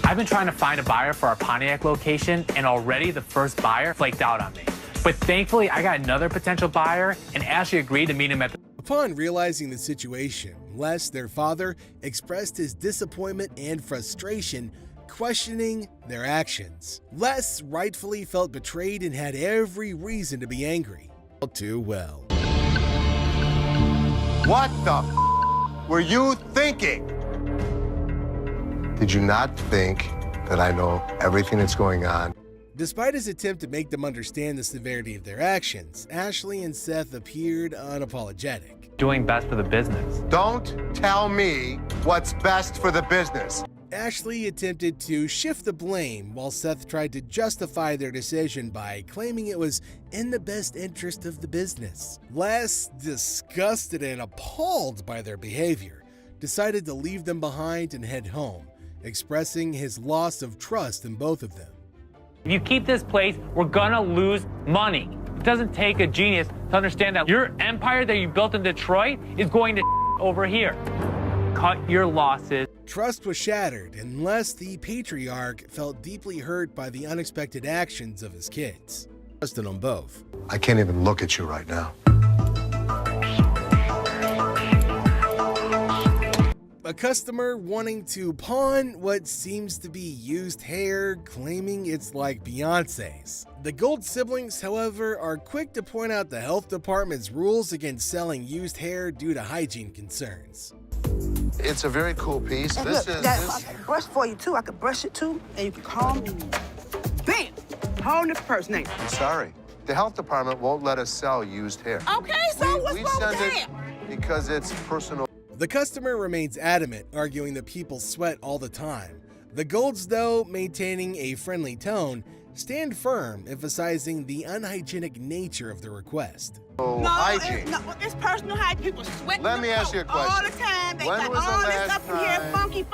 F: I've been trying to find a buyer for our Pontiac location, and already the first buyer flaked out on me. But thankfully, I got another potential buyer, and Ashley agreed to meet him at the
A: Upon realizing the situation, Les, their father, expressed his disappointment and frustration, questioning their actions. Les rightfully felt betrayed and had every reason to be angry. All too well.
L: What the were you thinking? Did you not think that I know everything that's going on?
A: Despite his attempt to make them understand the severity of their actions, Ashley and Seth appeared unapologetic.
F: Doing best for the business.
L: Don't tell me what's best for the business.
A: Ashley attempted to shift the blame while Seth tried to justify their decision by claiming it was in the best interest of the business. Les, disgusted and appalled by their behavior, decided to leave them behind and head home, expressing his loss of trust in both of them.
F: If you keep this place, we're gonna lose money. It doesn't take a genius to understand that your empire that you built in Detroit is going to over here. Cut your losses.
A: Trust was shattered, and Les, the patriarch, felt deeply hurt by the unexpected actions of his kids. Trusted them both.
L: I can't even look at you right now.
A: A customer wanting to pawn what seems to be used hair, claiming it's like Beyonce's. The Gold siblings, however, are quick to point out the health department's rules against selling used hair due to hygiene concerns.
L: It's a very cool piece.
D: And
L: This
D: look,
L: is
D: Dad,
L: this.
D: I can brush for you too. I can brush it too, and you can calm. Bam! Hold this person name.
L: I'm sorry. The health department won't let us sell used hair.
D: Okay, so what's
L: we
D: wrong with
L: send
D: that?
L: it because it's personal.
A: The customer remains adamant, arguing that people sweat all the time. The Golds, though, maintaining a friendly tone, stand firm, emphasizing the unhygienic nature of the request.
L: Oh,
D: No,
L: hygiene.
D: it's personal hygiene. People sweat.
L: Let me ask you a question.
D: All the time. They
L: When
D: got
L: was the
D: all this
L: last
D: up in here,
L: time-
D: funky.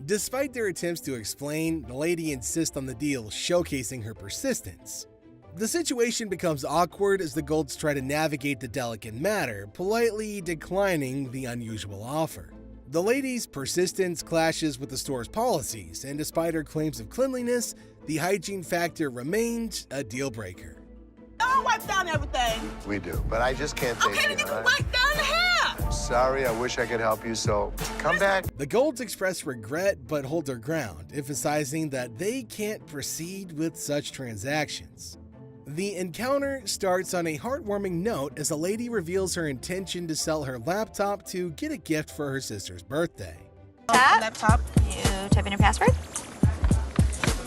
A: Despite their attempts to explain, the lady insists on the deal, showcasing her persistence. The situation becomes awkward as the Golds try to navigate the delicate matter, politely declining the unusual offer. The lady's persistence clashes with the store's policies, and despite her claims of cleanliness, the hygiene factor remained a deal breaker.
D: Don't wipe down everything.
L: We do, but I just can't take
D: Okay,
L: it.
D: then you
L: all
D: can
L: right?
D: wipe down the hair.
L: Sorry, I wish I could help you, so come back.
A: The Golds express regret but hold their ground, emphasizing that they can't proceed with such transactions. The encounter starts on a heartwarming note as a lady reveals her intention to sell her laptop to get a gift for her sister's birthday.
C: Laptop. You type in your password.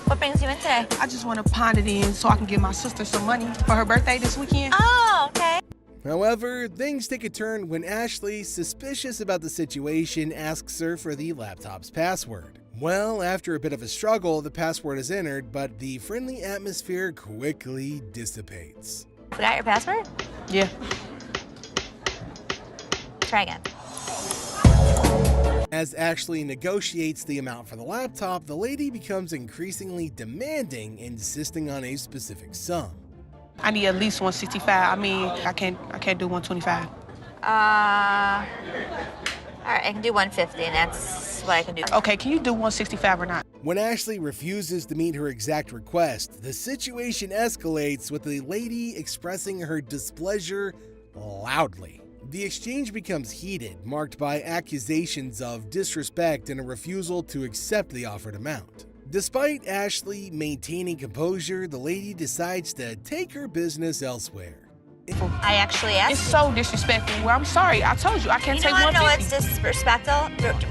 C: What brings you in today?
D: I just want to pawn it in so I can give my sister some money for her birthday this weekend.
C: Oh, okay.
A: However, things take a turn when Ashley, suspicious about the situation, asks her for the laptop's password. Well, after a bit of a struggle, the password is entered, but the friendly atmosphere quickly dissipates.
C: Forgot your password?
D: Yeah.
C: Try again.
A: As Ashley negotiates the amount for the laptop, the lady becomes increasingly demanding, insisting on a specific sum.
D: I need at least 165. I mean, I can't do 125.
C: All right, I can do 150, and that's what I can do.
D: Okay, can you do 165 or not?
A: When Ashley refuses to meet her exact request, the situation escalates with the lady expressing her displeasure loudly. The exchange becomes heated, marked by accusations of disrespect and a refusal to accept the offered amount. Despite Ashley maintaining composure, the lady decides to take her business elsewhere.
C: I actually asked.
D: It's so disrespectful. Well, I'm sorry. I told you I can't take 150.
C: You know what's disrespectful? That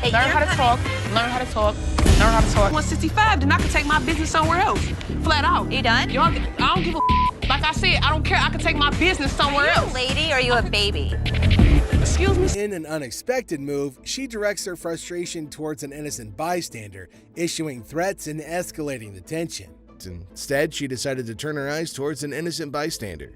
D: Learn
C: you're
D: how to
C: coming-
D: talk. Learn how to talk. Learn how to talk. 165, then I can take my business somewhere else. Flat out.
C: You done?
D: Y'all, I don't give a. Like I said, I don't care. I can take my business somewhere
C: Are you
D: else.
C: a lady or are you a baby?
D: Excuse me.
A: In an unexpected move, she directs her frustration towards an innocent bystander, issuing threats and escalating the tension. Instead, she decided to turn her eyes towards an innocent bystander.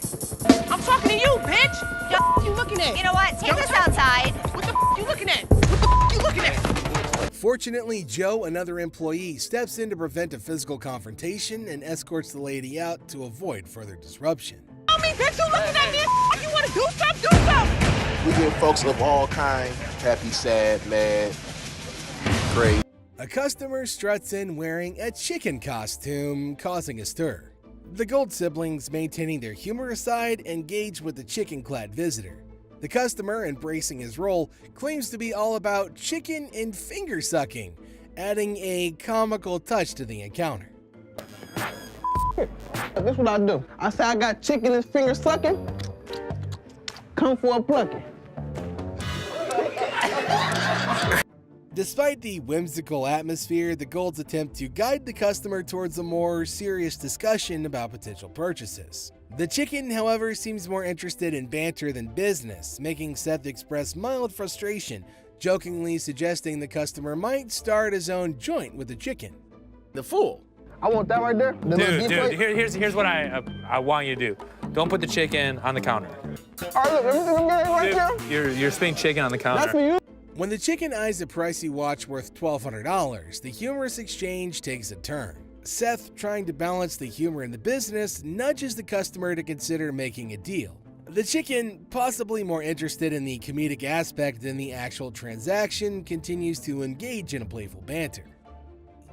D: I'm talking to you, bitch. What you looking at?
C: You know what? Take us outside.
D: What the you looking at? What the you looking at?
A: Fortunately, Joe, another employee, steps in to prevent a physical confrontation and escorts the lady out to avoid further disruption.
D: Tell me, bitch, you looking at me? You want to do something? Do something.
H: We get folks of all kinds, happy, sad, mad, great.
A: A customer struts in wearing a chicken costume, causing a stir. The Gold siblings, maintaining their humorous side, engage with the chicken-clad visitor. The customer, embracing his role, claims to be all about chicken and finger sucking, adding a comical touch to the encounter.
N: This what I do. I say I got chicken and finger sucking. Come for a plucking.
A: Despite the whimsical atmosphere, the Golds attempt to guide the customer towards a more serious discussion about potential purchases. The chicken, however, seems more interested in banter than business, making Seth express mild frustration, jokingly suggesting the customer might start his own joint with the chicken. The fool.
N: I want that right there.
F: Dude, here's what I want you to do. Don't put the chicken on the counter.
N: All right, look, everything I'm getting right
F: Dude, you're spitting chicken on the counter.
N: That's for you.
A: When the chicken eyes a pricey watch worth $1,200, the humorous exchange takes a turn. Seth, trying to balance the humor in the business, nudges the customer to consider making a deal. The chicken, possibly more interested in the comedic aspect than the actual transaction, continues to engage in a playful banter.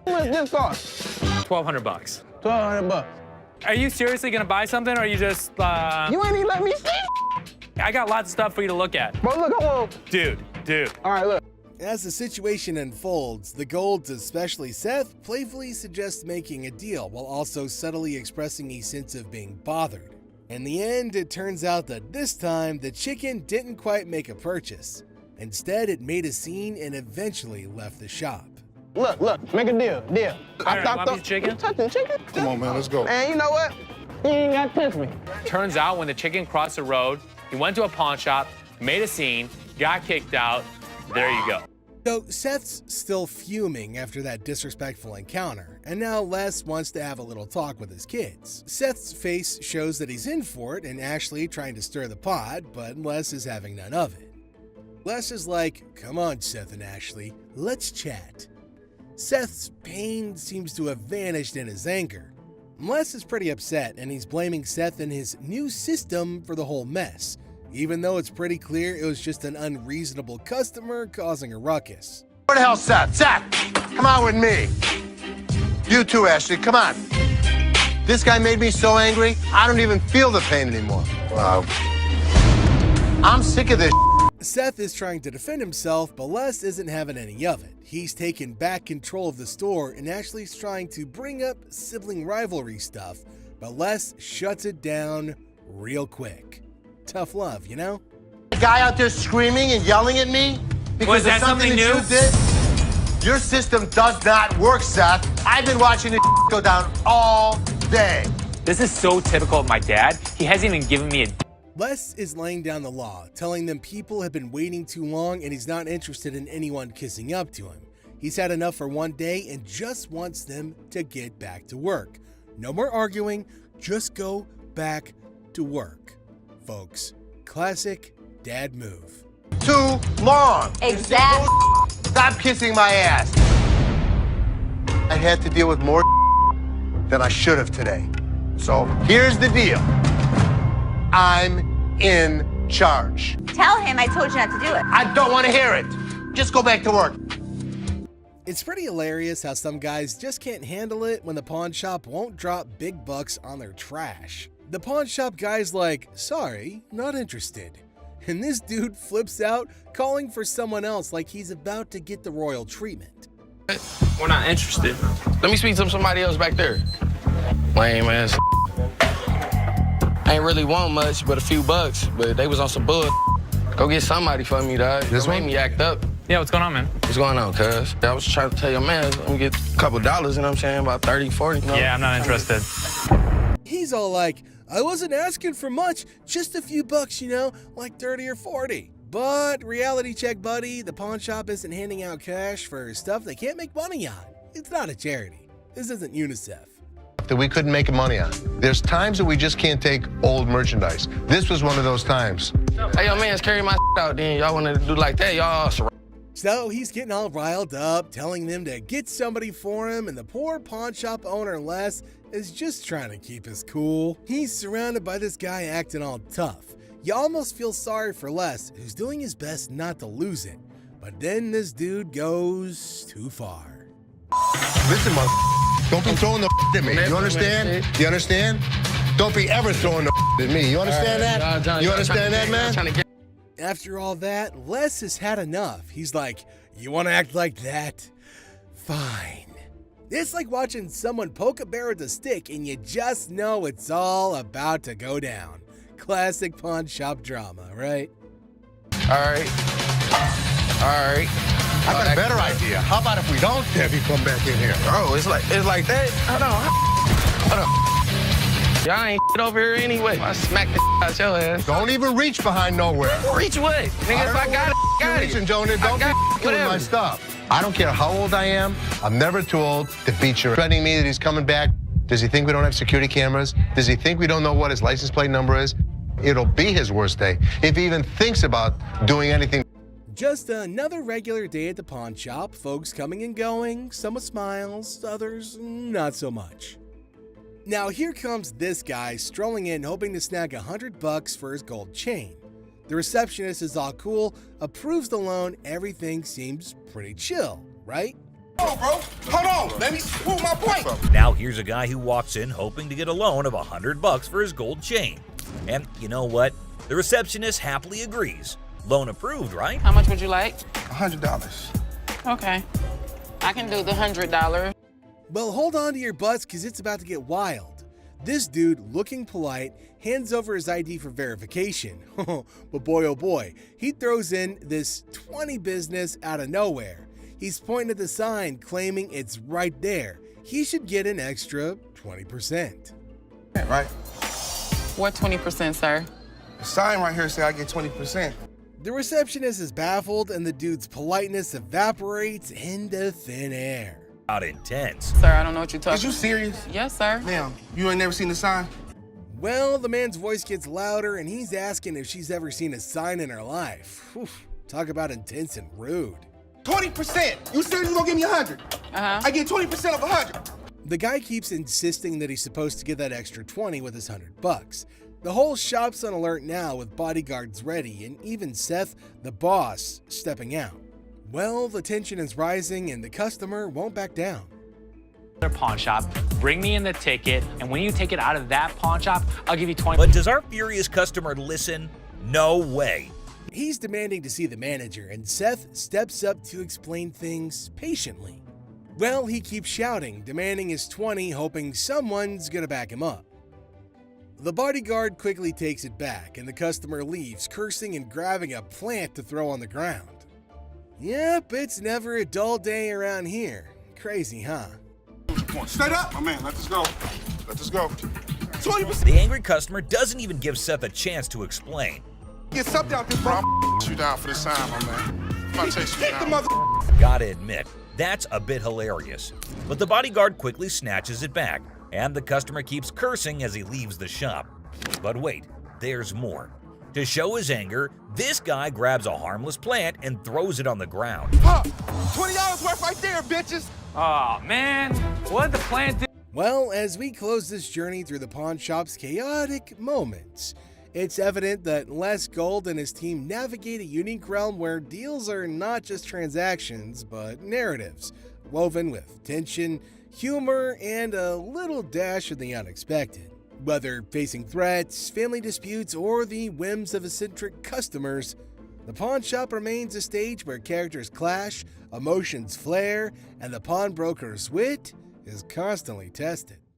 N: How much this cost?
F: $1,200.
N: $1,200.
F: Are you seriously gonna buy something, or are you just?
N: You ain't even let me see.
F: I got lots of stuff for you to look at.
N: Bro, look, I want.
F: Dude.
N: All right, look.
A: As the situation unfolds, the Golds, especially Seth, playfully suggest making a deal while also subtly expressing a sense of being bothered. In the end, it turns out that this time, the chicken didn't quite make a purchase. Instead, it made a scene and eventually left the shop.
N: Look, make a deal.
F: I stopped up. Chicken?
N: You touching chicken?
Q: Come on, man, let's go.
N: And you know what? You ain't got to touch me.
F: Turns out when the chicken crossed the road, he went to a pawn shop, made a scene, got kicked out. There you go.
A: So Seth's still fuming after that disrespectful encounter, and now Les wants to have a little talk with his kids. Seth's face shows that he's in for it, and Ashley trying to stir the pot, but Les is having none of it. Les is like, "Come on, Seth and Ashley, let's chat." Seth's pain seems to have vanished in his anger. Les is pretty upset, and he's blaming Seth and his new system for the whole mess, even though it's pretty clear it was just an unreasonable customer causing a ruckus.
L: Where the hell's Seth? Seth, come on with me. You too, Ashley, come on. This guy made me so angry, I don't even feel the pain anymore. Wow. I'm sick of this.
A: Seth is trying to defend himself, but Les isn't having any of it. He's taken back control of the store and Ashley's trying to bring up sibling rivalry stuff, but Les shuts it down real quick. Tough love, you know?
L: The guy out there screaming and yelling at me because of something that you did? Your system does not work, Seth. I've been watching it go down all day.
F: This is so typical of my dad. He hasn't even given me a...
A: Les is laying down the law, telling them people have been waiting too long and he's not interested in anyone kissing up to him. He's had enough for one day and just wants them to get back to work. No more arguing, just go back to work. Folks, classic dad move.
L: Too long.
C: Exactly.
L: Stop kissing my ass. I had to deal with more than I should have today. So here's the deal. I'm in charge.
C: Tell him I told you not to do it.
L: I don't want to hear it. Just go back to work.
A: It's pretty hilarious how some guys just can't handle it when the pawn shop won't drop big bucks on their trash. The pawn shop guy's like, "Sorry, not interested." And this dude flips out, calling for someone else like he's about to get the royal treatment.
X: We're not interested. Let me speak to somebody else back there. Lame ass. I ain't really want much but a few bucks, but they was on some bull. Go get somebody for me, dog. This made me act up.
F: Yeah, what's going on, man?
X: What's going on, cuz? I was trying to tell your man, let me get a couple dollars, you know what I'm saying? About 30, 40. You know?
F: Yeah, I'm not interested.
A: He's all like, "I wasn't asking for much, just a few bucks, you know, like 30 or 40. But reality check, buddy, the pawn shop isn't handing out cash for stuff they can't make money on. It's not a charity. This isn't UNICEF.
L: That we couldn't make money on. There's times that we just can't take old merchandise. This was one of those times.
X: Hey, your man's carrying my out then. Y'all want to do like that, y'all.
A: So he's getting all riled up, telling them to get somebody for him, and the poor pawn shop owner, Les, is just trying to keep his cool. He's surrounded by this guy acting all tough. You almost feel sorry for Les, who's doing his best not to lose it. But then this dude goes too far.
L: Listen, don't be throwing the at me. You understand? You understand? Don't be ever throwing the at me. You understand that? You understand that, man?
A: After all that, Les has had enough. He's like, you want to act like that? Fine. It's like watching someone poke a bear with a stick and you just know it's all about to go down. Classic pawn shop drama, right?
X: Alright.
L: I got a better idea. How about if we don't have you come back in here?
X: Bro, it's like that. Hold on. Y'all ain't shit over here anyway. I smack the out your ass.
L: Don't even reach behind nowhere.
X: Reach what? Nigga, if I got it,
L: You're reaching, Jonah. Don't be killing my stuff. I don't care how old I am. I'm never too old to beat you. Threatening me that he's coming back. Does he think we don't have security cameras? Does he think we don't know what his license plate number is? It'll be his worst day if he even thinks about doing anything.
A: Just another regular day at the pawn shop, folks coming and going, some with smiles, others not so much. Now here comes this guy strolling in hoping to snag $100 for his gold chain. The receptionist is all cool, approves the loan, everything seems pretty chill, right?
H: Oh, bro, hold on, let me prove my point.
J: Now here's a guy who walks in hoping to get a loan of $100 for his gold chain. And you know what? The receptionist happily agrees. Loan approved, right?
K: How much would you like?
H: $100.
K: Okay. I can do the $100.
A: Well, hold on to your butts because it's about to get wild. This dude, looking polite, hands over his ID for verification. But boy, oh boy, he throws in this 20 business out of nowhere. He's pointing at the sign, claiming it's right there. He should get an extra 20%.
H: Right?
K: What 20%, sir?
H: The sign right here say I get 20%.
A: The receptionist is baffled and the dude's politeness evaporates into thin air.
J: Not intense.
K: Sir, I don't know what you're talking about.
H: Is you serious?
K: Yes, sir.
H: Ma'am, you ain't never seen the sign?
A: Well, the man's voice gets louder and he's asking if she's ever seen a sign in her life. Whew, talk about intense and rude.
H: 20%! You said you gonna give me 100. I get 20% of 100.
A: The guy keeps insisting that he's supposed to get that extra 20 with his $100. The whole shop's on alert now with bodyguards ready and even Seth, the boss, stepping out. Well, the tension is rising and the customer won't back down.
F: Their pawn shop, bring me in the ticket, and when you take it out of that pawn shop, I'll give you 20.
J: But does our furious customer listen? No way.
A: He's demanding to see the manager, and Seth steps up to explain things patiently. Well, he keeps shouting, demanding his 20, hoping someone's gonna back him up. The bodyguard quickly takes it back, and the customer leaves, cursing and grabbing a plant to throw on the ground. Yep, it's never a dull day around here. Crazy, huh?
H: Straight up, my man, let this go. Let this go. 20%.
J: The angry customer doesn't even give Seth a chance to explain.
H: Get something out there, bro. I'm you down for this time, my man. I'm about to chase you down.
J: Gotta admit, that's a bit hilarious. But the bodyguard quickly snatches it back, and the customer keeps cursing as he leaves the shop. But wait, there's more. To show his anger, this guy grabs a harmless plant and throws it on the ground.
H: Huh, $20 worth right there, bitches.
F: Oh, man, what did the plant do?
A: Well, as we close this journey through the pawn shop's chaotic moments, it's evident that Les Gold and his team navigate a unique realm where deals are not just transactions, but narratives, woven with tension, humor, and a little dash of the unexpected. Whether facing threats, family disputes, or the whims of eccentric customers, the pawn shop remains a stage where characters clash, emotions flare, and the pawnbroker's wit is constantly tested.